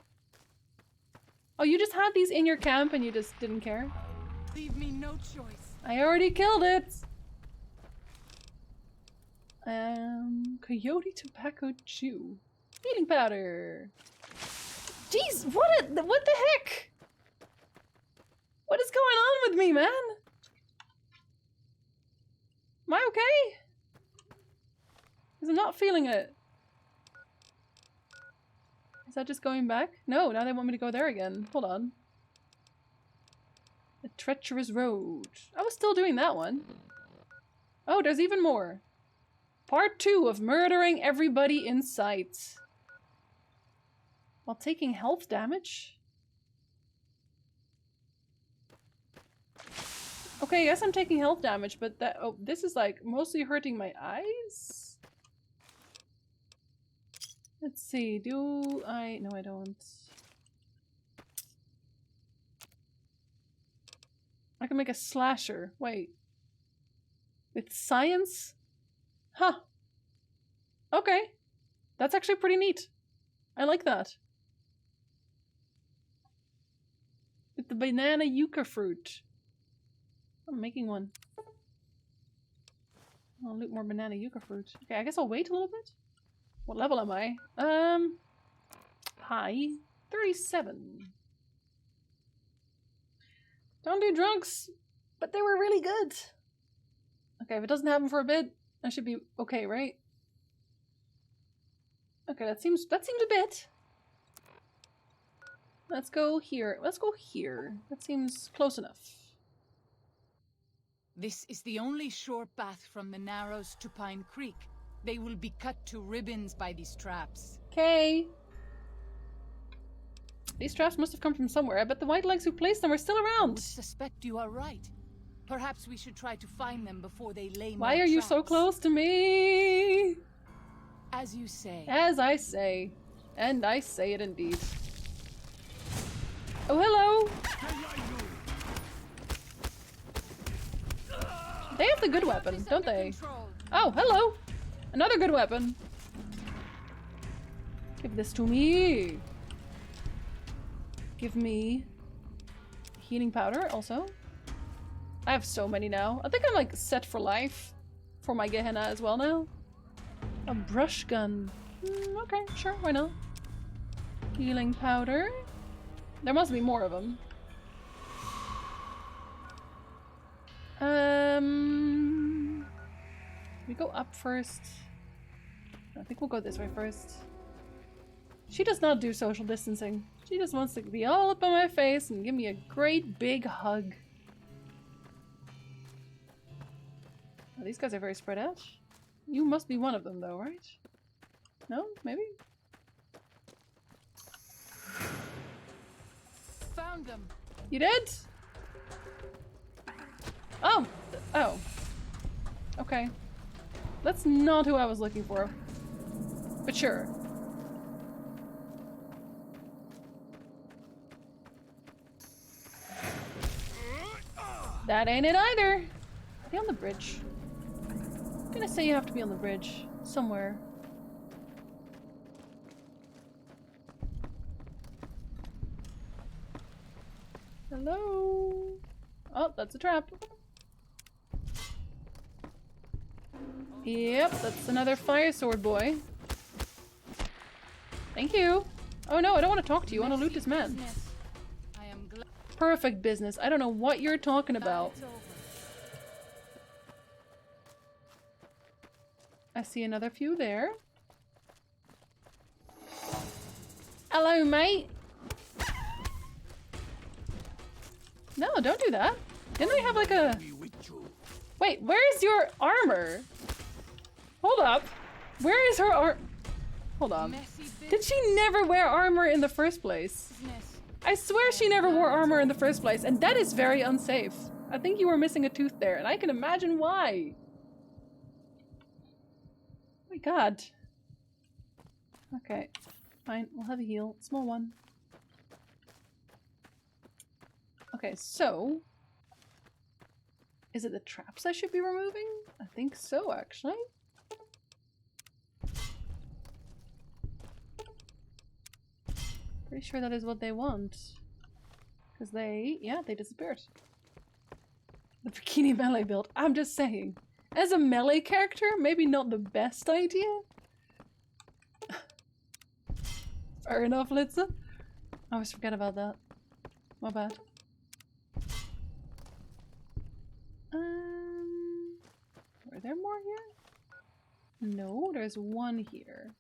S1: Oh, you just had these in your camp and you just didn't care?
S11: Leave me no choice.
S1: I already killed it! Coyote tobacco chew. Healing powder! Jeez, what the heck? What is going on with me, man? Am I okay? Because I'm not feeling it. Is that just going back? No, now they want me to go there again. Hold on. A treacherous road. I was still doing that one. Oh, there's even more. Part 2 of murdering everybody in sight. While taking health damage? Okay, yes, I'm taking health damage, but that- oh, this is like mostly hurting my eyes? Let's see, do I- no I don't. I can make a slasher. Wait. With science? Huh. Okay. That's actually pretty neat. I like that. With the banana yucca fruit. I'm making one. I'll loot more banana yucca fruit. Okay, I guess I'll wait a little bit. What level am I? High. 37. Don't do drugs. but they were really good. Okay, if it doesn't happen for a bit, I should be okay, right? Okay, that seems a bit. Let's go here. Let's go here. That seems close enough.
S11: This is the only short path from the Narrows to Pine Creek. They will be cut to ribbons by these traps.
S1: Okay. These traps must have come from somewhere. I bet the Whitelegs who placed them are still around.
S11: I suspect you are right. Perhaps we should try to find them before they lay more
S1: Why are you so
S11: traps.
S1: close to me?
S11: As you say.
S1: As I say. And I say it indeed. Oh, hello! They have the good weapon, don't they? Oh, hello! Another good weapon. Give this to me. Give me healing powder also. I have so many now. I think I'm like set for life for my Gehenna as well now. A brush gun. Okay, sure, why not? Healing powder. There must be more of them. We go up first. I think we'll go this way first. She does not do social distancing. She just wants to be all up on my face and give me a great big hug. Oh, these guys are very spread out. You must be one of them though, right? No? Maybe?
S11: Found them.
S1: You did? Oh! Oh. Okay. That's not who I was looking for. But sure. That ain't it either. Are they on the bridge? I'm gonna say you have to be on the bridge. Somewhere. Hello? Oh, that's a trap. Yep, that's another fire sword boy. Thank you. Oh no, I don't want to talk to you. I want to loot this man.
S11: I am glad.
S1: Perfect business. I don't know what you're talking about. I see another few there. Hello, mate. No, don't do that. Didn't I have like a... Wait, where's your armor? Hold up. Where is her Hold on. Did she never wear armor in the first place? I swear she never wore armor in the first place, and that is very unsafe. I think you were missing a tooth there, and I can imagine why. Oh my god. Okay. Fine, we'll have a heal. Small one. Okay, so... Is it the traps I should be removing? I think so, actually. Pretty sure that is what they want. Because they... yeah, they disappeared. The bikini melee build. I'm just saying. As a melee character, maybe not the best idea. Fair enough, Litza. I always forget about that. My bad. Are there more here? No, there's one here.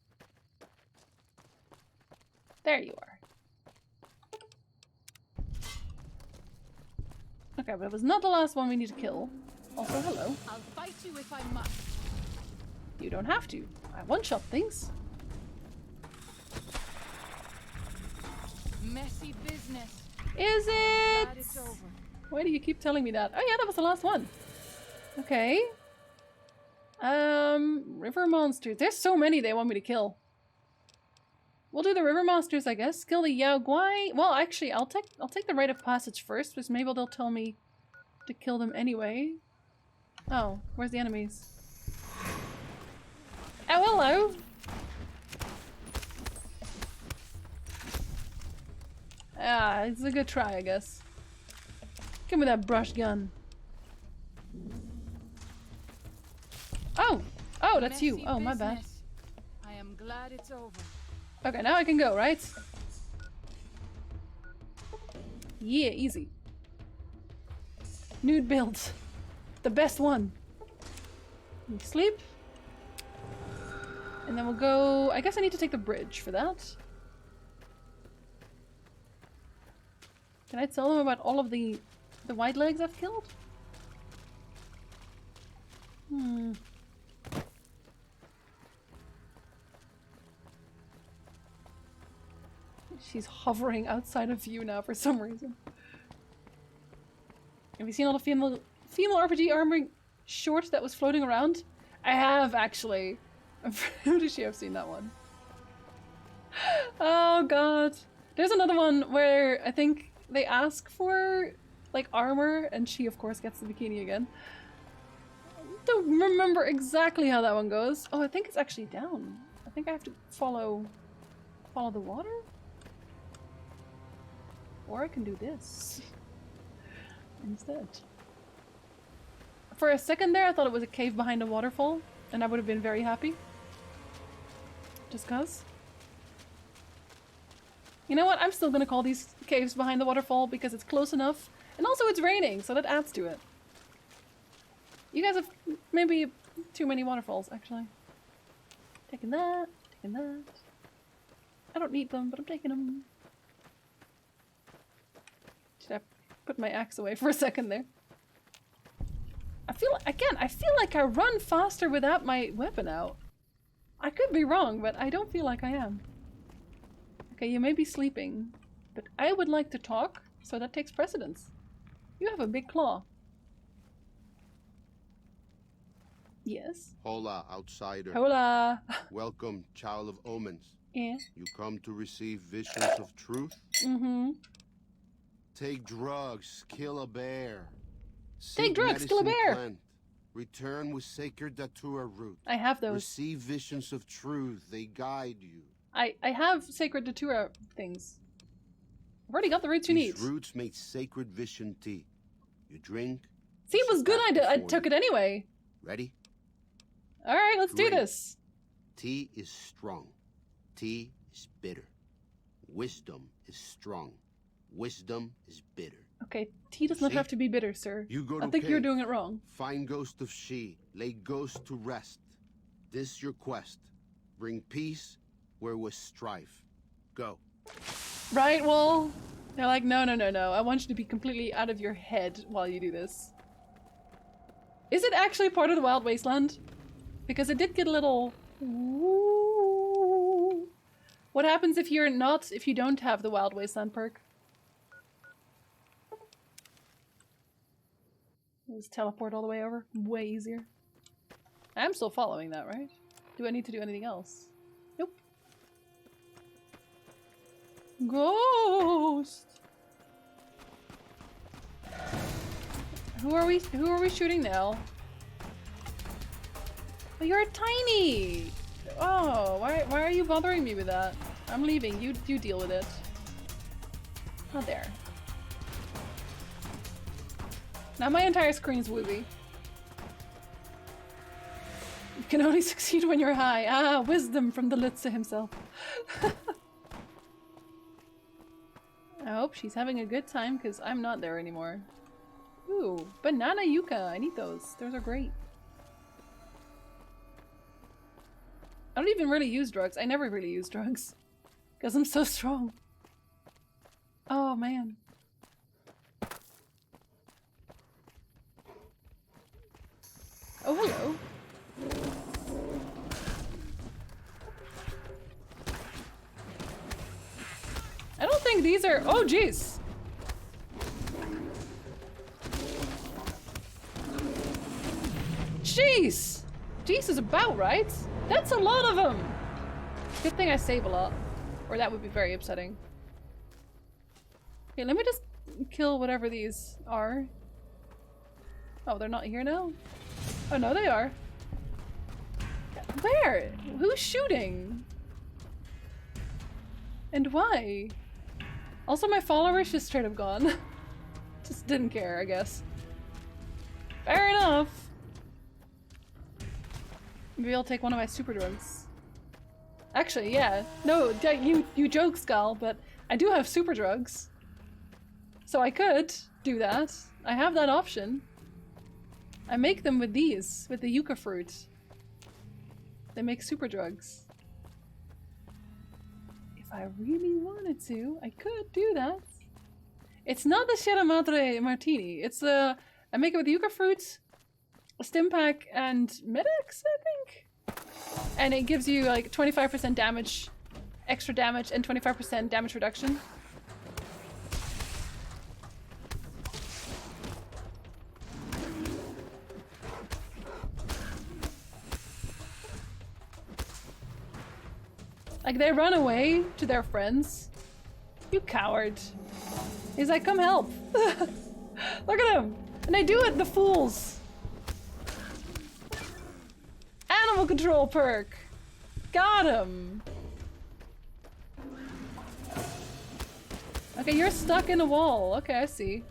S1: There you are. Okay, but it was not the last one we need to kill. Also, hello.
S11: I'll fight you if I must.
S1: You don't have to. I one-shot things.
S11: Messy business.
S1: Is it?
S11: Glad it's over.
S1: Why do you keep telling me that? Oh yeah, that was the last one. Okay. River monsters. There's so many they want me to kill. We'll do the river monsters, I guess. Kill the Yao Guai. Well, actually, I'll take the rite of passage first, because maybe they'll tell me to kill them anyway. Oh, where's the enemies? Oh, hello! Ah, it's a good try, I guess. Give me that brush gun. Oh! Oh, that's you. Oh, my bad.
S11: I am glad it's over.
S1: Okay, now I can go, right? Yeah, easy. Nude build. The best one. We sleep. And then we'll go... I guess I need to take the bridge for that. Can I tell them about all of the white legs I've killed? She's hovering outside of view now for some reason. Have you seen all the female RPG armoring short that was floating around? I have, actually. I'm pretty sure I've seen that one. Oh god. There's another one where I think they ask for like armor and she of course gets the bikini again. Don't remember exactly how that one goes. Oh, I think it's actually down. I think I have to follow the water? Or I can do this instead. For a second there I thought it was a cave behind a waterfall and I would have been very happy. Just cause. You know what? I'm still gonna call these caves behind the waterfall because it's close enough. And also it's raining, so that adds to it. You guys have maybe too many waterfalls, actually. Taking that, taking that. I don't need them, but I'm taking them. Should I put my axe away for a second there? I feel like I run faster without my weapon out. I could be wrong, but I don't feel like I am. Okay, you may be sleeping, but I would like to talk, so that takes precedence. You have a big claw. Yes.
S14: Hola, outsider.
S1: Hola.
S14: Welcome, child of omens.
S1: Yeah.
S14: You come to receive visions of truth?
S1: Mm-hmm.
S14: Take drugs, kill a bear.
S1: Take drugs, kill a bear!
S14: Plant. Return with sacred datura root.
S1: I have those.
S14: Receive visions of truth, they guide you.
S1: I have sacred datura things. I've already got the roots you need.
S14: These roots make sacred vision tea. You drink.
S1: See, it was good I took it anyway.
S14: Ready?
S1: Alright, let's do
S14: Drink.
S1: this.
S14: Tea is strong. Tea is bitter. Wisdom is strong. Wisdom is bitter.
S1: Okay, tea does not have to be bitter, sir.
S14: You go
S1: I
S14: to
S1: think you're
S14: cave,
S1: doing it wrong.
S14: Find ghost of she, lay ghost to rest. This your quest. Bring peace where was strife. Go.
S1: Right, well, they're like, no. I want you to be completely out of your head while you do this. Is it actually part of the Wild Wasteland? Because it did get a little... Ooh. What happens if you don't have the Wild Wasteland perk? Just teleport all the way over. Way easier. I'm still following that, right? Do I need to do anything else? Nope. Ghost! Who are we shooting now? Oh, you're tiny! Oh, why are you bothering me with that? I'm leaving. You deal with it. Not there. Now my entire screen is woozy. You can only succeed when you're high. Ah, wisdom from the Lutze himself. I hope she's having a good time because I'm not there anymore. Ooh, banana yucca. I need those. Those are great. I don't even really use drugs. I never really use drugs. Because I'm so strong. Oh, man. Oh, hello. I don't think these are... Oh, jeez. Jeez! Jeez is about right. That's a lot of them. Good thing I save a lot. Or that would be very upsetting. Okay, let me just kill whatever these are. Oh, they're not here now? Oh, no, they are. Where? Who's shooting? And why? Also, my followers just straight up gone. Just didn't care, I guess. Fair enough. Maybe I'll take one of my super drugs. Actually, yeah. No, you joke, Skull, but I do have super drugs. So I could do that. I have that option. I make them with these, with the yucca fruit. They make super drugs. If I really wanted to, I could do that. It's not the Sierra Madre Martini. It's I make it with yucca fruit, a stim pack, and Medex, I think? And it gives you like 25% damage, extra damage, and 25% damage reduction. Like, they run away to their friends. You coward. He's like, come help. Look at him. And they do it, the fools. Animal control perk. Got him. Okay, you're stuck in a wall. Okay, I see.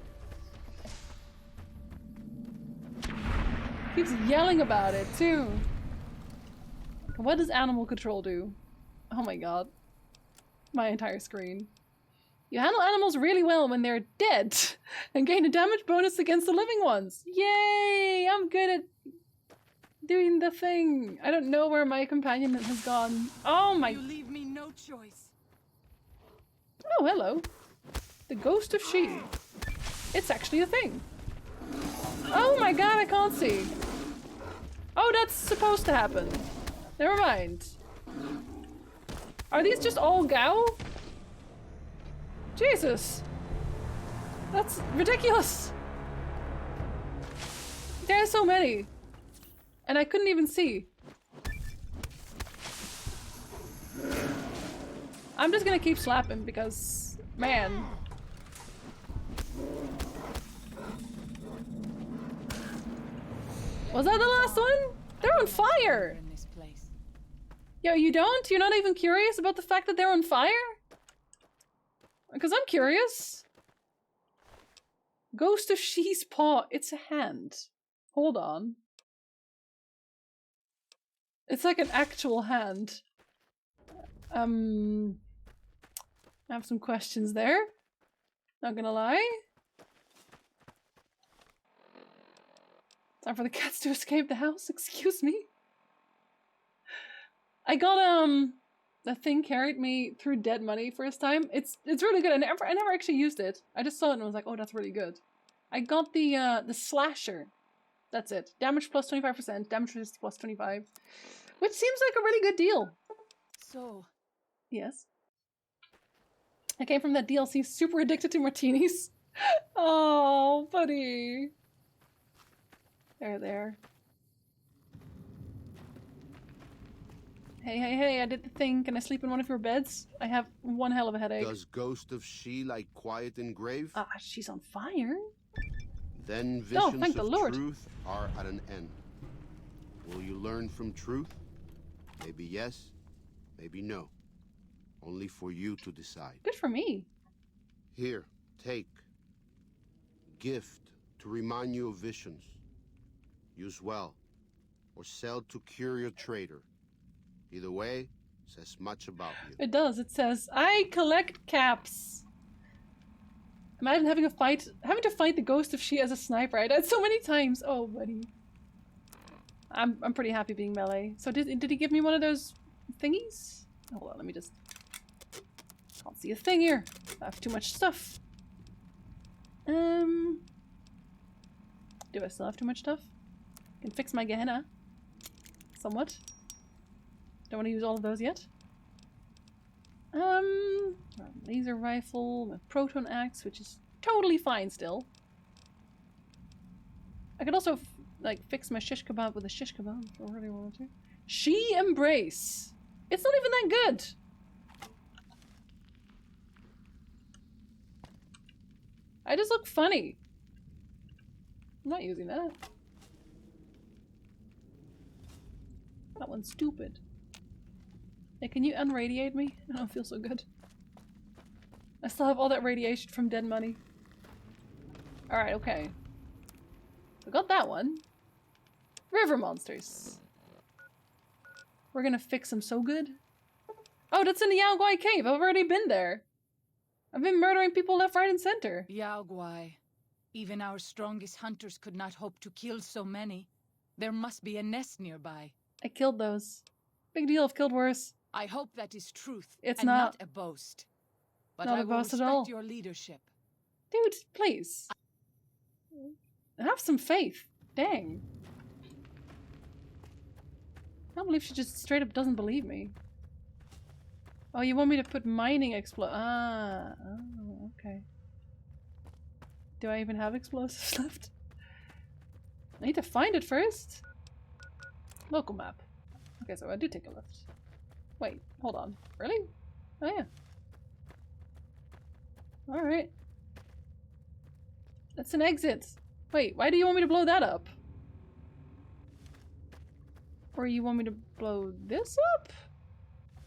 S1: Keeps yelling about it, too. What does animal control do? Oh my god. My entire screen. You handle animals really well when they're dead and gain a damage bonus against the living ones. Yay! I'm good at doing the thing. I don't know where my companion has gone. Oh my...
S11: You leave me no choice.
S1: Oh, hello. The Ghost of She. It's actually a thing. Oh my god, I can't see. Oh, that's supposed to happen. Never mind. Are these just all Gao? Jesus. That's ridiculous. There are so many. And I couldn't even see. I'm just gonna keep slapping because, man. Was that the last one? They're on fire! Yo, you don't? You're not even curious about the fact that they're on fire? Because I'm curious. Ghost of She's paw. It's a hand. Hold on. It's like an actual hand. I have some questions there. Not gonna lie. Time for the cats to escape the house. Excuse me. I got the thing carried me through Dead Money first time. It's really good. I never actually used it. I just saw it and was like, oh, that's really good. I got the slasher. That's it. Damage plus 25%, damage resist plus 25, which seems like a really good deal.
S11: So,
S1: yes. I came from that DLC super addicted to martinis. Oh, buddy. There. Hey, I did the thing. Can I sleep in one of your beds? I have one hell of a headache.
S14: Does Ghost of She like quiet and grave?
S1: Ah, she's on fire.
S14: Then visions
S1: thank the
S14: of
S1: Lord.
S14: truth are at an end. Will you learn from truth? Maybe yes, maybe no. Only for you to decide.
S1: Good for me.
S14: Here, take. Gift to remind you of visions. Use well, or sell to curious trader. Either way, says much about you.
S1: It does. It says, I collect caps. Imagine having to fight the Ghost of She as a sniper. I died so many times. Oh, buddy. I'm pretty happy being melee. So did he give me one of those thingies? Hold on, let me just... Can't see a thing here. I have too much stuff. Do I still have too much stuff? Can fix my Gehenna. Somewhat. Don't want to use all of those yet. Laser rifle, a proton axe, which is totally fine still. I could also like fix my shish kebab with a shish kebab if I really wanted to. She Embrace. It's not even that good. I just look funny. I'm not using that. That one's stupid. Hey, can you unradiate me? I don't feel so good. I still have all that radiation from Dead Money. Alright, okay. We got that one. River monsters. We're gonna fix them so good. Oh, that's in the Yao Guai cave. I've already been there. I've been murdering people left, right, and center.
S11: Yao Guai. Even our strongest hunters could not hope to kill so many. There must be a nest nearby.
S1: I killed those. Big deal, I've killed worse.
S11: I hope that is truth.
S1: It's
S11: and
S1: not.
S11: a boast. But
S1: Not
S11: I
S1: a
S11: will
S1: boast at
S11: respect
S1: all.
S11: your leadership.
S1: Dude, please. Have some faith. Dang. I can't believe she just straight up doesn't believe me. Oh, you want me to put mining oh, okay. Do I even have explosives left? I need to find it first. Local map. Okay, so I do take a left. Wait, hold on. Really? Oh yeah. Alright. That's an exit. Wait, why do you want me to blow that up? Or you want me to blow this up?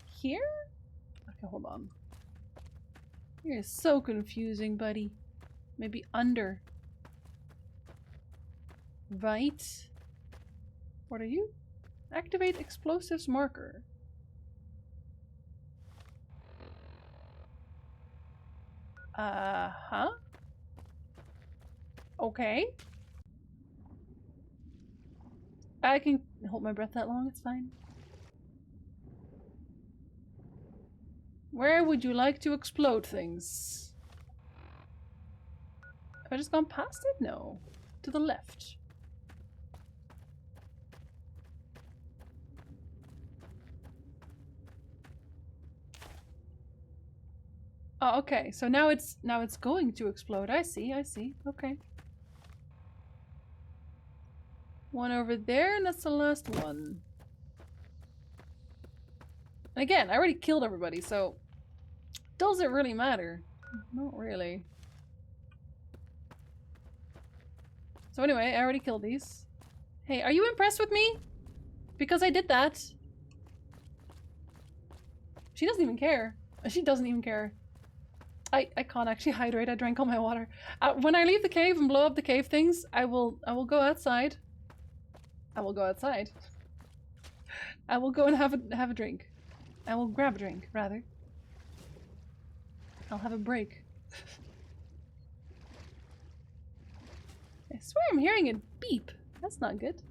S1: Here? Okay, hold on. You're so confusing, buddy. Maybe under. Right. What are you? Activate explosives marker. Huh? Okay. I can hold my breath that long, it's fine. Where would you like to explode things? Have I just gone past it? No. To the left. Oh, okay. So now it's going to explode. I see. Okay. One over there, and that's the last one. And again, I already killed everybody, so does it really matter? Not really. So anyway, I already killed these. Hey, are you impressed with me? Because I did that. She doesn't even care. She doesn't even care. I can't actually hydrate. I drank all my water. When I leave the cave and blow up the cave things, I will go outside. I will go outside. I will go and have a drink. I will grab a drink, rather. I'll have a break. I swear I'm hearing a beep. That's not good.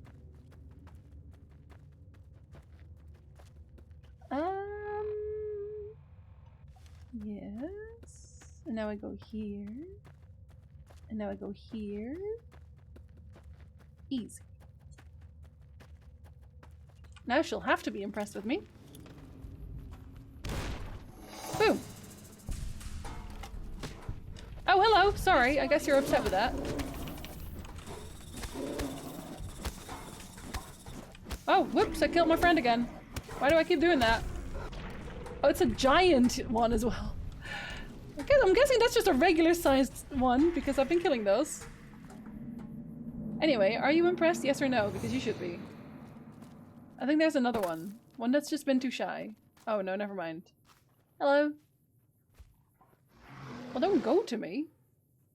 S1: Yes. And now I go here. And now I go here. Easy. Now she'll have to be impressed with me. Boom. Oh, hello. Sorry. I guess you're upset with that. Oh, whoops. I killed my friend again. Why do I keep doing that? Oh, it's a giant one as well. I'm guessing that's just a regular sized one because I've been killing those. Anyway, are you impressed? Yes or no? Because you should be. I think there's another one. One that's just been too shy. Oh no, never mind. Hello. Well, don't go to me.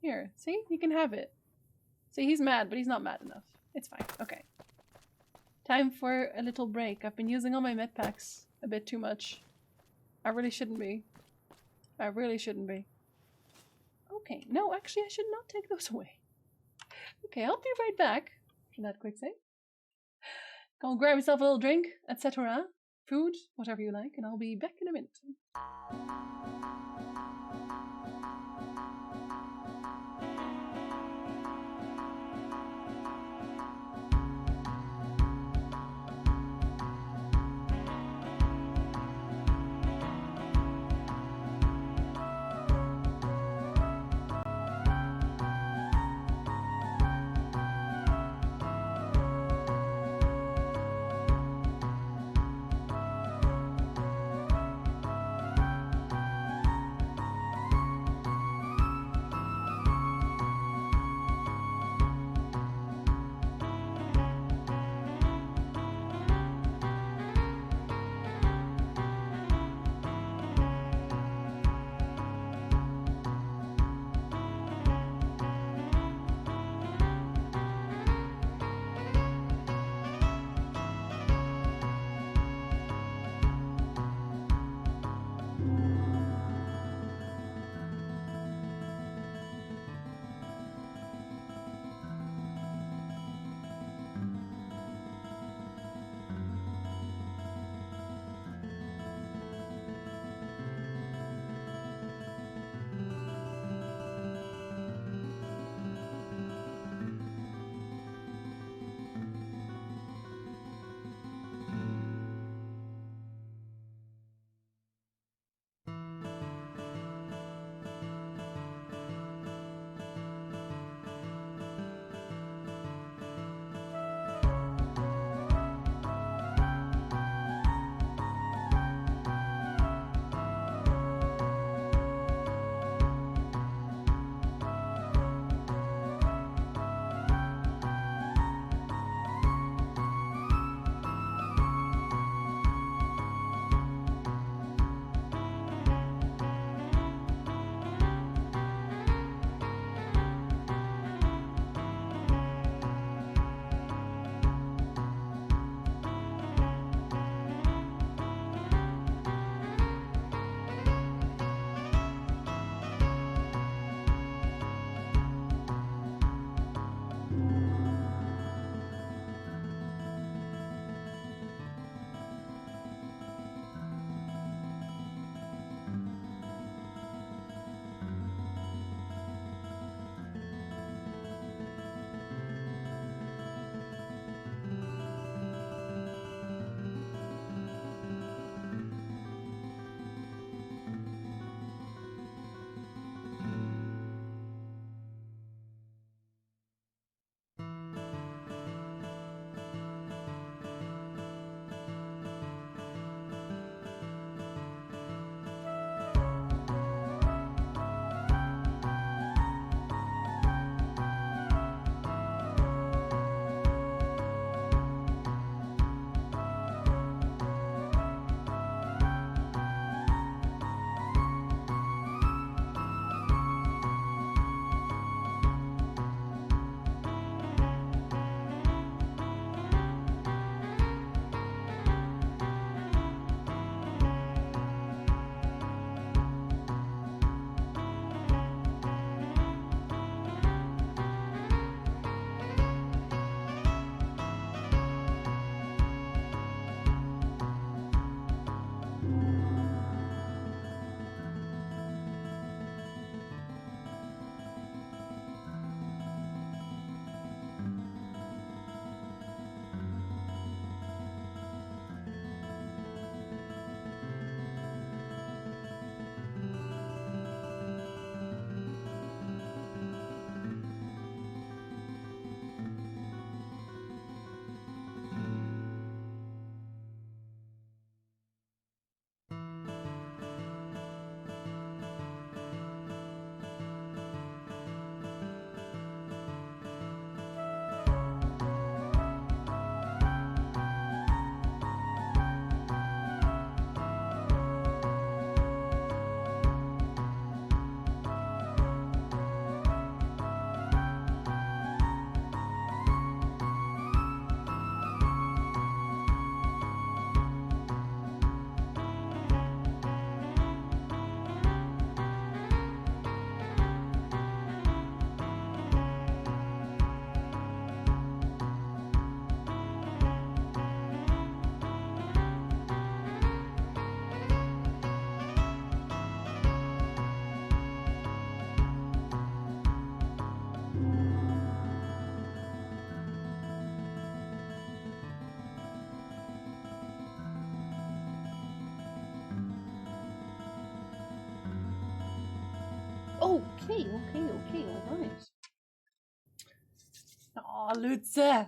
S1: Here, see? You can have it. See, he's mad, but he's not mad enough. It's fine. Okay. Time for a little break. I've been using all my med packs a bit too much. I really shouldn't be. I really shouldn't be. Okay. No, actually, I should not take those away. Okay, I'll be right back for that quick save. Go and grab yourself a little drink, etc. Food, whatever you like, and I'll be back in a minute. Okay, alright. Aw, Lutze!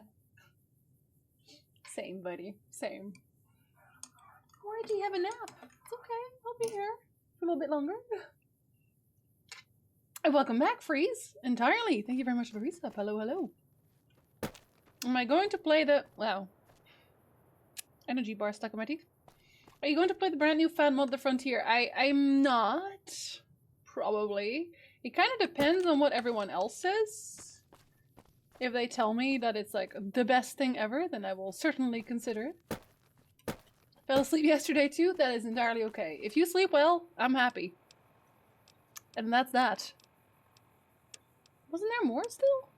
S1: Same, buddy. Same. Why'd you have a nap? It's okay. I'll be here for a little bit longer. And welcome back, Freeze. Entirely. Thank you very much for the resub. Hello, hello. Am I going to play the... Wow. Energy bar stuck in my teeth. Are you going to play the brand new fan mod, The Frontier? I'm not. Probably. It kind of depends on what everyone else says. If they tell me that it's like the best thing ever, then I will certainly consider it. Fell asleep yesterday too? That is entirely okay. If you sleep well, I'm happy. And that's that. Wasn't there more still?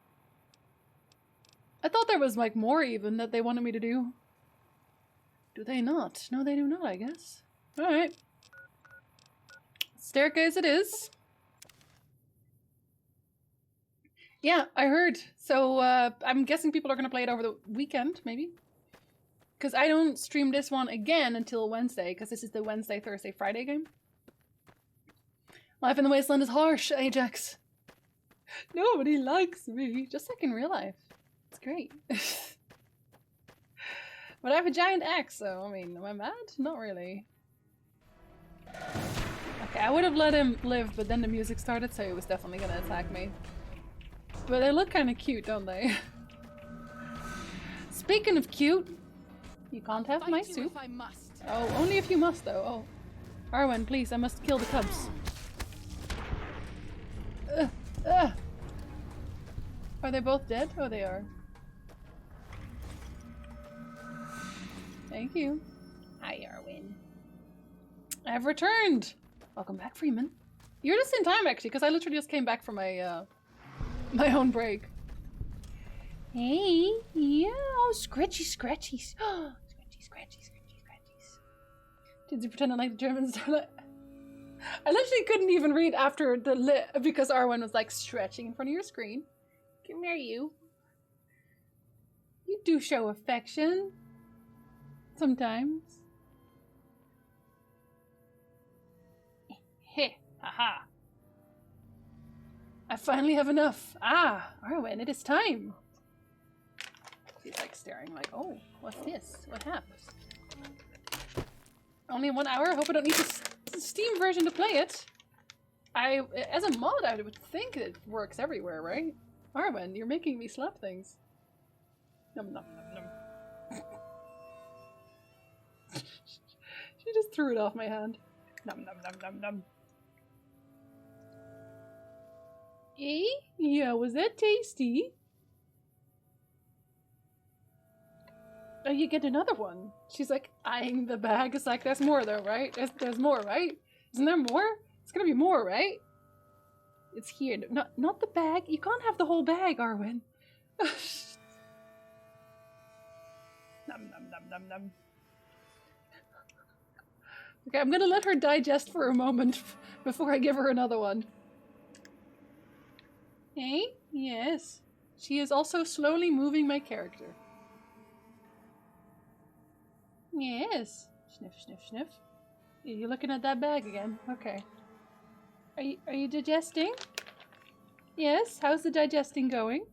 S1: I thought there was like more even that they wanted me to do. Do they not? No, they do not, I guess. Alright. Staircase it is. Yeah, I heard. So, I'm guessing people are going to play it over the weekend, maybe? Because I don't stream this one again until Wednesday, because this is the Wednesday, Thursday, Friday game. Life in the Wasteland is harsh, Ajax. Nobody likes me. Just like in real life. It's great. But I have a giant axe, so, I mean, am I mad? Not really. Okay, I would have let him live, but then the music started, so he was definitely gonna attack me. But they look kind of cute, don't they? Speaking of cute, you can't have my soup. Oh, only if you must, though. Oh. Arwen, please, I must kill the cubs. Are they both dead? Oh, they are. Thank you. Hi, Arwen. I've returned! Welcome back, Freeman. You're just in time, actually, because I literally just came back from my, my own break. Hey, yeah, oh, scratchy scratchies. Scratchy scratchies. Did you pretend like the Germans? I literally couldn't even read after the lit because Arwen was like stretching in front of your screen. Come here, you. You do show affection. Sometimes. Heh, haha. I finally have enough. Ah, Arwen, it is time. She's like staring like, oh, what's this? What happens? Only 1 hour? I hope I don't need the Steam version to play it. As a mod, I would think it works everywhere, right? Arwen, you're making me slap things. Num num num num. She just threw it off my hand. Num num num num num. Eh? Yeah, was that tasty? Oh, you get another one. She's like eyeing the bag. It's like, there's more though, right? There's more, right? Isn't there more? It's gonna be more, right? It's here. Not the bag. You can't have the whole bag, Arwen. Num num num num num. Okay, I'm gonna let her digest for a moment before I give her another one. Hey? Yes. She is also slowly moving my character. Yes. Sniff, sniff, sniff. You're looking at that bag again. Okay. Are you digesting? Yes. How's the digesting going?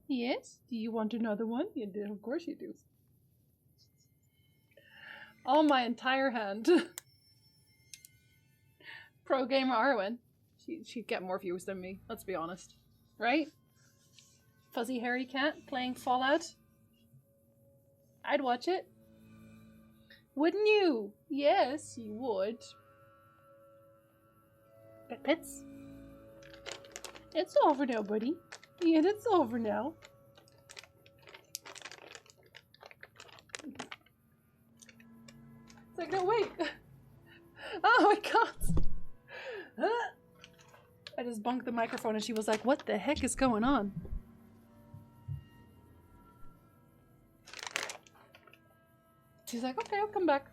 S1: Yes. Do you want another one? You do. Of course you do. Oh, my entire hand. Pro gamer Arwen. She'd get more views than me, let's be honest. Right? Fuzzy hairy cat playing Fallout. I'd watch it. Wouldn't you? Yes, you would. Pits? It's over now, buddy. Yeah, it's over now. It's like, no, wait. Oh my god. I just bunked the microphone and she was like, what the heck is going on? She's like, okay, I'll come back.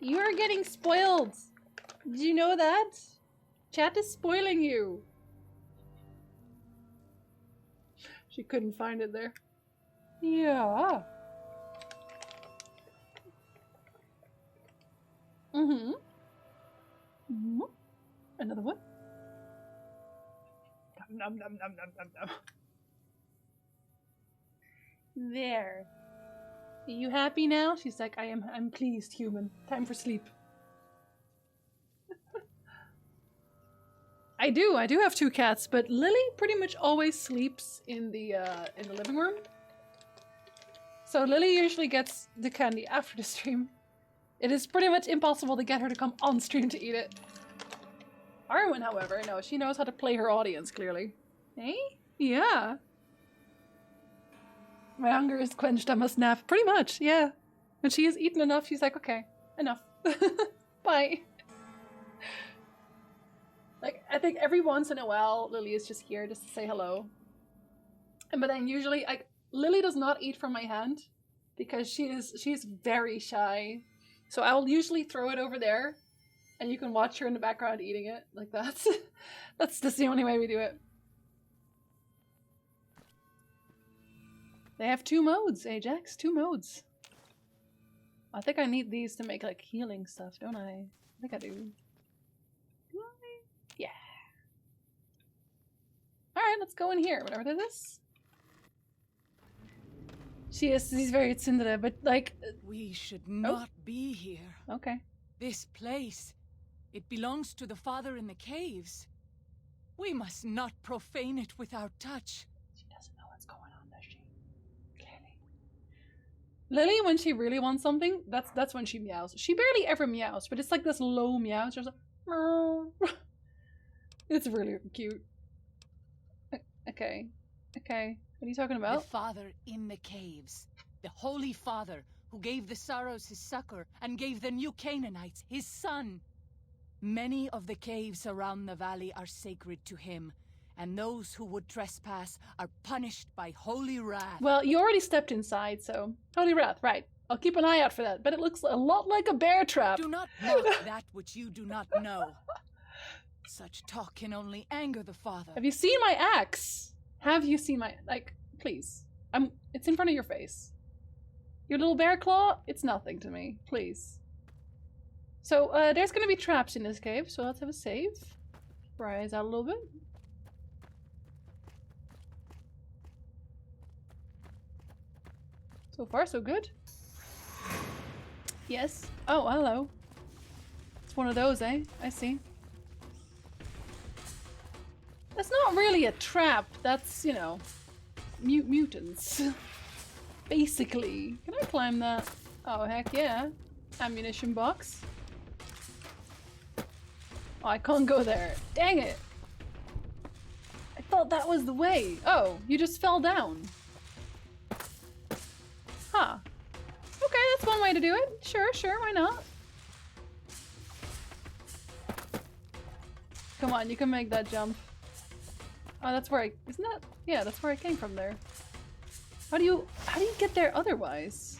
S1: You are getting spoiled. Did you know that? Chat is spoiling you. She couldn't find it there. Yeah. Mm-hmm. Another one. Nom, nom, nom, nom, nom, nom. There. Are you happy now? She's like, I'm pleased, human. Time for sleep. I do have 2 cats, but Lily pretty much always sleeps in the living room. So Lily usually gets the candy after the stream. It is pretty much impossible to get her to come on stream to eat it. Arwen, however, no, she knows how to play her audience, clearly. Eh? Yeah. My hunger is quenched, I must nap. Pretty much, yeah. When she has eaten enough, she's like, okay, enough. Bye. Like, I think every once in a while, Lily is just here just to say hello. But then usually, Lily does not eat from my hand because she's very shy. So I will usually throw it over there and you can watch her in the background eating it. Like that's just the only way we do it. They have 2 modes, Ajax. 2 modes. I think I need these to make like healing stuff, don't I? I think I do. Do I? Yeah. Alright, let's go in here. Whatever that is. She's very tsundere, but like...
S11: We should not be here.
S1: Okay.
S11: This place, it belongs to the father in the caves. We must not profane it with our touch.
S1: She doesn't know what's going on, does she? Clearly. Lily, when she really wants something, that's when she meows. She barely ever meows, but it's like this low meow. She's like, meow. It's really cute. Okay. Okay. What are you talking about?
S11: The father in the caves. The Holy Father who gave the Saros his succor and gave the new Canaanites his son. Many of the caves around the valley are sacred to him, and those who would trespass are punished by holy wrath.
S1: Well, you already stepped inside, so... Holy wrath, right. I'll keep an eye out for that, but it looks a lot like a bear trap.
S11: Do not mock that which you do not know. Such talk can only anger the father.
S1: Have you seen my axe? Have you seen my... Like, please. It's in front of your face. Your little bear claw? It's nothing to me. Please. So, there's gonna be traps in this cave, so let's have a save. Rise out a little bit. So far, so good. Yes. Oh, hello. It's one of those, eh? I see. That's not really a trap. That's, you know, mutants. Basically. Can I climb that? Oh, heck yeah. Ammunition box. Oh, I can't go there. Dang it. I thought that was the way. Oh, you just fell down. Huh. Okay, that's one way to do it. Sure, sure, why not? Come on, you can make that jump. Oh, that's where isn't that? Yeah, that's where I came from there. How do you get there otherwise?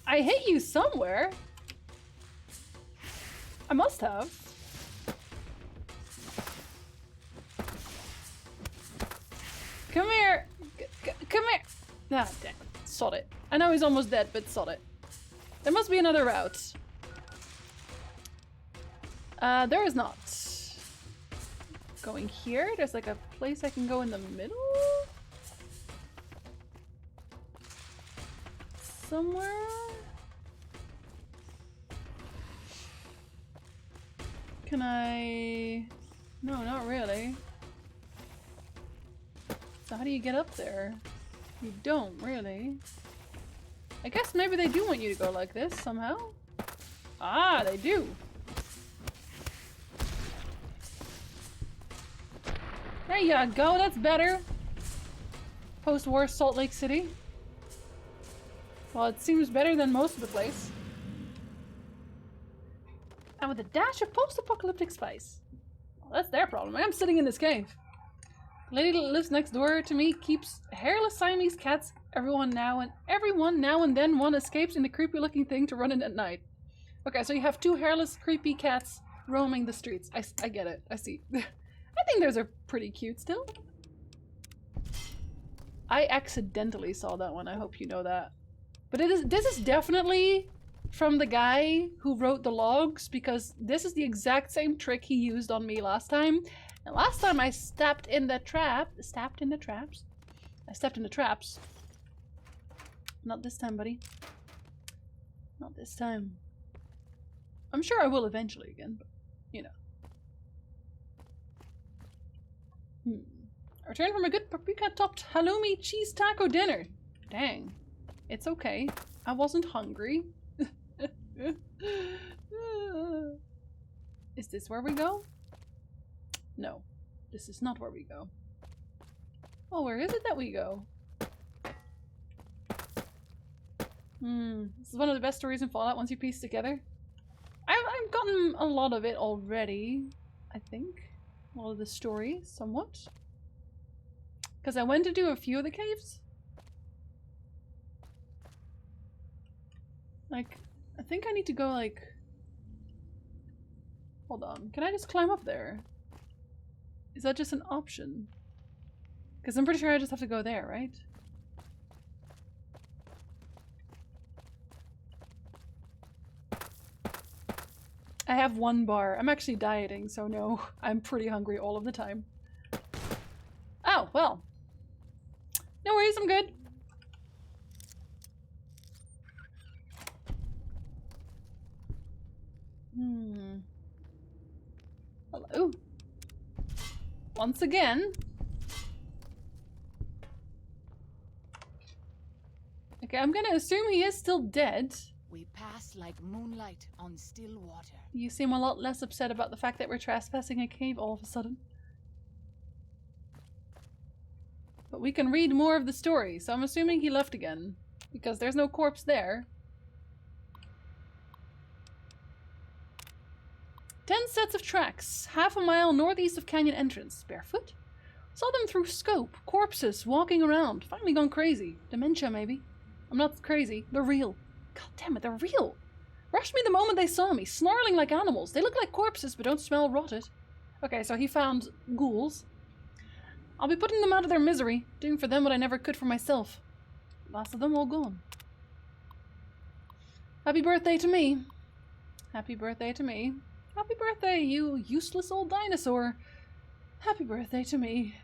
S1: I hit you somewhere. I must have. Come here. Come here. Ah, damn. Sod it. I know he's almost dead, but sod it. There must be another route. There is not. Going here? There's like a place I can go in the middle? Somewhere? Can I... No, not really. So how do you get up there? You don't, really. I guess maybe they do want you to go like this, somehow. Ah, they do. There you go, that's better. Post-war Salt Lake City. Well, it seems better than most of the place. And with a dash of post-apocalyptic spice. Well, that's their problem. I'm sitting in this cave. The lady that lives next door to me keeps hairless Siamese cats. Everyone now and then one escapes in the creepy-looking thing to run in at night. Okay, so you have 2 hairless, creepy cats roaming the streets. I get it. I see. I think those are pretty cute still. I accidentally saw that one. I hope you know that. But this is definitely from the guy who wrote the logs, because this is the exact same trick he used on me last time. And last time I stepped in the traps. Not this time, buddy. Not this time. I'm sure I will eventually again, but you know. I returned from a good paprika-topped halloumi cheese taco dinner. Dang. It's okay. I wasn't hungry. Is this where we go? No. This is not where we go. Oh, where is it that we go? This is one of the best stories in Fallout once you piece together. I've gotten a lot of it already, I think. A lot of the story, somewhat. Because I went to do a few of the caves. Like, I think I need to go like... Hold on, can I just climb up there? Is that just an option? Because I'm pretty sure I just have to go there, right? I have 1 bar. I'm actually dieting, so no, I'm pretty hungry all of the time. Oh, well. No worries, I'm good. Hello. Once again. Okay, I'm gonna assume he is still dead.
S11: We pass like moonlight on still water.
S1: You seem a lot less upset about the fact that we're trespassing a cave all of a sudden. But we can read more of the story, so I'm assuming he left again. Because there's no corpse there. 10 sets of tracks, half a mile northeast of Canyon entrance. Barefoot? Saw them through scope. Corpses walking around. Finally gone crazy. Dementia, maybe. I'm not crazy. They're real. God damn it, they're real. Rushed me the moment they saw me, snarling like animals. They look like corpses, but don't smell rotted. Okay, so he found ghouls. I'll be putting them out of their misery, doing for them what I never could for myself. Last of them all gone. Happy birthday to me. Happy birthday to me. Happy birthday, you useless old dinosaur. Happy birthday to me,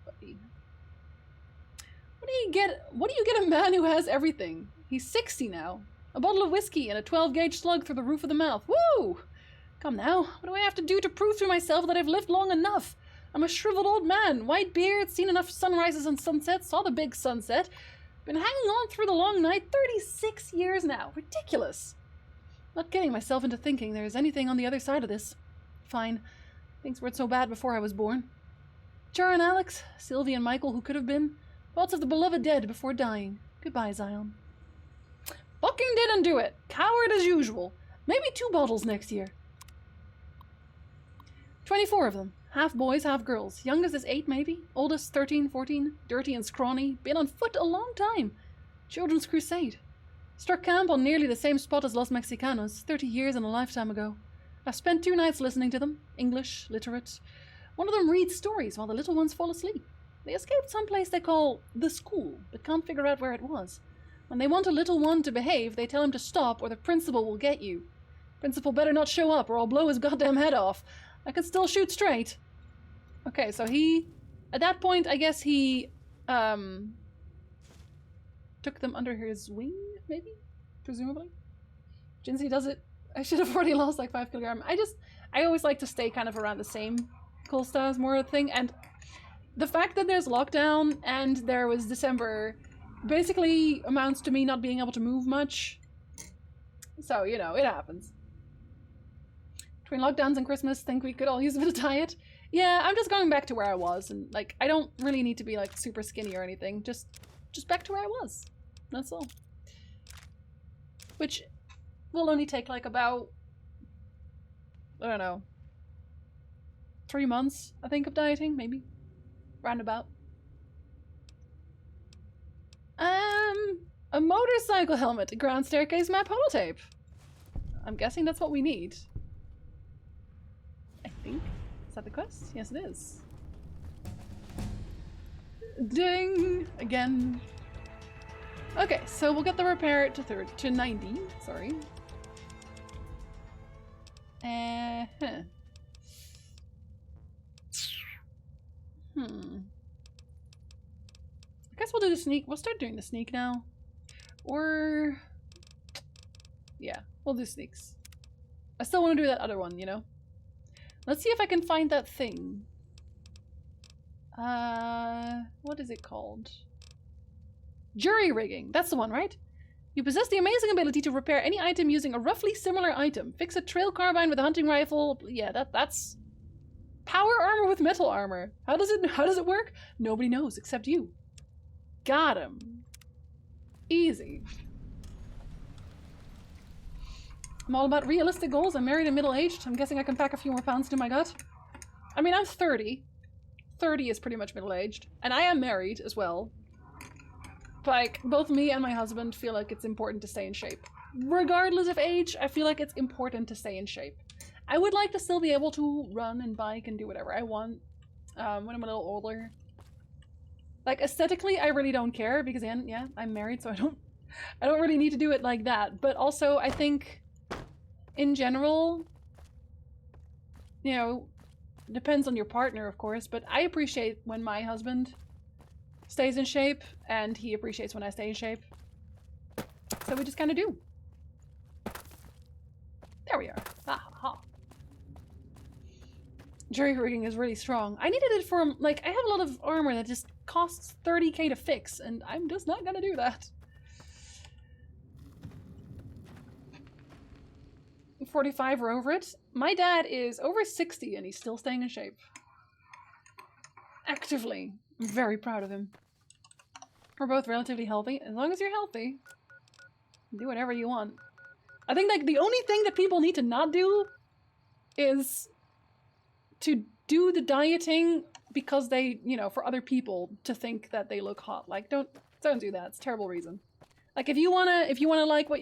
S1: buddy. What do you get a man who has everything? He's 60 now. A bottle of whiskey and a 12-gauge slug through the roof of the mouth. Woo! Come now, what do I have to do to prove to myself that I've lived long enough? I'm a shriveled old man, white beard, seen enough sunrises and sunsets, saw the big sunset. Been hanging on through the long night 36 years now. Ridiculous. Not getting myself into thinking there is anything on the other side of this. Fine. Things weren't so bad before I was born. Char and Alex, Sylvie and Michael who could have been. Thoughts of the beloved dead before dying. Goodbye, Zion. Fucking didn't do it. Coward as usual. Maybe 2 bottles next year. 24 of them. Half boys, half girls. Youngest is 8 maybe. Oldest 13, 14. Dirty and scrawny. Been on foot a long time. Children's crusade. Struck camp on nearly the same spot as Los Mexicanos, 30 years and a lifetime ago. I've spent 2 nights listening to them. English, literate. One of them reads stories while the little ones fall asleep. They escaped someplace they call the school, but can't figure out where it was. When they want a little one to behave, they tell him to stop or the principal will get you. Principal better not show up or I'll blow his goddamn head off. I can still shoot straight. Okay, so he... At that point, I guess he... took them under his wing, maybe? Presumably? Jinsey does it. I should have already lost like 5 kilograms. I always like to stay kind of around the same cool stars more a thing, and the fact that there's lockdown and there was December basically amounts to me not being able to move much. So, you know, it happens. Between lockdowns and Christmas, think we could all use a bit of diet. Yeah, I'm just going back to where I was, and like, I don't really need to be like super skinny or anything. Just back to where I was. That's all. Which will only take like about, I don't know, 3 months, I think, of dieting, maybe. Roundabout. A motorcycle helmet, a ground staircase map holotape. I'm guessing that's what we need. I think. Is that the quest? Yes, it is. Ding! Again. Okay, so we'll get the repair to 90. Sorry. I guess we'll do the sneak. We'll start doing the sneak now. Or... yeah, we'll do sneaks. I still want to do that other one, you know? Let's see if I can find that thing. What is it called? Jury rigging. That's the one, right? You possess the amazing ability to repair any item using a roughly similar item. Fix a trail carbine with a hunting rifle. Yeah, that's power armor with metal armor. How does it work? Nobody knows except you. Got him. Easy. I'm all about realistic goals. I'm married and middle-aged. I'm guessing I can pack a few more pounds to my gut. I mean, I'm 30. 30 is pretty much middle-aged. And I am married as well. Like, both me and my husband feel like it's important to stay in shape. Regardless of age, I feel like it's important to stay in shape. I would like to still be able to run and bike and do whatever I want when I'm a little older. Like, aesthetically, I really don't care because, yeah, I'm married, so I don't really need to do it like that. But also, I think, in general, you know, depends on your partner, of course, but I appreciate when my husband stays in shape, and he appreciates when I stay in shape. So we just kind of do. There we are. Ah, ha. Jury rigging is really strong. I needed it for, like, I have a lot of armor that just costs 30k to fix, and I'm just not gonna do that. 45 or over it. My dad is over 60 and he's still staying in shape. Actively. I'm very proud of him. We're both relatively healthy. As long as you're healthy, do whatever you want. I think, like, the only thing that people need to not do is to do the dieting because they, you know, for other people to think that they look hot. Like, don't do that. It's a terrible reason. Like, if you wanna like what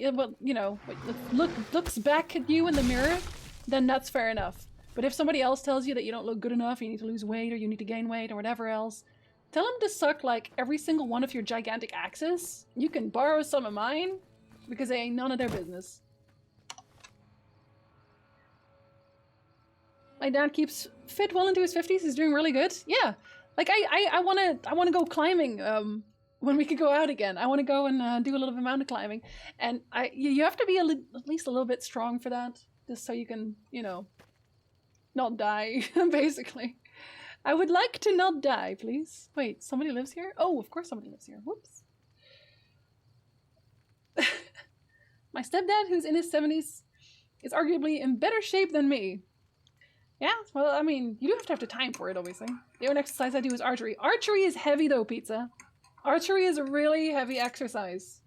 S1: looks back at you in the mirror, then that's fair enough. But if somebody else tells you that you don't look good enough, you need to lose weight, or you need to gain weight, or whatever else, tell them to suck, like, every single one of your gigantic axes. You can borrow some of mine, because they ain't none of their business. My dad keeps fit well into his 50s. He's doing really good. Yeah, like I wanna go climbing. When we could go out again, I want to go and do a little bit of mountain climbing, and you have to be at least a little bit strong for that, just so you can, you know, not die. Basically, I would like to not die, please. Wait, somebody lives here? Oh, of course somebody lives here. Whoops. My stepdad, who's in his 70s, is arguably in better shape than me. Yeah, well, I mean, you do have to have the time for it, obviously. The only exercise I do is archery. Archery is heavy, though, Pizza. Archery is a really heavy exercise.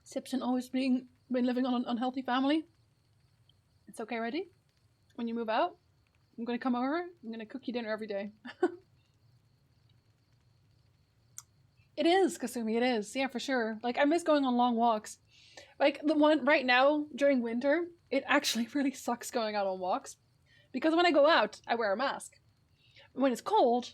S1: Simpson always been living on an unhealthy family. It's okay, ready? When you move out, I'm gonna come over. I'm gonna cook you dinner every day. It is, Kasumi, it is. Yeah, for sure. Like, I miss going on long walks. Like, the one right now, during winter, it actually really sucks going out on walks. Because when I go out, I wear a mask. When it's cold,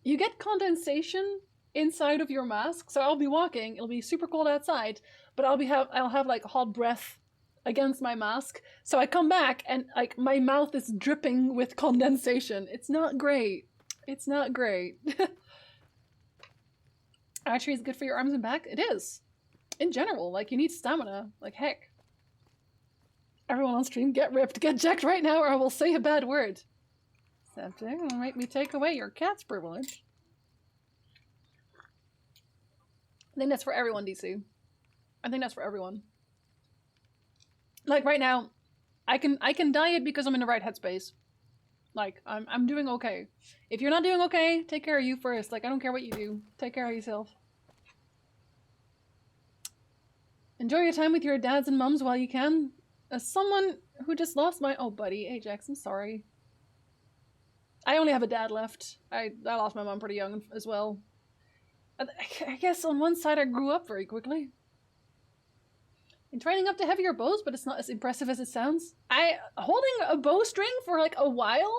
S1: you get condensation inside of your mask. So I'll be walking, it'll be super cold outside, but I'll have like hot breath against my mask. So I come back and, like, my mouth is dripping with condensation. It's not great. It's not great. Archery is good for your arms and back. It is. In general, like, you need stamina. Like, heck. Everyone on stream, get ripped. Get jacked right now or I will say a bad word. Something will make me take away your cat's privilege. I think that's for everyone, DC. I think that's for everyone. Like, right now, I can diet because I'm in the right headspace. Like, I'm doing okay. If you're not doing okay, take care of you first. Like, I don't care what you do. Take care of yourself. Enjoy your time with your dads and mums while you can. As someone who just lost my... Oh, buddy. Ajax, I'm sorry. I only have a dad left. I lost my mom pretty young as well. I guess on one side I grew up very quickly. In training up to heavier bows, but it's not as impressive as it sounds. Holding a bowstring for like a while?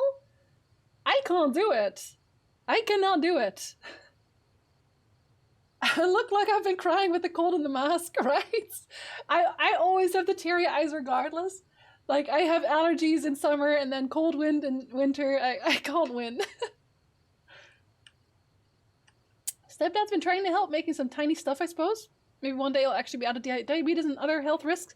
S1: I I can't do it. I cannot do it. I look like I've been crying with the cold and the mask, right? I always have the teary eyes regardless. Like, I have allergies in summer and then cold wind in winter. I can't win. Stepdad's been trying to help, making some tiny stuff, I suppose. Maybe one day he'll actually be out of diabetes and other health risks.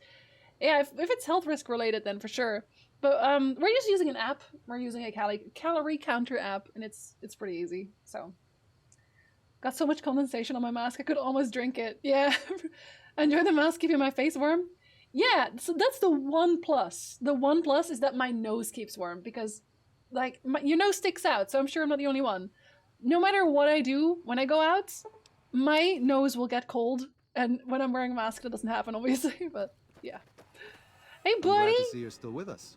S1: Yeah, if it's health risk related, then for sure. But we're just using an app. We're using a calorie counter app, and it's pretty easy. So, got so much condensation on my mask, I could almost drink it. Yeah, enjoy the mask keeping my face warm. Yeah, so that's the one plus. The one plus is that my nose keeps warm because, like, your nose sticks out. So I'm sure I'm not the only one. No matter what I do when I go out, my nose will get cold, and when I'm wearing a mask, it doesn't happen, obviously. But yeah. Hey, buddy.
S13: I'm glad to see you're still with us.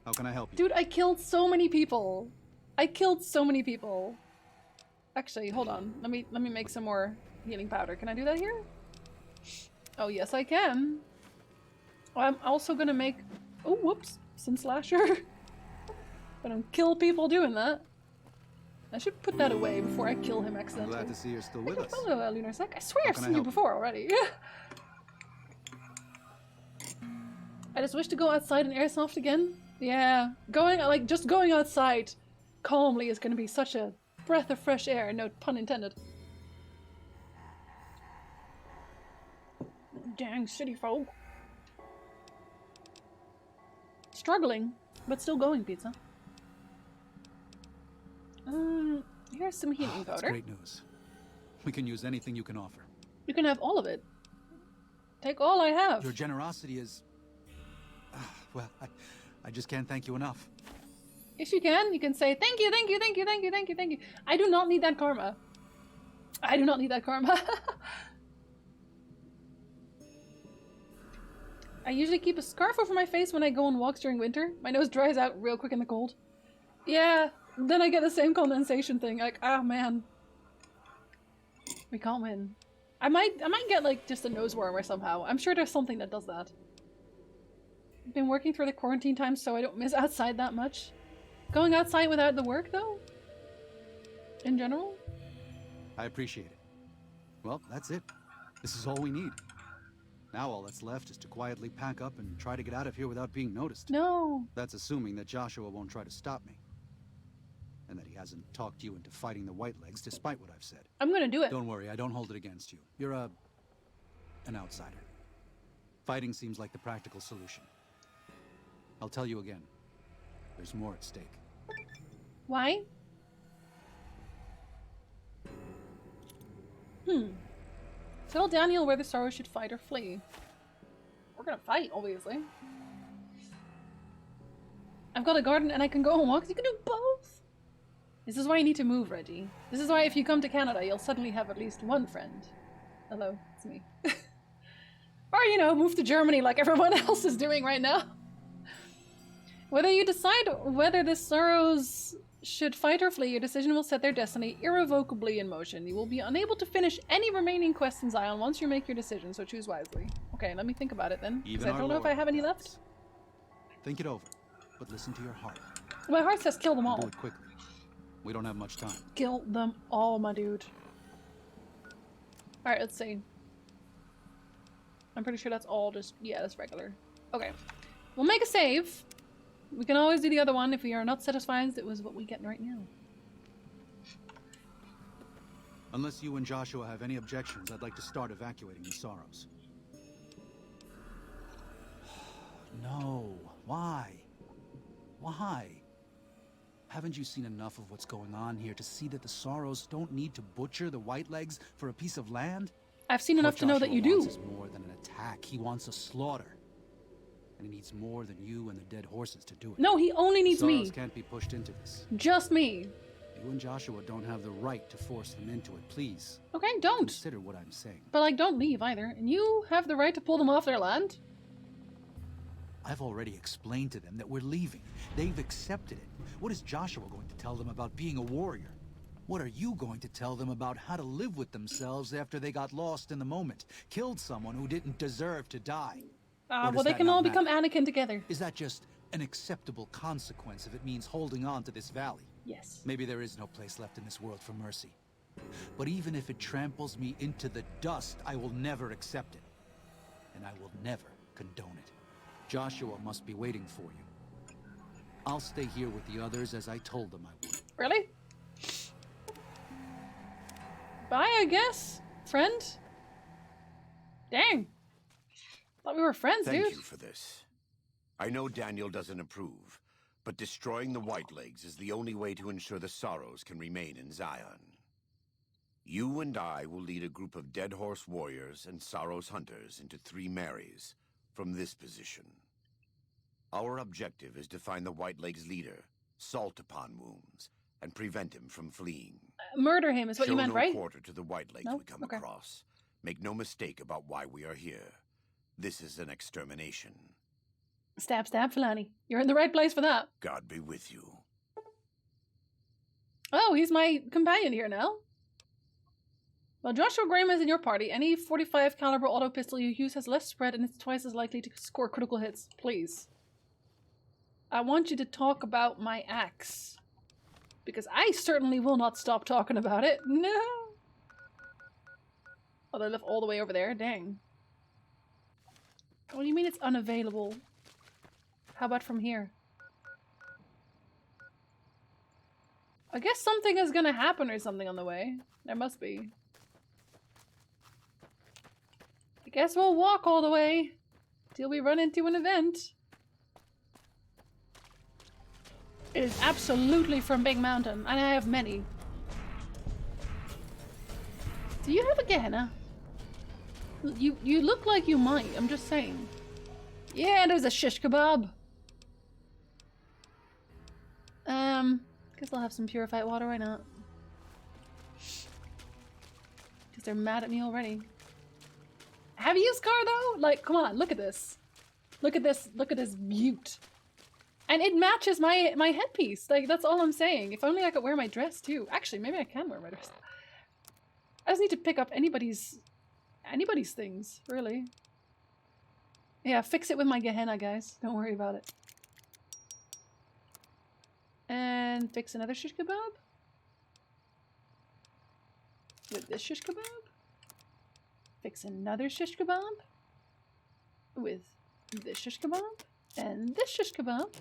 S13: How can I help you?
S1: Dude, I killed so many people. I killed so many people. Actually, hold on. Let me make some more healing powder. Can I do that here? Oh, yes, I can. I'm also gonna make... Oh, whoops. Some slasher. Gonna kill people doing that. I should put that away before I kill him accidentally.
S13: I'm glad to see you're still with us.
S1: Hello, Lunarsec. I swear I've seen you before already. I just wish to go outside and airsoft again. Yeah, just going outside calmly is going to be such a breath of fresh air, no pun intended. Dang city folk. Struggling, but still going, pizza. Here's some healing powder.
S13: That's great news. We can use anything you can offer.
S1: You can have all of it. Take all I have.
S13: Your generosity is... well, I just can't thank you enough.
S1: Yes, you can. You can say, thank you, thank you, thank you, thank you, thank you, thank you. I do not need that karma. I do not need that karma. I usually keep a scarf over my face when I go on walks during winter. My nose dries out real quick in the cold. Yeah, then I get the same condensation thing. Like, ah, man. We can't win. I might get, like, just a nose worm or somehow. I'm sure there's something that does that. I've been working through the quarantine time so I don't miss outside that much. Going outside without the work, though? In general?
S13: I appreciate it. Well, that's it. This is all we need. Now all that's left is to quietly pack up and try to get out of here without being noticed.
S1: No.
S13: That's assuming that Joshua won't try to stop me. And that he hasn't talked you into fighting the Whitelegs despite what I've said.
S1: I'm gonna do it.
S13: Don't worry, I don't hold it against you. You're an outsider. Fighting seems like the practical solution. I'll tell you again. There's more at stake.
S1: Why? Tell Daniel whether Sorrow should fight or flee. We're gonna fight, obviously. I've got a garden and I can go on walks. You can do both. This is why you need to move, Reggie. This is why if you come to Canada, you'll suddenly have at least one friend. Hello, it's me. Or, you know, move to Germany like everyone else is doing right now. Whether you decide whether the Sorrows should fight or flee, your decision will set their destiny irrevocably in motion. You will be unable to finish any remaining quests in Zion once you make your decision, so choose wisely. Okay, let me think about it then, because I don't know if I have any left.
S13: Think it over, but listen to your heart.
S1: My heart says kill them all.
S13: Do it quickly. We don't have much time.
S1: Kill them all, my dude. Alright, let's see. I'm pretty sure that's all just... yeah, that's regular. Okay. We'll make a save. We can always do the other one if we are not satisfied with what we get right now.
S13: Unless you and Joshua have any objections, I'd like to start evacuating the Sorrows. No. Why? Why? Haven't you seen enough of what's going on here to see that the Sorrows don't need to butcher the Whitelegs for a piece of land?
S1: I've seen enough to know that you do.
S13: What Joshua wants is more than an attack. He wants a slaughter. And he needs more than you and the dead horses to do it.
S1: No, he only needs me.
S13: Sorrows can't be pushed into this.
S1: Just me.
S13: You and Joshua don't have the right to force them into it, please.
S1: Okay, don't.
S13: Consider what I'm saying.
S1: But, like, don't leave either. And you have the right to pull them off their land.
S13: I've already explained to them that we're leaving. They've accepted it. What is Joshua going to tell them about being a warrior? What are you going to tell them about how to live with themselves after they got lost in the moment, killed someone who didn't deserve to die?
S1: Well, they can all become Anakin together.
S13: Is that just an acceptable consequence if it means holding on to this valley?
S1: Yes.
S13: Maybe there is no place left in this world for mercy. But even if it tramples me into the dust, I will never accept it. And I will never condone it. Joshua must be waiting for you. I'll stay here with the others as I told them I would.
S1: Really? Bye, I guess. Friend? Dang. Thought we were friends, dude.
S12: Thank you for this. I know Daniel doesn't approve, but destroying the Whitelegs is the only way to ensure the Sorrows can remain in Zion. You and I will lead a group of Dead Horse warriors and Sorrows hunters into 3 Marys from this position. Our objective is to find the Whitelegs leader, Salt Upon Wounds, and prevent him from fleeing.
S1: Murder him is what you meant, right?
S12: Show no quarter to the Whitelegs we come across. Make no mistake about why we are here. This is an extermination.
S1: Stab, stab, Filani. You're in the right place for that.
S12: God be with you.
S1: Oh, he's my companion here now. Well, Joshua Graham is in your party. Any 45 caliber auto pistol you use has less spread and it's twice as likely to score critical hits. Please. I want you to talk about my axe. Because I certainly will not stop talking about it. No! Oh, they live all the way over there? Dang. What do you mean it's unavailable? How about from here? I guess something is gonna happen or something on the way. There must be. I guess we'll walk all the way till we run into an event. It is absolutely from Big Mountain, and I have many. Do you have a Gehenna? You look like you might, I'm just saying. Yeah, there's a shish kebab. Guess I'll have some purified water, why not? Because they're mad at me already. Have you used car though? Like, come on, look at this. Look at this beaut. And it matches my headpiece. Like, that's all I'm saying. If only I could wear my dress too. Actually, maybe I can wear my dress. I just need to pick up anybody's things, really. Yeah, fix it with my Gehenna, guys. Don't worry about it. And fix another shish kebab. With this shish kebab. Fix another shish kebab. With this shish kebab. And this shish kebab.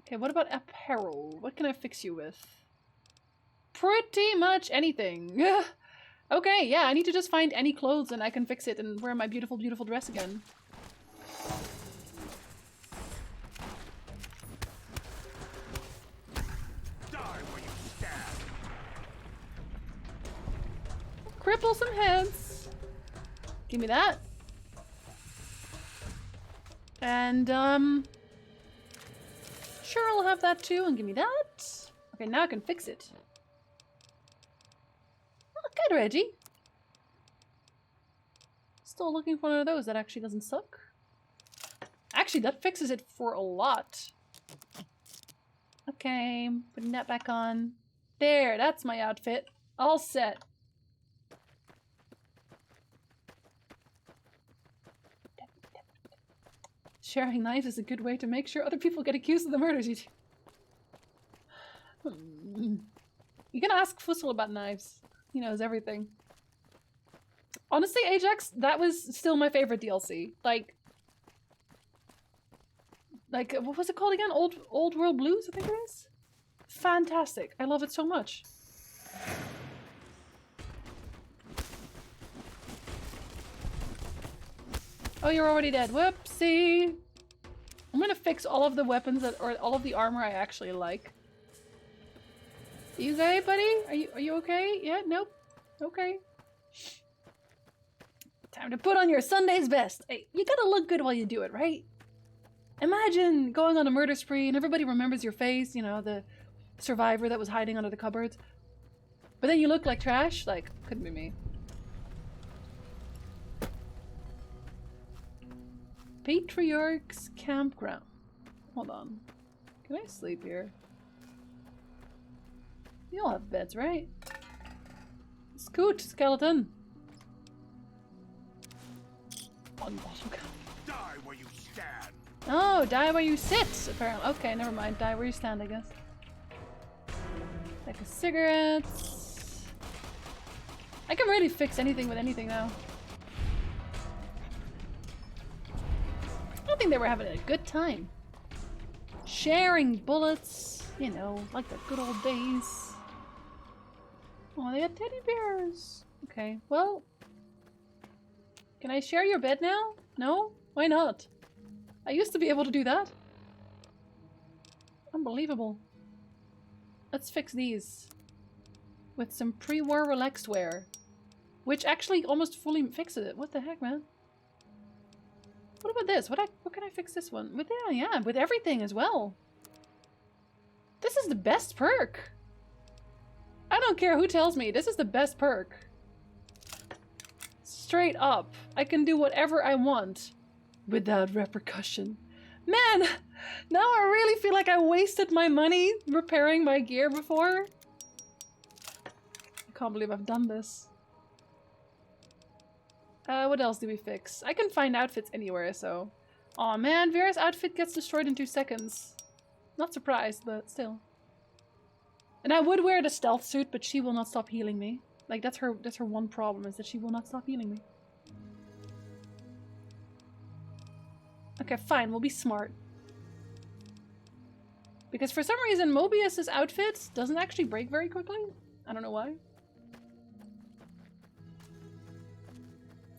S1: Okay, what about apparel? What can I fix you with? Pretty much anything. Okay, yeah, I need to just find any clothes and I can fix it and wear my beautiful, beautiful dress again. Cripple some heads. Give me that. And, sure, I'll have that too, and give me that. Okay, now I can fix it. Oh, good, Reggie. Still looking for one of those that actually doesn't suck. Actually, that fixes it for a lot. Okay, putting that back on. There, that's my outfit. All set. Sharing knives is a good way to make sure other people get accused of the murders you do. You can ask Fussel about knives. He knows everything. Honestly, Ajax, that was still my favorite DLC. Like, what was it called again? Old World Blues, I think it is? Fantastic. I love it so much. Oh, you're already dead. Whoopsie. I'm gonna fix all of the weapons or all of the armor I actually like. You okay, buddy? Are you okay? Yeah? Nope. Okay. Time to put on your Sunday's best. Hey, you gotta look good while you do it, right? Imagine going on a murder spree and everybody remembers your face, you know, the survivor that was hiding under the cupboards. But then you look like trash? Like, couldn't be me. Patriarch's Campground. Hold on. Can I sleep here? You all have beds, right? Scoot, skeleton.
S12: Die where you stand.
S1: Oh, die where you sit, apparently. Okay, never mind. Die where you stand, I guess. Like a cigarette. I can really fix anything with anything now. I think they were having a good time. Sharing bullets, you know, like the good old days. Oh, they had teddy bears. Okay, well. Can I share your bed now? No? Why not? I used to be able to do that. Unbelievable. Let's fix these. With some pre-war relaxed wear. Which actually almost fully fixes it. What the heck, man? What about this? What can I fix this one? With yeah, with everything as well. This is the best perk. I don't care who tells me. This is the best perk. Straight up. I can do whatever I want. Without repercussion. Man! Now I really feel like I wasted my money repairing my gear before. I can't believe I've done this. What else do we fix? I can find outfits anywhere, so... Aw man, Vera's outfit gets destroyed in 2 seconds. Not surprised, but still. And I would wear the stealth suit, but she will not stop healing me. Like, that's her one problem, is that she will not stop healing me. Okay, fine, we'll be smart. Because for some reason, Mobius's outfit doesn't actually break very quickly. I don't know why.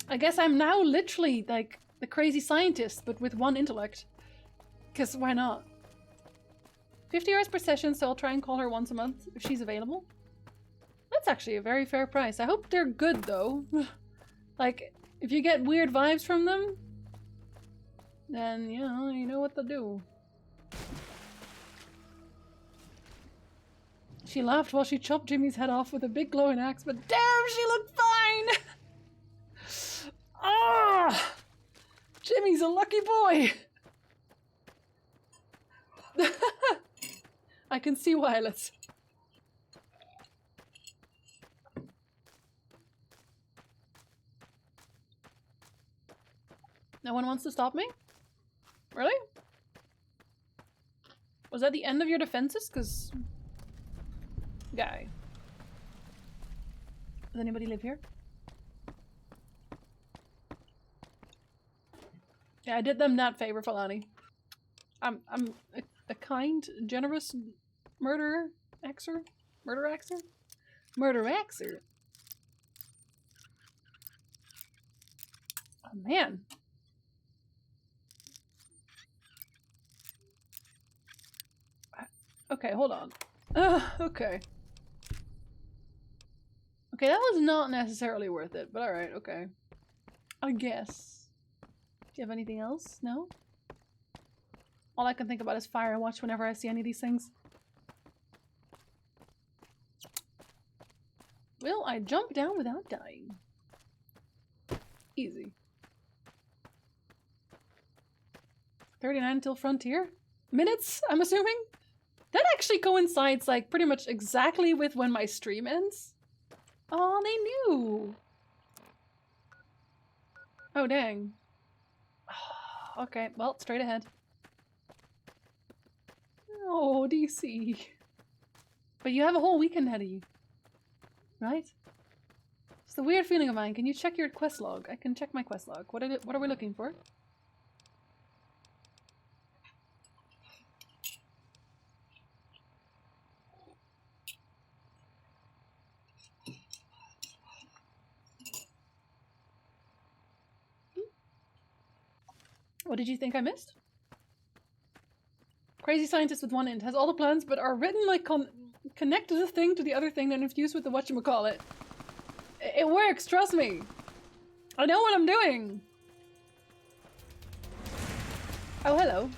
S1: I guess I'm now literally, like, the crazy scientist, but with 1 intellect. Because why not? 50 hours per session, so I'll try and call her once a month if she's available. That's actually a very fair price. I hope they're good, though. Like, if you get weird vibes from them, then, you know what to do. She laughed while she chopped Jimmy's head off with a big glowing axe, but damn, she looked fine! Ah! Jimmy's a lucky boy! I can see why, let's... No one wants to stop me? Really? Was that the end of your defenses? Cause... Guy. Does anybody live here? Yeah, I did them that favor, Falani. I'm a kind, generous murderer axer? Murder axer? Murder axer. Oh man. Okay, hold on. Okay. Okay, that was not necessarily worth it, but alright, okay. I guess. Do you have anything else? No? All I can think about is Firewatch whenever I see any of these things. Will I jump down without dying? Easy. 39 until Frontier? Minutes, I'm assuming? That actually coincides, like, pretty much exactly with when my stream ends. Oh, they knew! Oh, dang. Okay, well, straight ahead. Oh, DC. But you have a whole weekend ahead of you. Right? It's a weird feeling of mine. Can you check your quest log? I can check my quest log. What are we looking for? What did you think I missed? Crazy scientist with 1 int has all the plans, but are written like connect the thing to the other thing, then infused with the whatchamacallit. It works, trust me. I know what I'm doing. Oh, hello.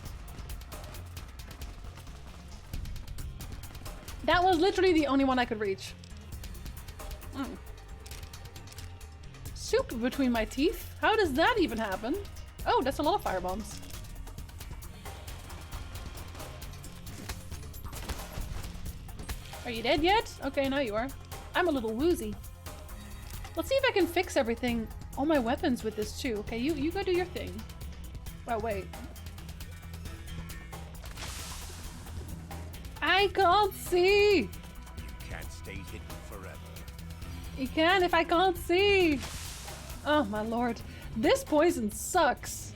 S1: That was literally the only one I could reach. Soup between my teeth? How does that even happen? Oh, that's a lot of firebombs. Are you dead yet? Okay, now you are. I'm a little woozy. Let's see if I can fix everything, all my weapons with this too. Okay, you go do your thing. Oh, wait. I can't see!
S12: You can't stay hidden forever.
S1: You can if I can't see! Oh my lord. This poison sucks.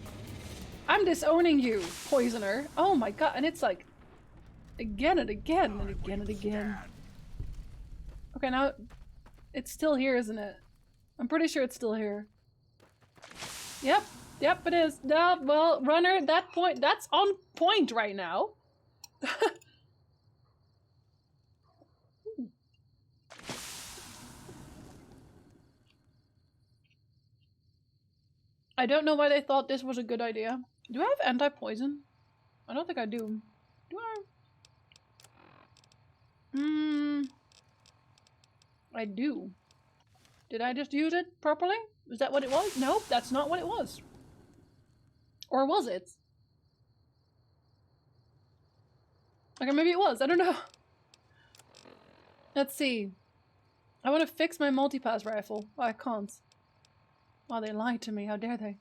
S1: I'm disowning you, poisoner. Oh my god, and it's like again and again and again and again. Okay, now it's still here, isn't it? I'm pretty sure it's still here. Yep, yep, it is. No, well, runner, that's on point right now. I don't know why they thought this was a good idea. Do I have anti-poison? I don't think I do. Do I? I do. Did I just use it properly? Is that what it was? Nope, that's not what it was. Or was it? Okay, maybe it was. I don't know. Let's see. I want to fix my multipass rifle. Oh, I can't. Oh, they lied to me. How dare they?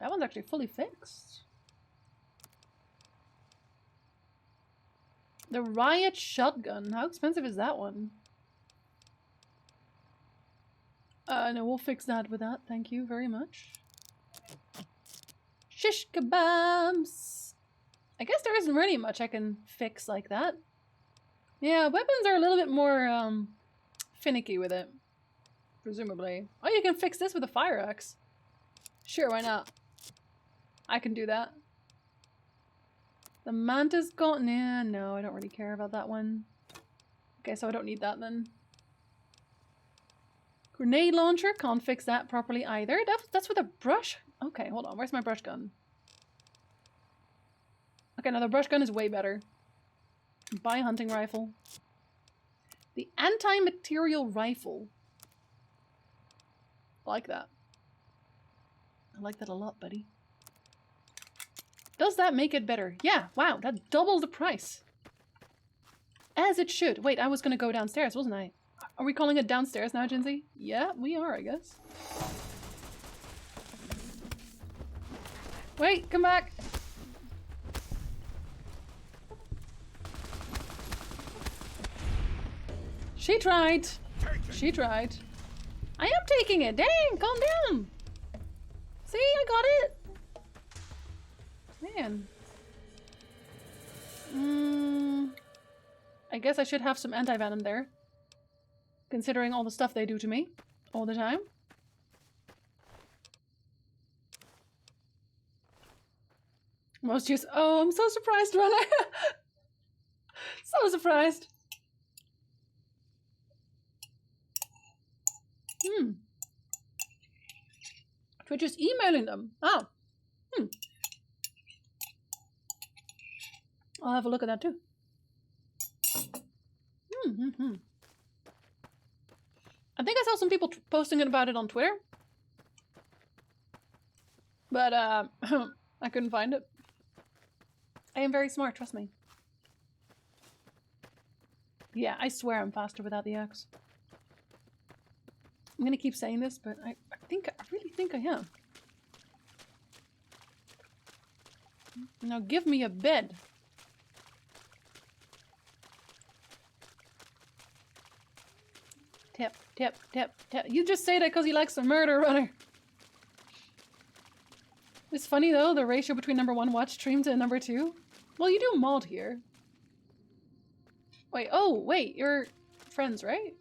S1: That one's actually fully fixed. The Riot Shotgun. How expensive is that one? No, we'll fix that with that. Thank you very much. Shish kebabs. I guess there isn't really much I can fix like that. Yeah, weapons are a little bit more, finicky with it. Presumably. Oh, you can fix this with a fire axe. Sure, why not? I can do that. The manta's gone. Nah, no, I don't really care about that one. Okay, so I don't need that then. Grenade launcher, can't fix that properly either. That's with a brush. Okay, hold on. Where's my brush gun? Okay, now the brush gun is way better. Buy a hunting rifle. The anti-material rifle. I like that. I like that a lot, buddy. Does that make it better? Yeah, wow, that doubled the price. As it should. Wait, I was gonna go downstairs, wasn't I? Are we calling it downstairs now, Jinsey? Yeah, we are, I guess. Wait, come back! She tried. She tried. I am taking it. Dang, calm down. See, I got it. Man. I guess I should have some anti-venom there. Considering all the stuff they do to me. All the time. Most use. Oh, I'm so surprised, Runner. So surprised. Twitch is emailing them. Oh. I'll have a look at that too. I think I saw some people posting about it on Twitter. But, I couldn't find it. I am very smart, trust me. Yeah, I swear I'm faster without the axe. I'm gonna keep saying this, but I really think I am. Now give me a bed. Tap, tap, tap, tap. You just say that because he likes to murder, Runner. It's funny though, the ratio between #1 watch stream to #2. Well, you do mod here. Wait, oh, wait, you're friends, right?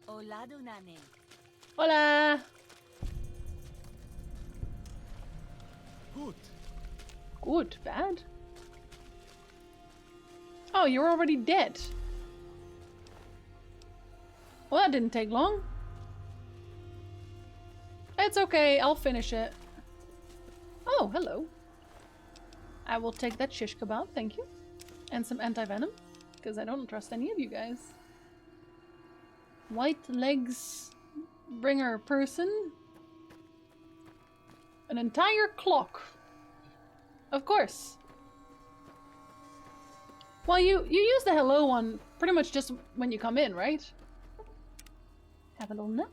S7: Hola, Dunane.
S1: Hola!
S8: Good.
S1: Good, bad? Oh, you're already dead. Well, that didn't take long. It's okay, I'll finish it. Oh, hello. I will take that shish kebab, thank you. And some anti-venom, because I don't trust any of you guys. White legs bringer person. An entire clock. Of course. Well, you use the hello one pretty much just when you come in, right? Have a little nap.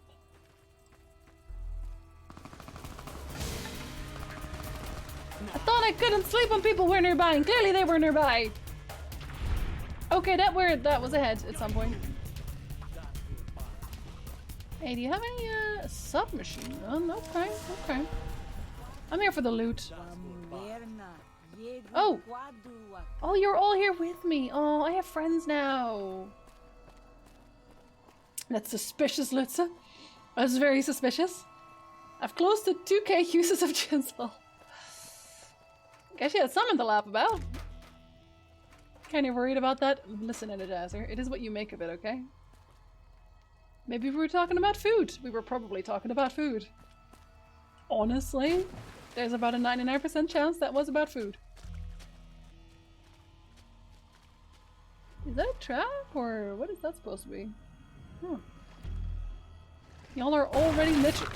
S1: I thought I couldn't sleep when people were nearby, and clearly they were nearby. Okay, that was ahead at some point. Hey, do you have any submachine gun? Okay, okay. I'm here for the loot. Oh! Oh, you're all here with me. Oh, I have friends now. That's suspicious, Lutza. That's very suspicious. I've close to 2k uses of Ginsel. Guess you had something to laugh about. Kinda worried about that? Listen, Energizer, it is what you make of it, okay? Maybe we were talking about food. We were probably talking about food. Honestly, there's about a 99% chance that was about food. Is that a trap, or what is that supposed to be? Huh. Y'all are already literally.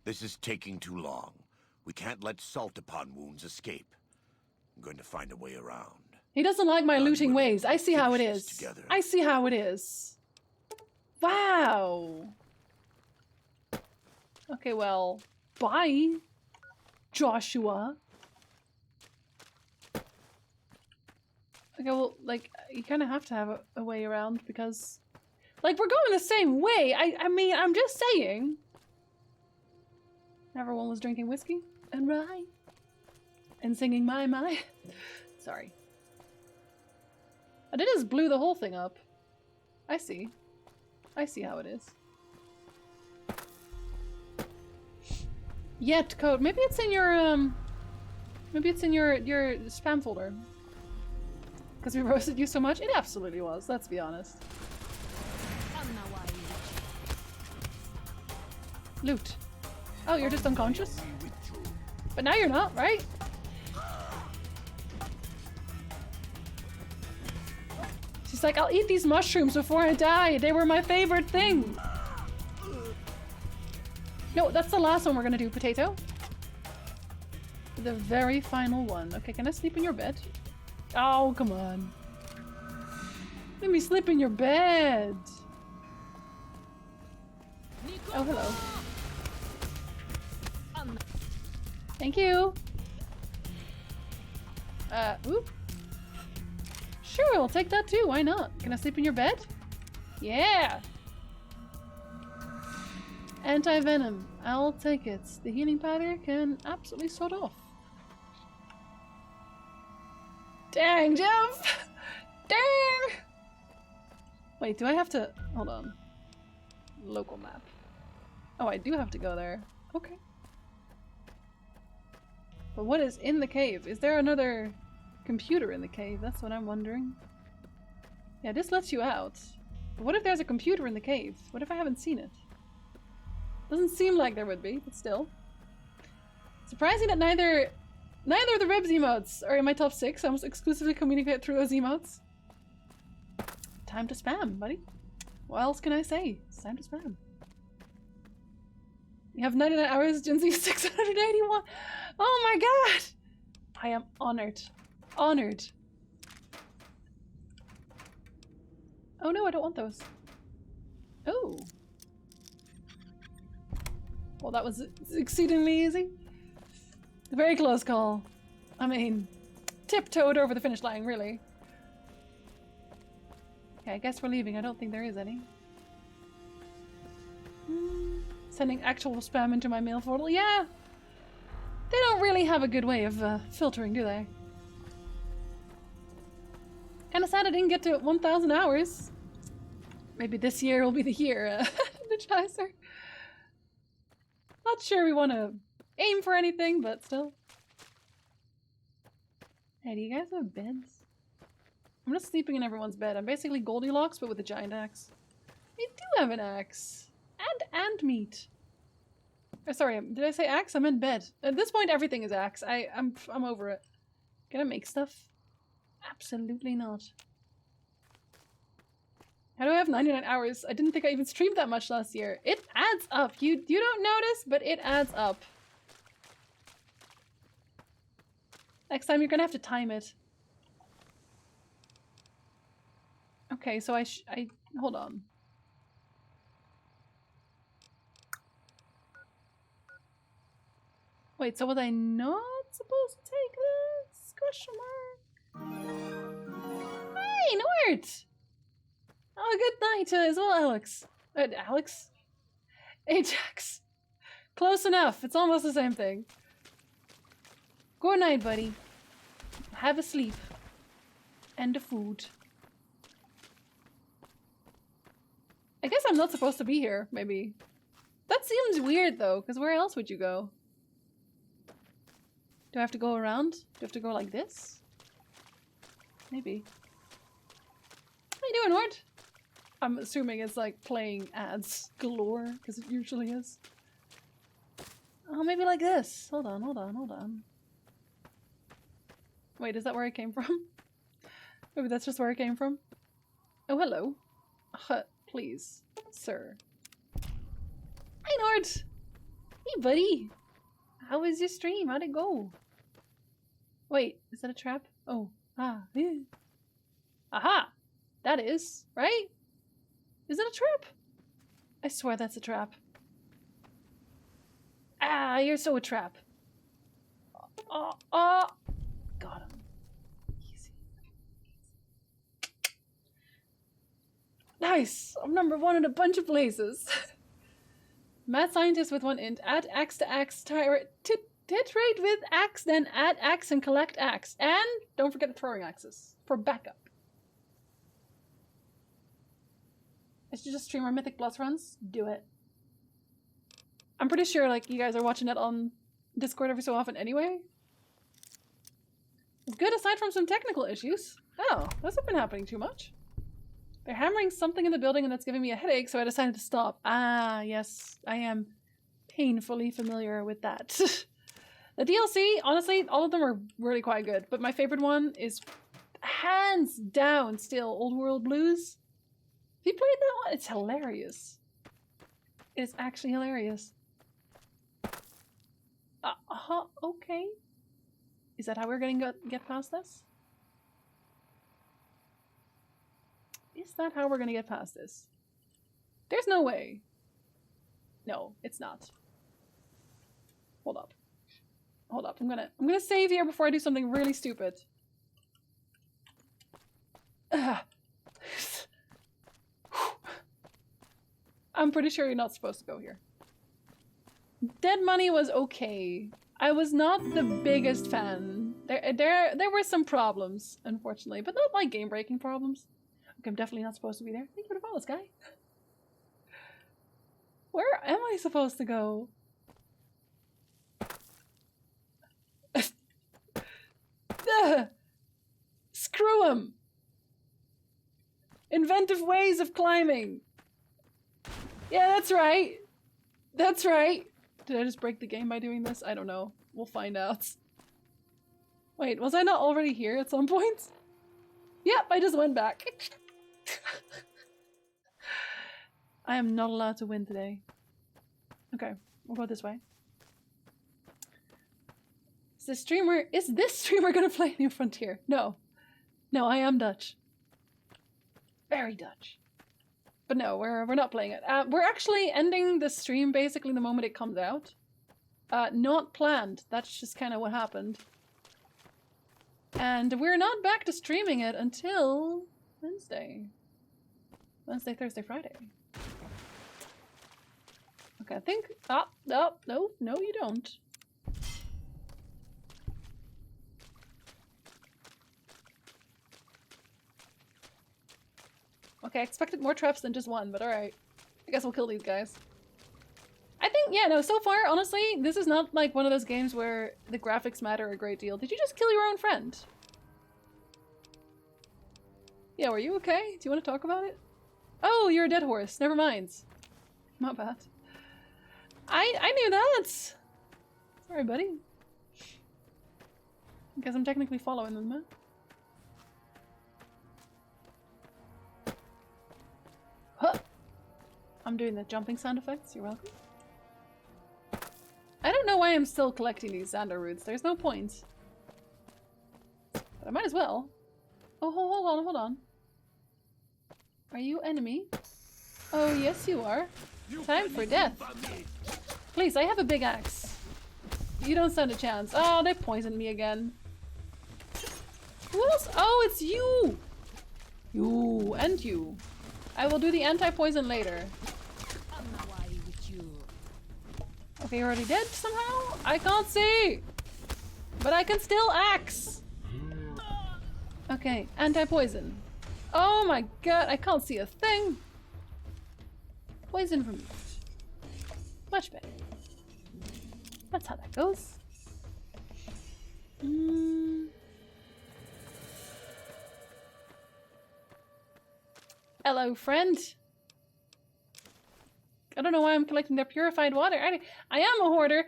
S12: This is taking too long. We can't let salt upon wounds escape. I'm going to find a way around.
S1: He doesn't like my looting ways. I see how it is.
S12: Together.
S1: I see how it is. Wow. Okay, well, bye, Joshua. Okay, well, like, you kind of have to have a way around because, like, we're going the same way. I mean, I'm just saying. Everyone was drinking whiskey and rye and singing my. Sorry. I did just blew the whole thing up. I see. I see how it is. Yet code. Maybe it's in your maybe it's in your spam folder. Because we roasted you so much? It absolutely was, let's be honest. Loot. Oh, you're just unconscious? But now you're not, right? She's like, I'll eat these mushrooms before I die. They were my favorite thing. No, that's the last one we're gonna do, Potato. The very final one. Okay, can I sleep in your bed? Oh, come on. Let me sleep in your bed. Oh, hello. Thank you. Oop. Sure, I'll take that too. Why not? Can I sleep in your bed? Yeah. Anti-venom. I'll take it. The healing powder can absolutely sort off. Dang, Jeff! Dang! Wait, do I have to... Hold on. Local map. Oh, I do have to go there. Okay. But what is in the cave? Is there another computer in the cave? That's what I'm wondering. Yeah, this lets you out. But what if there's a computer in the cave? What if I haven't seen it? Doesn't seem like there would be, but still. Surprising that neither of the Rebs emotes are in my top 6. I almost exclusively communicate through those emotes. Time to spam, buddy. What else can I say? It's time to spam. You have 99 hours, Gen Z 681. Oh my god! I am honored. Honored. Oh no, I don't want those. Oh. Well, that was exceedingly easy. A very close call. I mean, tiptoed over the finish line, really. Okay, I guess we're leaving. I don't think there is any. Sending actual spam into my mail portal. Yeah! They don't really have a good way of filtering, do they? Kinda sad I didn't get to 1,000 hours. Maybe this year will be the year, Energizer. Not sure we want to aim for anything, but still. Hey, do you guys have beds? I'm just sleeping in everyone's bed. I'm basically Goldilocks, but with a giant axe. I do have an axe. And meat. Oh, sorry, did I say axe? I meant bed. At this point, everything is axe. I'm over it. Can I make stuff? Absolutely not. How do I have 99 hours? I didn't think I even streamed that much last year. It adds up. You don't notice, but it adds up. Next time you're gonna have to time it. Okay, so I hold on. Wait, so was I not supposed to take this? Question mark. Hey, Nort! Oh, good night as well, Alex. Alex? Ajax. Close enough. It's almost the same thing. Good night, buddy. Have a sleep. And a food. I guess I'm not supposed to be here, maybe. That seems weird, though, because where else would you go? Do I have to go around? Do I have to go like this? Maybe. How you doing, Nort? I'm assuming it's like playing ads galore, because it usually is. Oh, maybe like this. Hold on, hold on, hold on. Wait, is that where I came from? Maybe that's just where I came from? Oh, hello. Please, sir. Hi, Nort! Hey, buddy! How was your stream? How'd it go? Wait, is that a trap? Oh, yeah. Aha! That is, right? Is it a trap? I swear that's a trap. Ah, you're so a trap. Got him. Easy. Nice! I'm #1 in a bunch of places. Mad scientist with 1 int. Add axe to axe. Titrate with axe, then add axe and collect axe. And don't forget the throwing axes for backup. I should just stream our Mythic Plus runs. Do it. I'm pretty sure like you guys are watching it on Discord every so often anyway. It's good aside from some technical issues. Oh, those have been happening too much. They're hammering something in the building and that's giving me a headache, so I decided to stop. Ah, yes, I am painfully familiar with that. The DLC, honestly, all of them are really quite good, but my favorite one is hands down still Old World Blues. Have you played that one? It's hilarious. It's actually hilarious. Okay. Is that how we're gonna get past this? Is that how we're gonna get past this? There's no way. No, it's not. Hold up. Hold up. I'm gonna save here before I do something really stupid. I'm pretty sure you're not supposed to go here. Dead Money was okay. I was not the biggest fan. There were some problems, unfortunately, but not like game-breaking problems. Okay, I'm definitely not supposed to be there. Thank you for the follow, Sky. Where am I supposed to go? Screw him! Inventive ways of climbing! Yeah, that's right! That's right! Did I just break the game by doing this? I don't know. We'll find out. Wait, was I not already here at some point? Yep, I just went back. I am not allowed to win today. Okay, we'll go this way. Is this streamer gonna play New Frontier? No. No, I am Dutch. Very Dutch. But no, we're not playing it. We're actually ending the stream basically the moment it comes out. Not planned. That's just kind of what happened. And we're not back to streaming it until Wednesday. Wednesday, Thursday, Friday. Okay, I think... no, you don't. Okay, I expected more traps than just one, but alright. I guess we'll kill these guys. I think, yeah, no, so far, honestly, this is not like one of those games where the graphics matter a great deal. Did you just kill your own friend? Yeah, were you okay? Do you want to talk about it? Oh, you're a dead horse. Never mind. Not bad. I knew that! Sorry, buddy. I guess I'm technically following them, huh? Huh. I'm doing the jumping sound effects. You're welcome. I don't know why I'm still collecting these Xander roots. There's no point. But I might as well. Oh, hold on. Are you enemy? Oh, yes you are. Time for death. Please, I have a big axe. You don't stand a chance. Oh, they poisoned me again. Who else? Oh, it's you! You and you. I will do the anti-poison later. Okay, you're already dead somehow? I can't see! But I can still axe! Okay, anti-poison. Oh my god, I can't see a thing! Poison removed. Much better. That's how that goes. Hello, friend. I don't know why I'm collecting their purified water. I am a hoarder.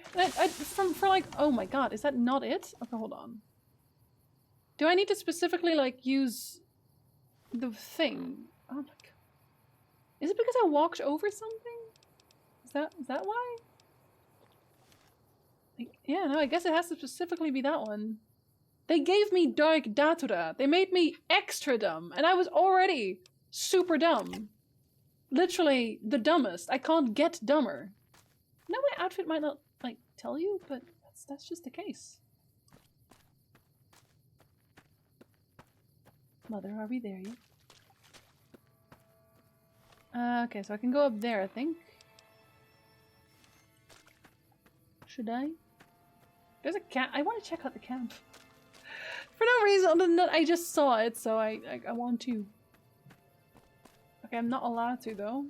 S1: For like, oh my god, is that not it? Okay, hold on. Do I need to specifically like use the thing? Oh my god. Is it because I walked over something? Is that why? Yeah, no, I guess it has to specifically be that one. They gave me Dark Datura. They made me extra dumb, and I was already super dumb. Literally the dumbest. I can't get dumber. No, my outfit might not, like, tell you, but that's just the case. Mother, are we there yet? Okay, so I can go up there, I think. Should I? There's a camp. I want to check out the camp. For no reason other than that I just saw it, so I want to. Okay, I'm not allowed to though.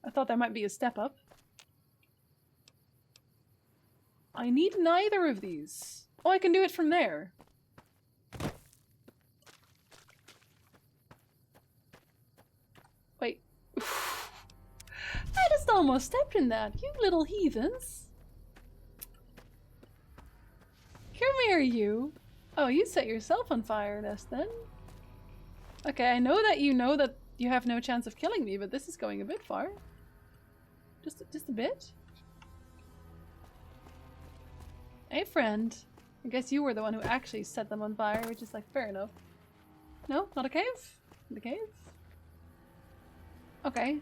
S1: I thought that might be a step up. I need neither of these. Oh, I can do it from there. Wait. I just almost stepped in that, you little heathens. Come here, you. Oh, you set yourself on fire, Destin. Okay, I know that you have no chance of killing me, but this is going a bit far. Just a bit. Hey, friend. I guess you were the one who actually set them on fire, which is like fair enough. No, not a cave? The cave? Okay.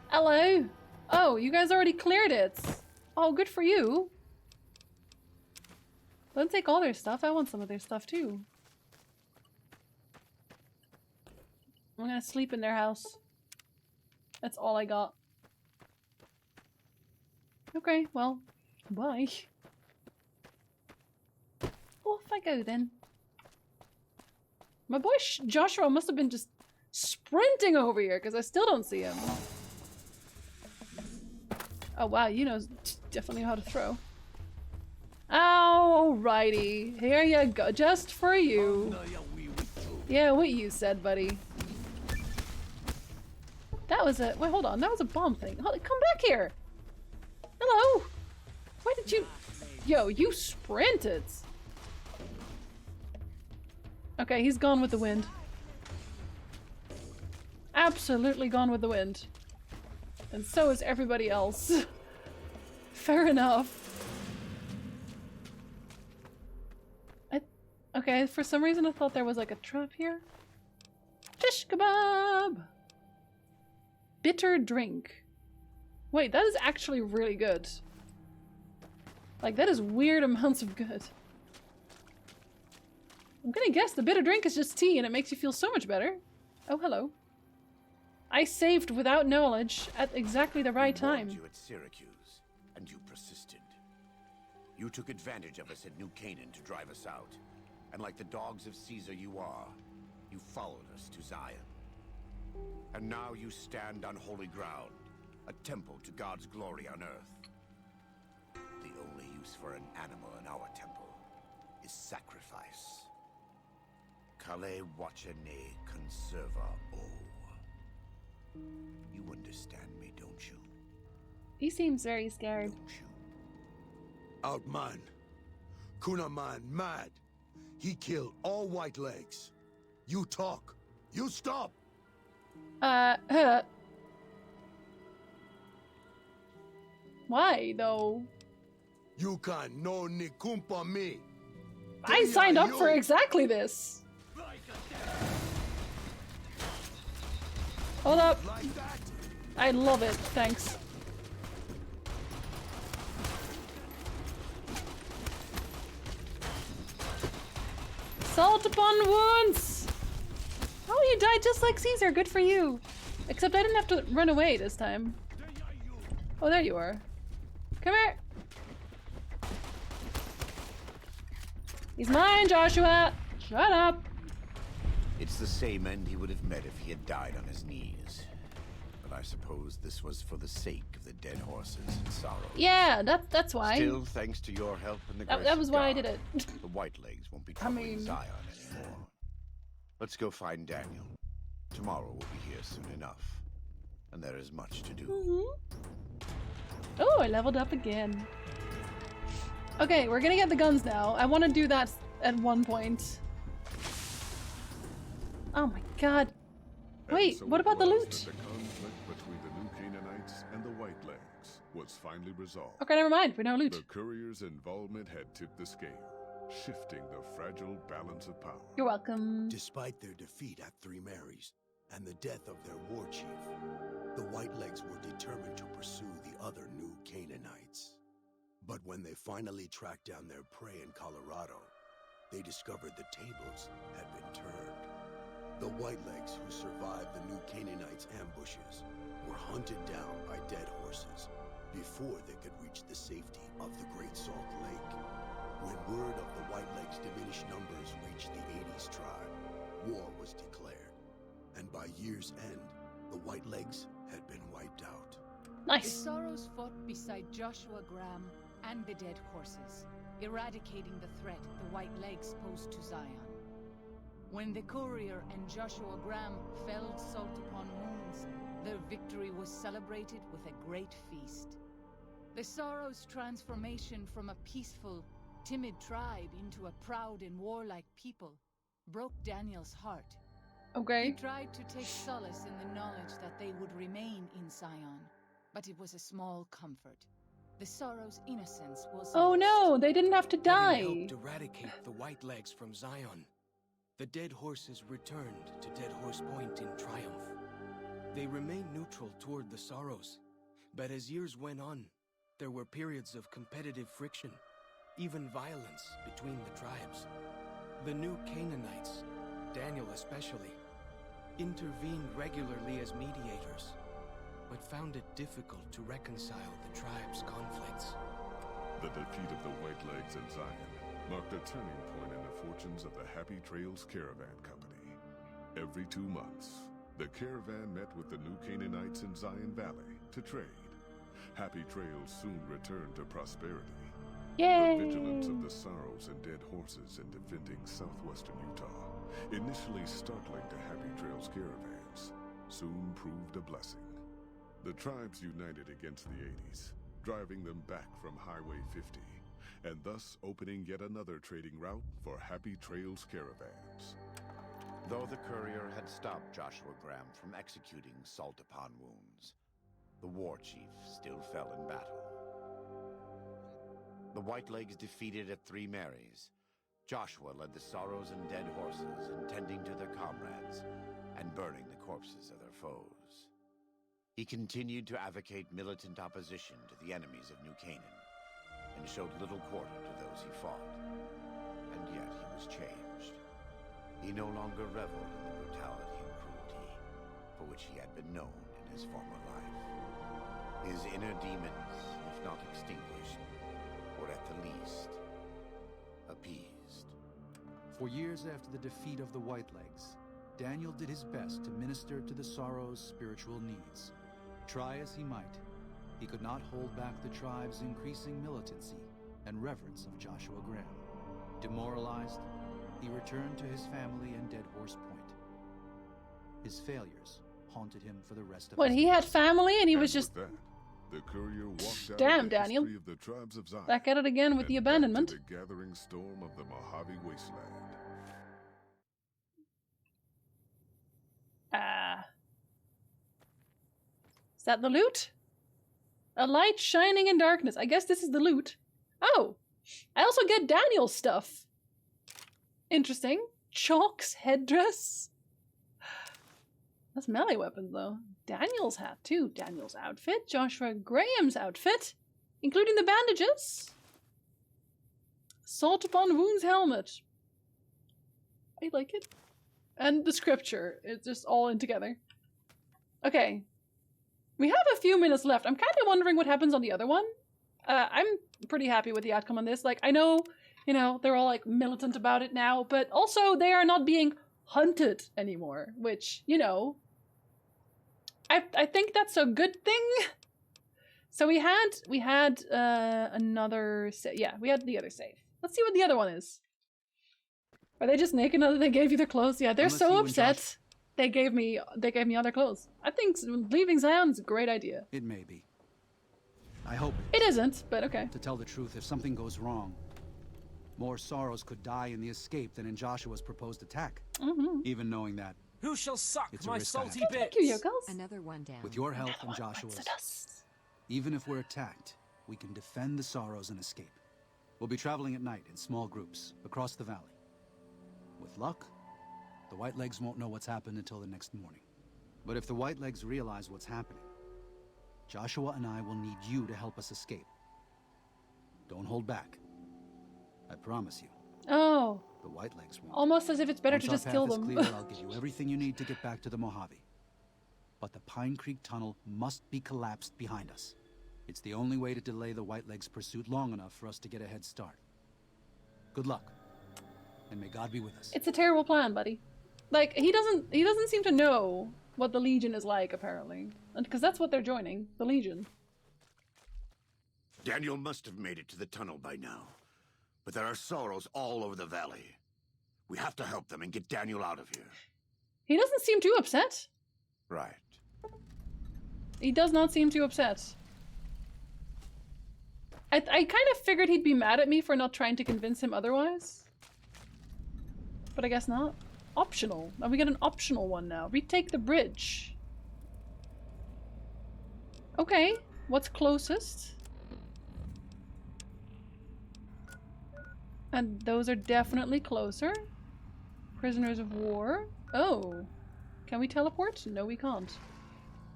S1: Hello. Oh, you guys already cleared it. Oh, good for you. Don't take all their stuff. I want some of their stuff too. I'm gonna sleep in their house. That's all I got. Okay, well, bye. Off I go then. My boy Joshua must have been just sprinting over here because I still don't see him. Oh wow, you know definitely how to throw. Alrighty, here you go, just for you. Yeah, what you said, buddy. That was a- wait, hold on, that was a bomb thing. Come back here! Hello! Why did you- yo, you sprinted! Okay, he's gone with the wind. Absolutely gone with the wind. And so is everybody else. Fair enough. Okay, for some reason I thought there was like a trap here. Shish kebab! Bitter drink. Wait, that is actually really good. Like, that is weird amounts of good. I'm gonna guess the bitter drink is just tea and it makes you feel so much better. Oh, hello. I saved without knowledge at exactly the right time.
S12: You at Syracuse, and you persisted. You took advantage of us at New Canaan to drive us out. And like the dogs of Caesar you are, you followed us to Zion. And now you stand on holy ground, a temple to God's glory on earth. The only use for an animal in our temple is sacrifice. Kale wachene conserva o. You understand me, don't you?
S1: He seems very scared.
S15: Outman. Kunaman mad. He killed all white legs. You talk. You stop.
S1: Why though?
S15: You can no ni kumpa me.
S1: I signed up for exactly this. Hold up. I love it. Thanks. Salt upon wounds! Oh, you died just like Caesar. Good for you. Except I didn't have to run away this time. Oh, there you are. Come here. He's mine, Joshua. Shut up.
S12: It's the same end he would have met if he had died on his knees. But I suppose this was for the sake of the dead horses and sorrow.
S1: Yeah, that's why.
S12: Still, thanks to your help and the grace
S1: that was
S12: of
S1: why I
S12: God,
S1: did it.
S12: the Whitelegs won't be troubling Zion anymore. Let's go find Daniel. Tomorrow we'll be here soon enough. And there is much to do.
S1: Oh, I leveled up again. Okay, we're gonna get the guns now. I want to do that at one point. Oh my god. Wait, what about the loot?
S8: The conflict between the New Canaanites and the Whitelegs was finally resolved.
S1: Okay, never mind. We know loot.
S8: The courier's involvement had tipped the scale, shifting the fragile balance of power.
S1: You're welcome.
S15: Despite their defeat at Three Marys and the death of their war chief, the Whitelegs were determined to pursue the other New Canaanites. But when they finally tracked down their prey in Colorado, they discovered the tables had been turned. The Whitelegs who survived the New Canaanites' ambushes were hunted down by dead horses before they could reach the safety of the Great Salt Lake. When word of the Whitelegs' diminished numbers reached the 80s tribe, war was declared. And by year's end, the Whitelegs had been wiped out.
S11: The Sorrows fought beside Joshua Graham and the dead horses, eradicating the threat the Whitelegs posed to Zion. When the courier and Joshua Graham felled Salt upon Wounds, their victory was celebrated with a great feast. The Sorrows' transformation from a peaceful, timid tribe into a proud and warlike people broke Daniel's heart.
S1: Okay.
S11: He tried to take solace in the knowledge that they would remain in Zion, but it was a small comfort. The Sorrows' innocence was
S1: Oh no, they didn't have to die.
S9: Having helped eradicate the Whitelegs from Zion, the dead horses returned to Dead Horse Point in triumph. They remained neutral toward the Sorrows, but as years went on, there were periods of competitive friction, even violence between the tribes. The New Canaanites, Daniel especially, intervened regularly as mediators, but found it difficult to reconcile the tribe's conflicts.
S8: The defeat of the Whitelegs in Zion marked a turning point in the fortunes of the Happy Trails Caravan Company. Every 2 months, the caravan met with the New Canaanites in Zion Valley to trade. Happy Trails soon returned to prosperity.
S1: Yay!
S8: The vigilance of the Sorrows and dead horses in defending southwestern Utah, initially startling to Happy Trails caravans, soon proved a blessing. The tribes united against the 80s, driving them back from Highway 50, and thus opening yet another trading route for Happy Trails caravans.
S12: Though the courier had stopped Joshua Graham from executing Salt upon Wounds, the war chief still fell in battle. The Whitelegs defeated at Three Marys. Joshua led the Sorrows and dead horses in tending to their comrades and burning the corpses of their foes. He continued to advocate militant opposition to the enemies of New Canaan, and showed little quarter to those he fought. And yet he was changed. He no longer reveled in the brutality and cruelty for which he had been known in his former life. His inner demons, if not extinguished, were at the least appeased.
S13: For years after the defeat of the Whitelegs, Daniel did his best to minister to the Sorrows' spiritual needs. Try as he might, he could not hold back the tribe's increasing militancy and reverence of Joshua Graham. Demoralized, he returned to his family in Dead Horse Point. His failures haunted him for the rest of
S1: What,
S13: his
S1: he
S13: life.
S1: had family and he was
S8: With
S1: just...
S8: that, the courier walked out
S1: Damn,
S8: of the
S1: Daniel.
S8: history of the tribes of Zion,
S1: Back at it again with the
S8: and back to
S1: abandonment.
S8: the gathering storm of the Mojave Wasteland.
S1: Is that the loot? A light shining in darkness. I guess this is the loot. Oh, I also get Daniel's stuff. Interesting. Chalk's headdress. That's melee weapons, though. Daniel's hat, too. Daniel's outfit. Joshua Graham's outfit. Including the bandages. Salt upon Wounds helmet. I like it. And the scripture. It's just all in together. Okay. We have a few minutes left. I'm kind of wondering what happens on the other one. I'm pretty happy with the outcome on this. Like, I know, you know, they're all like militant about it now, but also they are not being hunted anymore, which, you know, I think that's a good thing. So we had another yeah, we had the other save. Let's see what the other one is. Are they just naked now that they gave you their clothes? Yeah, they're so upset. They gave me all their clothes. I think leaving Zion is a great idea.
S13: It may be. I hope
S1: it isn't, but okay.
S13: To tell the truth, if something goes wrong, more Sorrows could die in the escape than in Joshua's proposed attack. Even knowing that.
S16: Who shall suck my salty bits?
S1: Thank you, Yokels.
S10: Another one down.
S13: With your help and Joshua's, even if we're attacked, we can defend the Sorrows and escape. We'll be traveling at night in small groups across the valley. With luck, the Whitelegs won't know what's happened until the next morning. But if the Whitelegs realize what's happening, Joshua and I will need you to help us escape. Don't hold back. I promise you.
S1: Oh.
S13: The Whitelegs won't.
S1: Almost as if it's better
S13: Once
S1: to
S13: our
S1: just
S13: path
S1: kill
S13: is
S1: them.
S13: clear, I'll give you everything you need to get back to the Mojave. But the Pine Creek Tunnel must be collapsed behind us. It's the only way to delay the Whitelegs' pursuit long enough for us to get a head start. Good luck. And may God be with us.
S1: It's a terrible plan, buddy. Like, he doesn't seem to know what the Legion is like, apparently. And because that's what they're joining, the Legion.
S12: Daniel must have made it to the tunnel by now. But there are Sorrows all over the valley. We have to help them and get Daniel out of here.
S1: He doesn't seem too upset.
S12: Right.
S1: He does not seem too upset. I kind of figured he'd be mad at me for not trying to convince him otherwise. But I guess not. Optional. Now we get an optional one now. Retake the bridge. Okay. What's closest? And those are definitely closer. Prisoners of war. Oh. Can we teleport? No, we can't.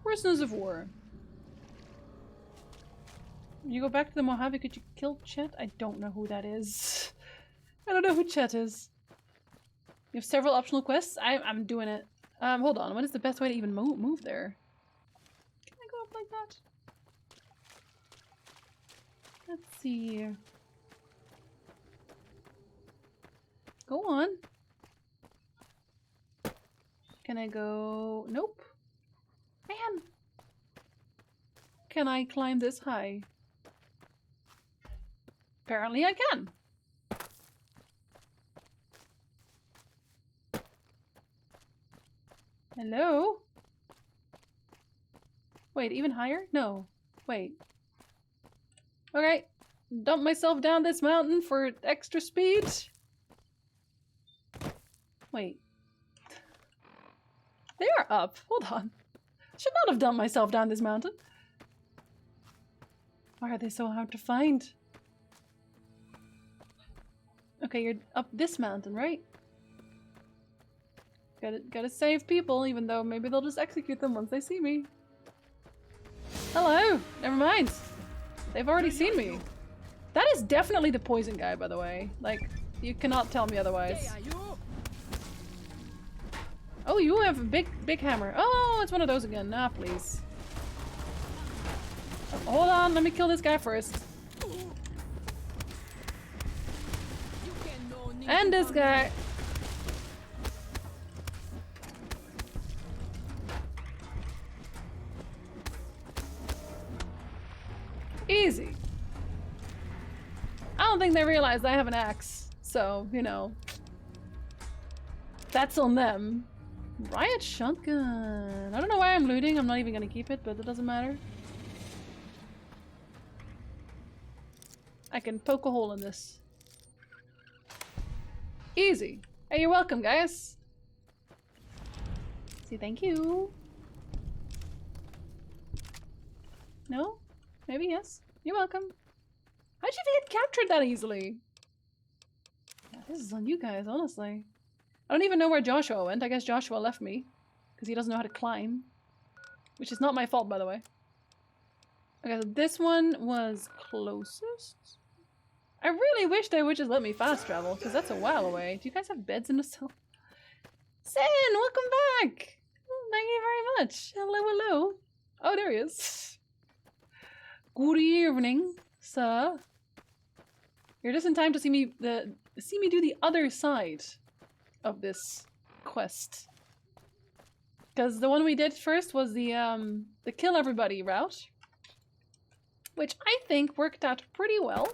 S1: Prisoners of war. You go back to the Mojave, could you kill Chet? I don't know who that is. I don't know who Chet is. You have several optional quests? I'm doing it. Hold on. What is the best way to even move there? Can I go up like that? Let's see. Go on. Can I go... Nope. Man. Can I climb this high? Apparently I can. Hello? Wait, even higher? No. Wait. Okay. Dump myself down this mountain for extra speed. Wait. They are up. Hold on. Should not have dumped myself down this mountain. Why are they so hard to find? Okay, you're up this mountain, right? Gotta save people, even though maybe they'll just execute them once they see me. Hello! Never mind. They've already seen me. That is definitely the poison guy, by the way. Like, you cannot tell me otherwise. Oh, you have a big hammer. Oh, it's one of those again. Nah, please. Oh, hold on, let me kill this guy first. And this guy. Easy. I don't think they realize I have an axe, so, you know. That's on them. Riot shotgun. I don't know why I'm looting. I'm not even gonna keep it, but it doesn't matter. I can poke a hole in this. Easy. Hey, you're welcome, guys. Say thank you. No? Maybe yes. You're welcome. How'd you get captured that easily? Yeah, this is on you guys, honestly. I don't even know where Joshua went. I guess Joshua left me. Because he doesn't know how to climb. Which is not my fault, by the way. Okay, so this one was closest? I really wish they would just let me fast travel, because that's a while away. Do you guys have beds in the cell? Sin, welcome back! Oh, thank you very much. Hello, hello. Oh, there he is. Good evening, sir. You're just in time to see me do the other side of this quest. Because the one we did first was the kill everybody route, which I think worked out pretty well.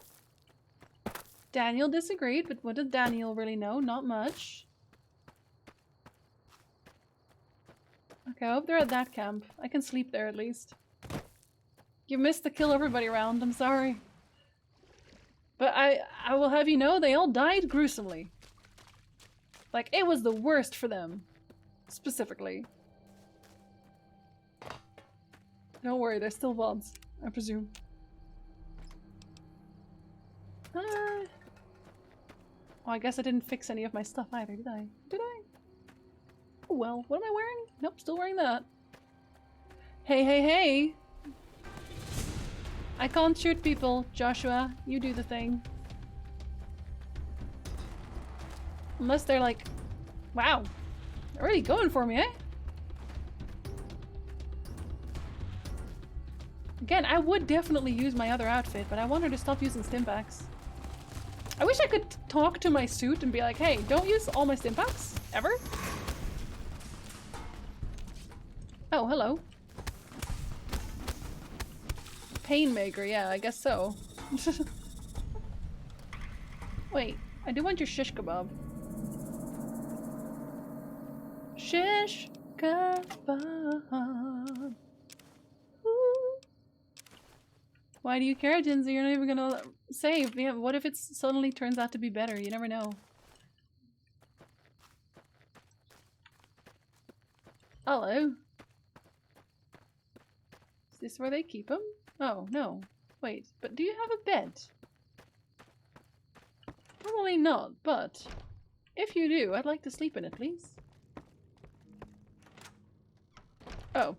S1: Daniel disagreed, but what does Daniel really know? Not much. Okay, I hope they're at that camp. I can sleep there at least. You missed the kill everybody round, I'm sorry. But I will have you know, they all died gruesomely. Like, it was the worst for them. Specifically. Don't worry, they're still VODs, I presume. Oh, I guess I didn't fix any of my stuff either, did I? Did I? Oh well, what am I wearing? Nope, still wearing that. Hey, hey, hey! I can't shoot people, Joshua. You do the thing. Unless they're like... Wow. They're really going for me, eh? Again, I would definitely use my other outfit, but I want her to stop using stimpaks. I wish I could talk to my suit and be like, hey, don't use all my stimpaks. Ever? Oh, hello. Painmaker, yeah, I guess so. Wait, I do want your shish kebab. Shish kebab. Ooh. Why do you care, Jinzy? You're not even gonna save. Yeah, what if it suddenly turns out to be better? You never know. Hello. Is this where they keep them? Oh, no. Wait, but do you have a bed? Probably not, but if you do, I'd like to sleep in it, please. Oh.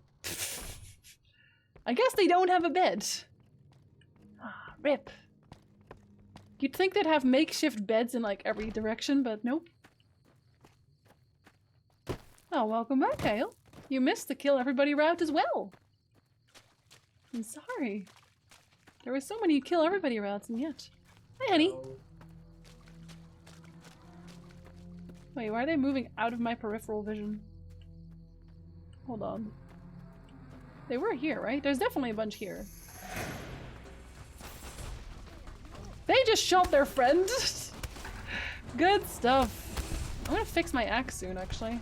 S1: I guess they don't have a bed. Ah, rip. You'd think they'd have makeshift beds in like every direction, but nope. Oh, welcome back, Kale. You missed the kill everybody route as well. I'm sorry. There were so many kill everybody routes, and yet. Hi, honey. Wait, why are they moving out of my peripheral vision? Hold on. They were here, right? There's definitely a bunch here. They just shot their friend! Good stuff. I'm gonna fix my axe soon, actually.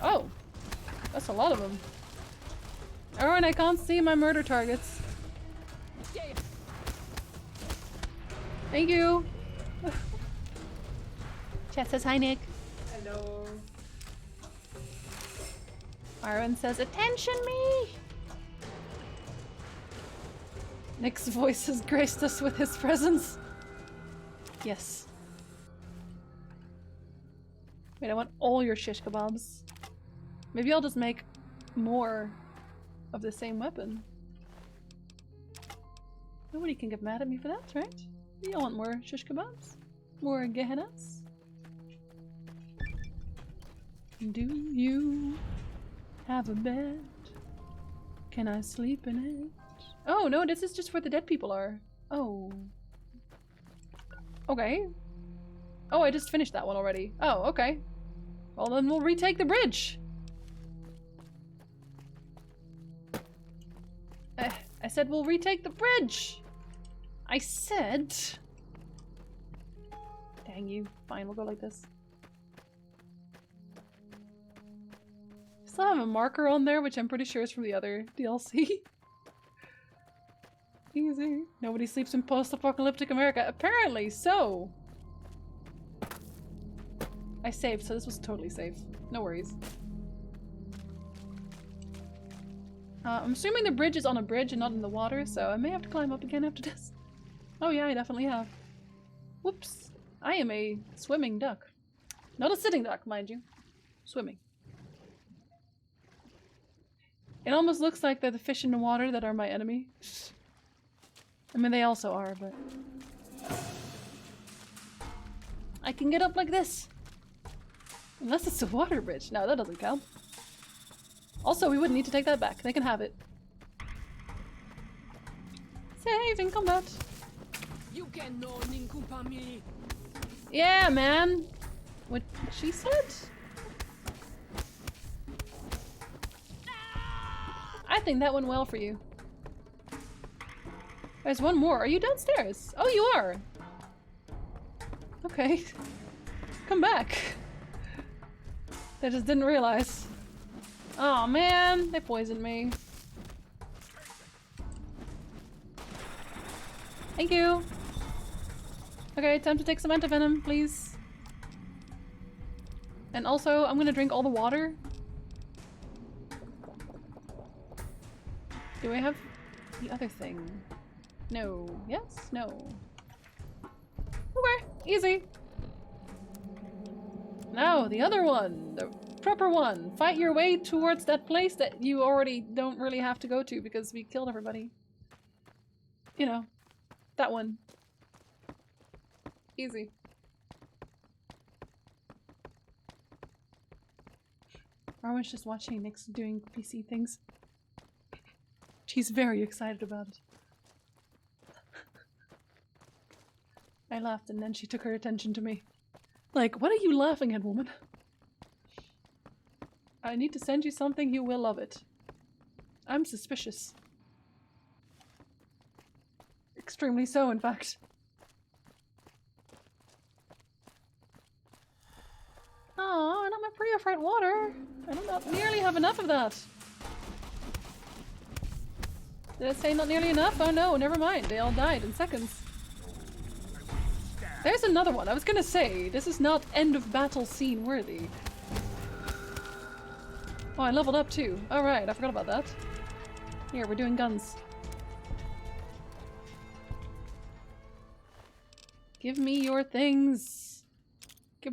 S1: Oh! That's a lot of them. Oh, and I can't see my murder targets. Thank you! Chat says hi, Nick. Hello. Aaron says, attention me! Nick's voice has graced us with his presence. Yes. Wait, I want all your shish kebabs. Maybe I'll just make more of the same weapon. Nobody can get mad at me for that, right? You don't want more shish kebabs? More gehennas? Do you have a bed? Can I sleep in it? Oh no, this is just where the dead people are. Oh. Okay. Oh, I just finished that one already. Oh, okay. Well then we'll retake the bridge. I said we'll retake the bridge! I said... Dang you. Fine, we'll go like this. Still have a marker on there, which I'm pretty sure is from the other DLC. Easy. Nobody sleeps in post-apocalyptic America. Apparently so! I saved, so this was totally safe. No worries. I'm assuming the bridge is on a bridge and not in the water, so I may have to climb up again after this. Oh yeah, I definitely have. Whoops. I am a swimming duck. Not a sitting duck, mind you. Swimming. It almost looks like they're the fish in the water that are my enemy. I mean, they also are, but... I can get up like this! Unless it's a water bridge. No, that doesn't count. Also, we wouldn't need to take that back. They can have it. Save in combat.
S16: You can know Ninkumpa me.
S1: Yeah, man. What she said? I think that went well for you. There's one more. Are you downstairs? Oh, you are. Okay. Come back. I just didn't realize. Oh man, they poisoned me. Thank you. Okay, time to take some antivenom, please. And also, I'm gonna drink all the water. Do I have the other thing? No. Yes? No. Okay, easy. Now, the other one. The proper one. Fight your way towards that place that you already don't really have to go to because we killed everybody. You know. That one. Easy. Arwen's just watching Nyx doing PC things. She's very excited about it. I laughed and then she took her attention to me. Like, what are you laughing at, woman? I need to send you something, you will love it. I'm suspicious. Extremely so, in fact. Oh, not my Priofrite water. I don't nearly have enough of that. Did I say not nearly enough? Oh no, never mind. They all died in seconds. There's another one. I was gonna say, this is not end of battle scene worthy. Oh, I leveled up too. Alright, I forgot about that. Here, we're doing guns. Give me your things.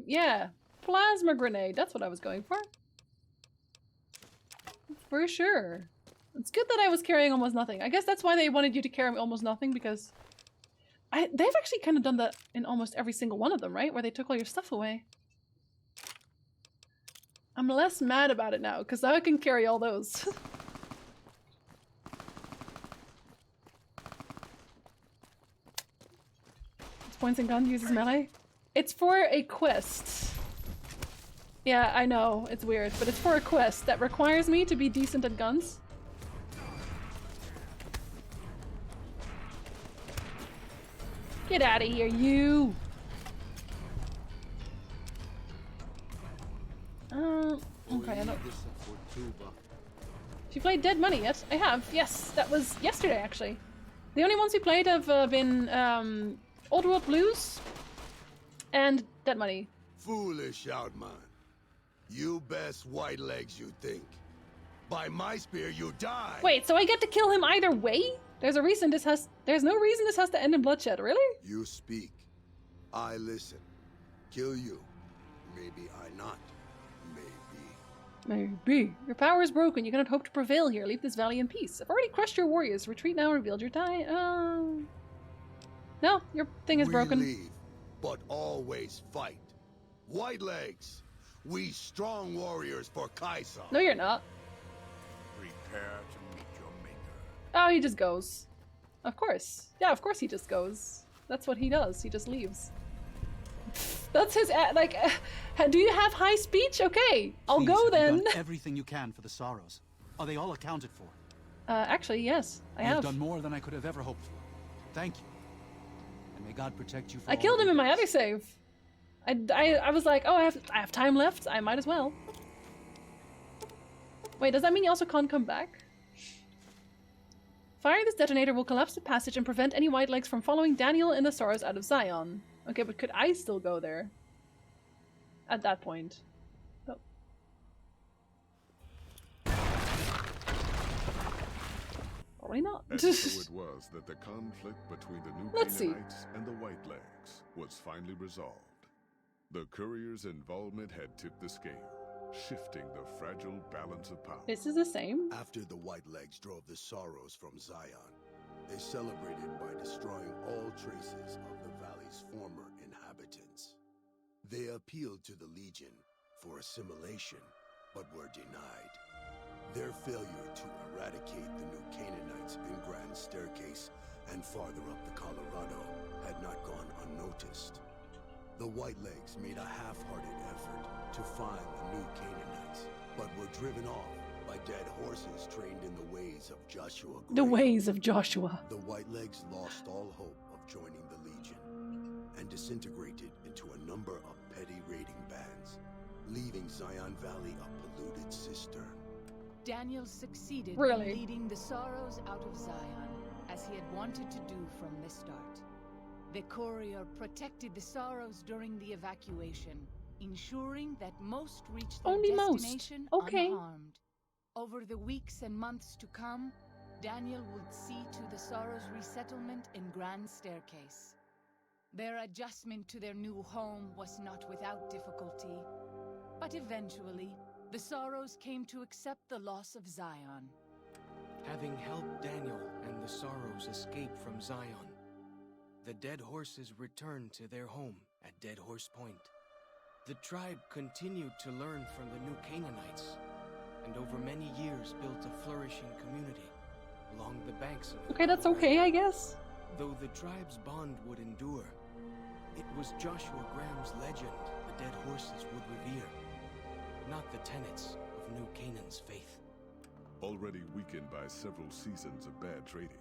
S1: Yeah, plasma grenade. That's what I was going for. For sure. It's good that I was carrying almost nothing. I guess that's why they wanted you to carry almost nothing, because they've actually kind of done that in almost every single one of them, right? Where they took all your stuff away. I'm less mad about it now, because now I can carry all those. It's points and gun uses melee. It's for a quest. Yeah, I know, it's weird, but it's for a quest that requires me to be decent at guns. Get out of here, you! Okay, I don't... Have you played Dead Money yet? I have, yes. That was yesterday, actually. The only ones we played have been Old World Blues and Dead Money.
S15: Foolish, Outman. You best white legs you think. By my spear, you die!
S1: Wait, so I get to kill him either way? There's no reason this has to end in bloodshed, really?
S15: You speak. I listen. Kill you. Maybe I not.
S1: Maybe. Your power is broken. You cannot hope to prevail here. Leave this valley in peace. I've already crushed your warriors. Retreat now and revealed your tie. No, your thing is broken.
S15: We leave, but always fight. White legs. We strong warriors for Kai'Sa.
S1: No, you're not.
S12: Prepare to meet your maker.
S1: Oh, he just goes. Of course. Yeah, of course he just goes. That's what he does. He just leaves. That's his, do you have high speech? Okay, I'll go then.
S13: You've done everything you can for the Sorrows. Are they all accounted for?
S1: Actually, yes, I have.
S13: You've done more than I could have ever hoped for. Thank you. And may God protect you for
S1: I killed him in my other save. I was like, oh, I have time left. I might as well. Wait, does that mean you also can't come back? Firing this detonator will collapse the passage and prevent any white legs from following Daniel and the Sorrows out of Zion. Okay, but could I still go there? At that point. Oh. Probably not.
S8: And so it was that the conflict between the New Canaanites and the White Legs was finally resolved. The courier's involvement had tipped the scale, shifting the fragile balance of power.
S1: This is the same.
S15: After the White Legs drove the Sorrows from Zion, they celebrated by destroying all traces of the valley's former inhabitants. They appealed to the Legion, for assimilation, but were denied. Their failure to eradicate the new Canaanites in Grand Staircase and farther up the Colorado had not gone unnoticed. The Whitelegs made a half-hearted effort to find the new Canaanites, but were driven off by dead horses trained in the ways of Joshua Gray.
S1: The ways of Joshua.
S15: The Whitelegs lost all hope of joining the Legion and disintegrated into a number of petty raiding bands, leaving Zion Valley a polluted cistern.
S11: Daniel succeeded
S1: Really?
S11: in leading the Sorrows out of Zion, as he had wanted to do from the start. The courier protected the Sorrows during the evacuation, ensuring that most reached their
S1: Only most.
S11: destination
S1: Okay.
S11: unharmed. Over the weeks and months to come, Daniel would see to the Sorrows' resettlement in Grand Staircase. Their adjustment to their new home was not without difficulty, but eventually, the Sorrows came to accept the loss of Zion.
S9: Having helped Daniel and the Sorrows escape from Zion, the Dead Horses returned to their home at Dead Horse Point. The tribe continued to learn from the new Canaanites, and over many years built a flourishing community along the banks of the
S1: Okay, that's okay, I guess.
S9: Though the tribe's bond would endure, it was Joshua Graham's legend the Dead Horses would revere, not the tenets of New Canaan's faith.
S8: Already weakened by several seasons of bad trading,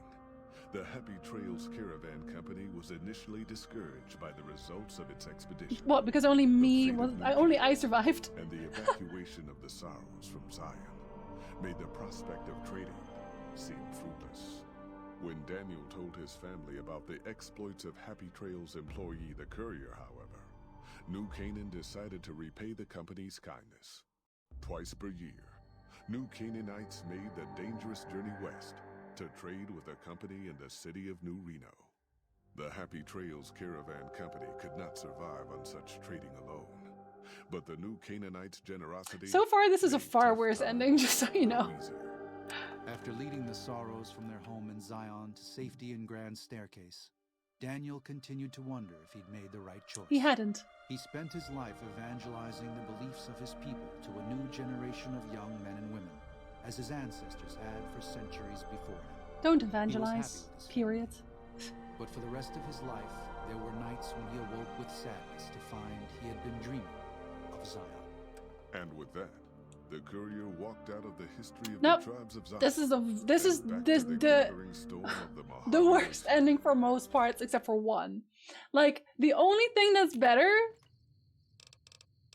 S8: the Happy Trails Caravan Company was initially discouraged by the results of its expedition.
S1: What? Because only I survived.
S8: And the evacuation of the Sorrows from Zion made the prospect of trading seem fruitless. When Daniel told his family about the exploits of Happy Trails employee the courier, however, New Canaan decided to repay the company's kindness. Twice per year, New Canaanites made the dangerous journey west to trade with a company in the city of New Reno. The Happy Trails Caravan Company could not survive on such trading alone, but the New Canaanites' generosity...
S1: So far, this is a far worse ending, just so you know.
S13: After leading the Sorrows from their home in Zion to safety in Grand Staircase, Daniel continued to wonder if he'd made the right choice.
S1: He hadn't.
S13: He spent his life evangelizing the beliefs of his people to a new generation of young men and women, as his ancestors had for centuries before him.
S1: Don't
S13: He was
S1: evangelize.
S13: happy with his
S1: Period.
S13: But for the rest of his life, there were nights when he awoke with sadness to find he had been dreaming of Zion.
S8: And with that, the courier walked out of the history of
S1: Nope.
S8: the tribes of Zion.
S1: This is the worst ending for most parts, except for one. Like, the only thing that's better,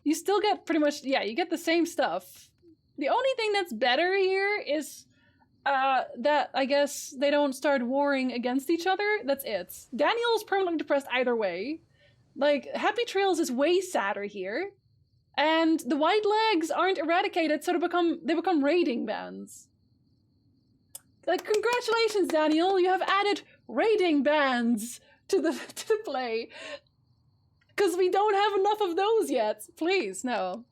S1: you still get pretty much, yeah, you get the same stuff. The only thing that's better here is that I guess they don't start warring against each other. That's it. Daniel's permanently depressed either way. Like, Happy Trails is way sadder here. And the Whitelegs aren't eradicated, so they become raiding bands. Like, congratulations, Daniel! You have added raiding bands to the play. Because we don't have enough of those yet. Please, no.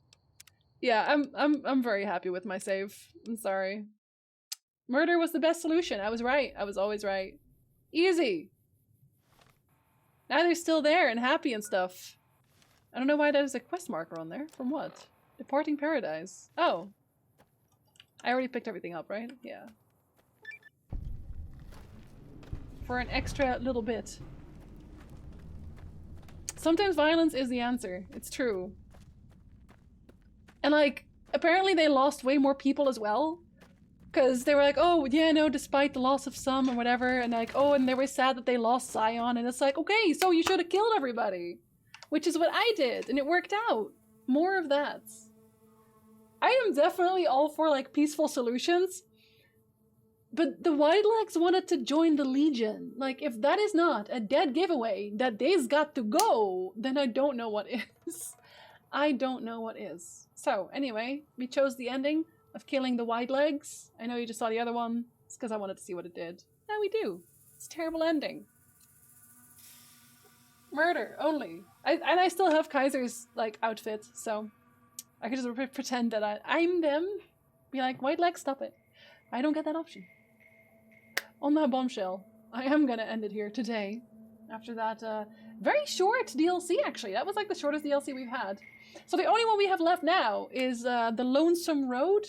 S1: Yeah, I'm very happy with my save. I'm sorry. Murder was the best solution. I was right. I was always right. Easy. Now they're still there and happy and stuff. I don't know why there's a quest marker on there. From what? Departing Paradise. Oh. I already picked everything up, right? Yeah. For an extra little bit. Sometimes violence is the answer. It's true. And like, apparently they lost way more people as well. Because they were like, oh, yeah, no, despite the loss of some or whatever. And like, oh, and they were sad that they lost Zion. And it's like, okay, so you should have killed everybody. Which is what I did, and it worked out. More of that. I am definitely all for, like, peaceful solutions. But the Whitelegs wanted to join the Legion. Like, if that is not a dead giveaway that they's got to go, then I don't know what is. I don't know what is. So, anyway, we chose the ending of killing the Whitelegs. I know you just saw the other one. It's because I wanted to see what it did. Now we do. It's a terrible ending. Murder, only. I still have Kaiser's, like, outfit, so I could just pretend that I'm them. Be like, Whiteleg, stop it. I don't get that option. On that bombshell, I am gonna end it here today. after that very short DLC, actually. That was like the shortest DLC we've had. So the only one we have left now is The Lonesome Road,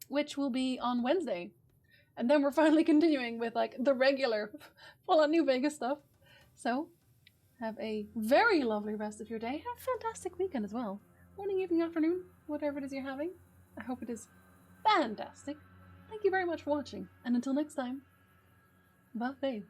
S1: which will be on Wednesday. And then we're finally continuing with like the regular full-on New Vegas stuff. So have a very lovely rest of your day. Have a fantastic weekend as well. Morning, evening, afternoon, whatever it is you're having. I hope it is fantastic. Thank you very much for watching. And until next time, bye.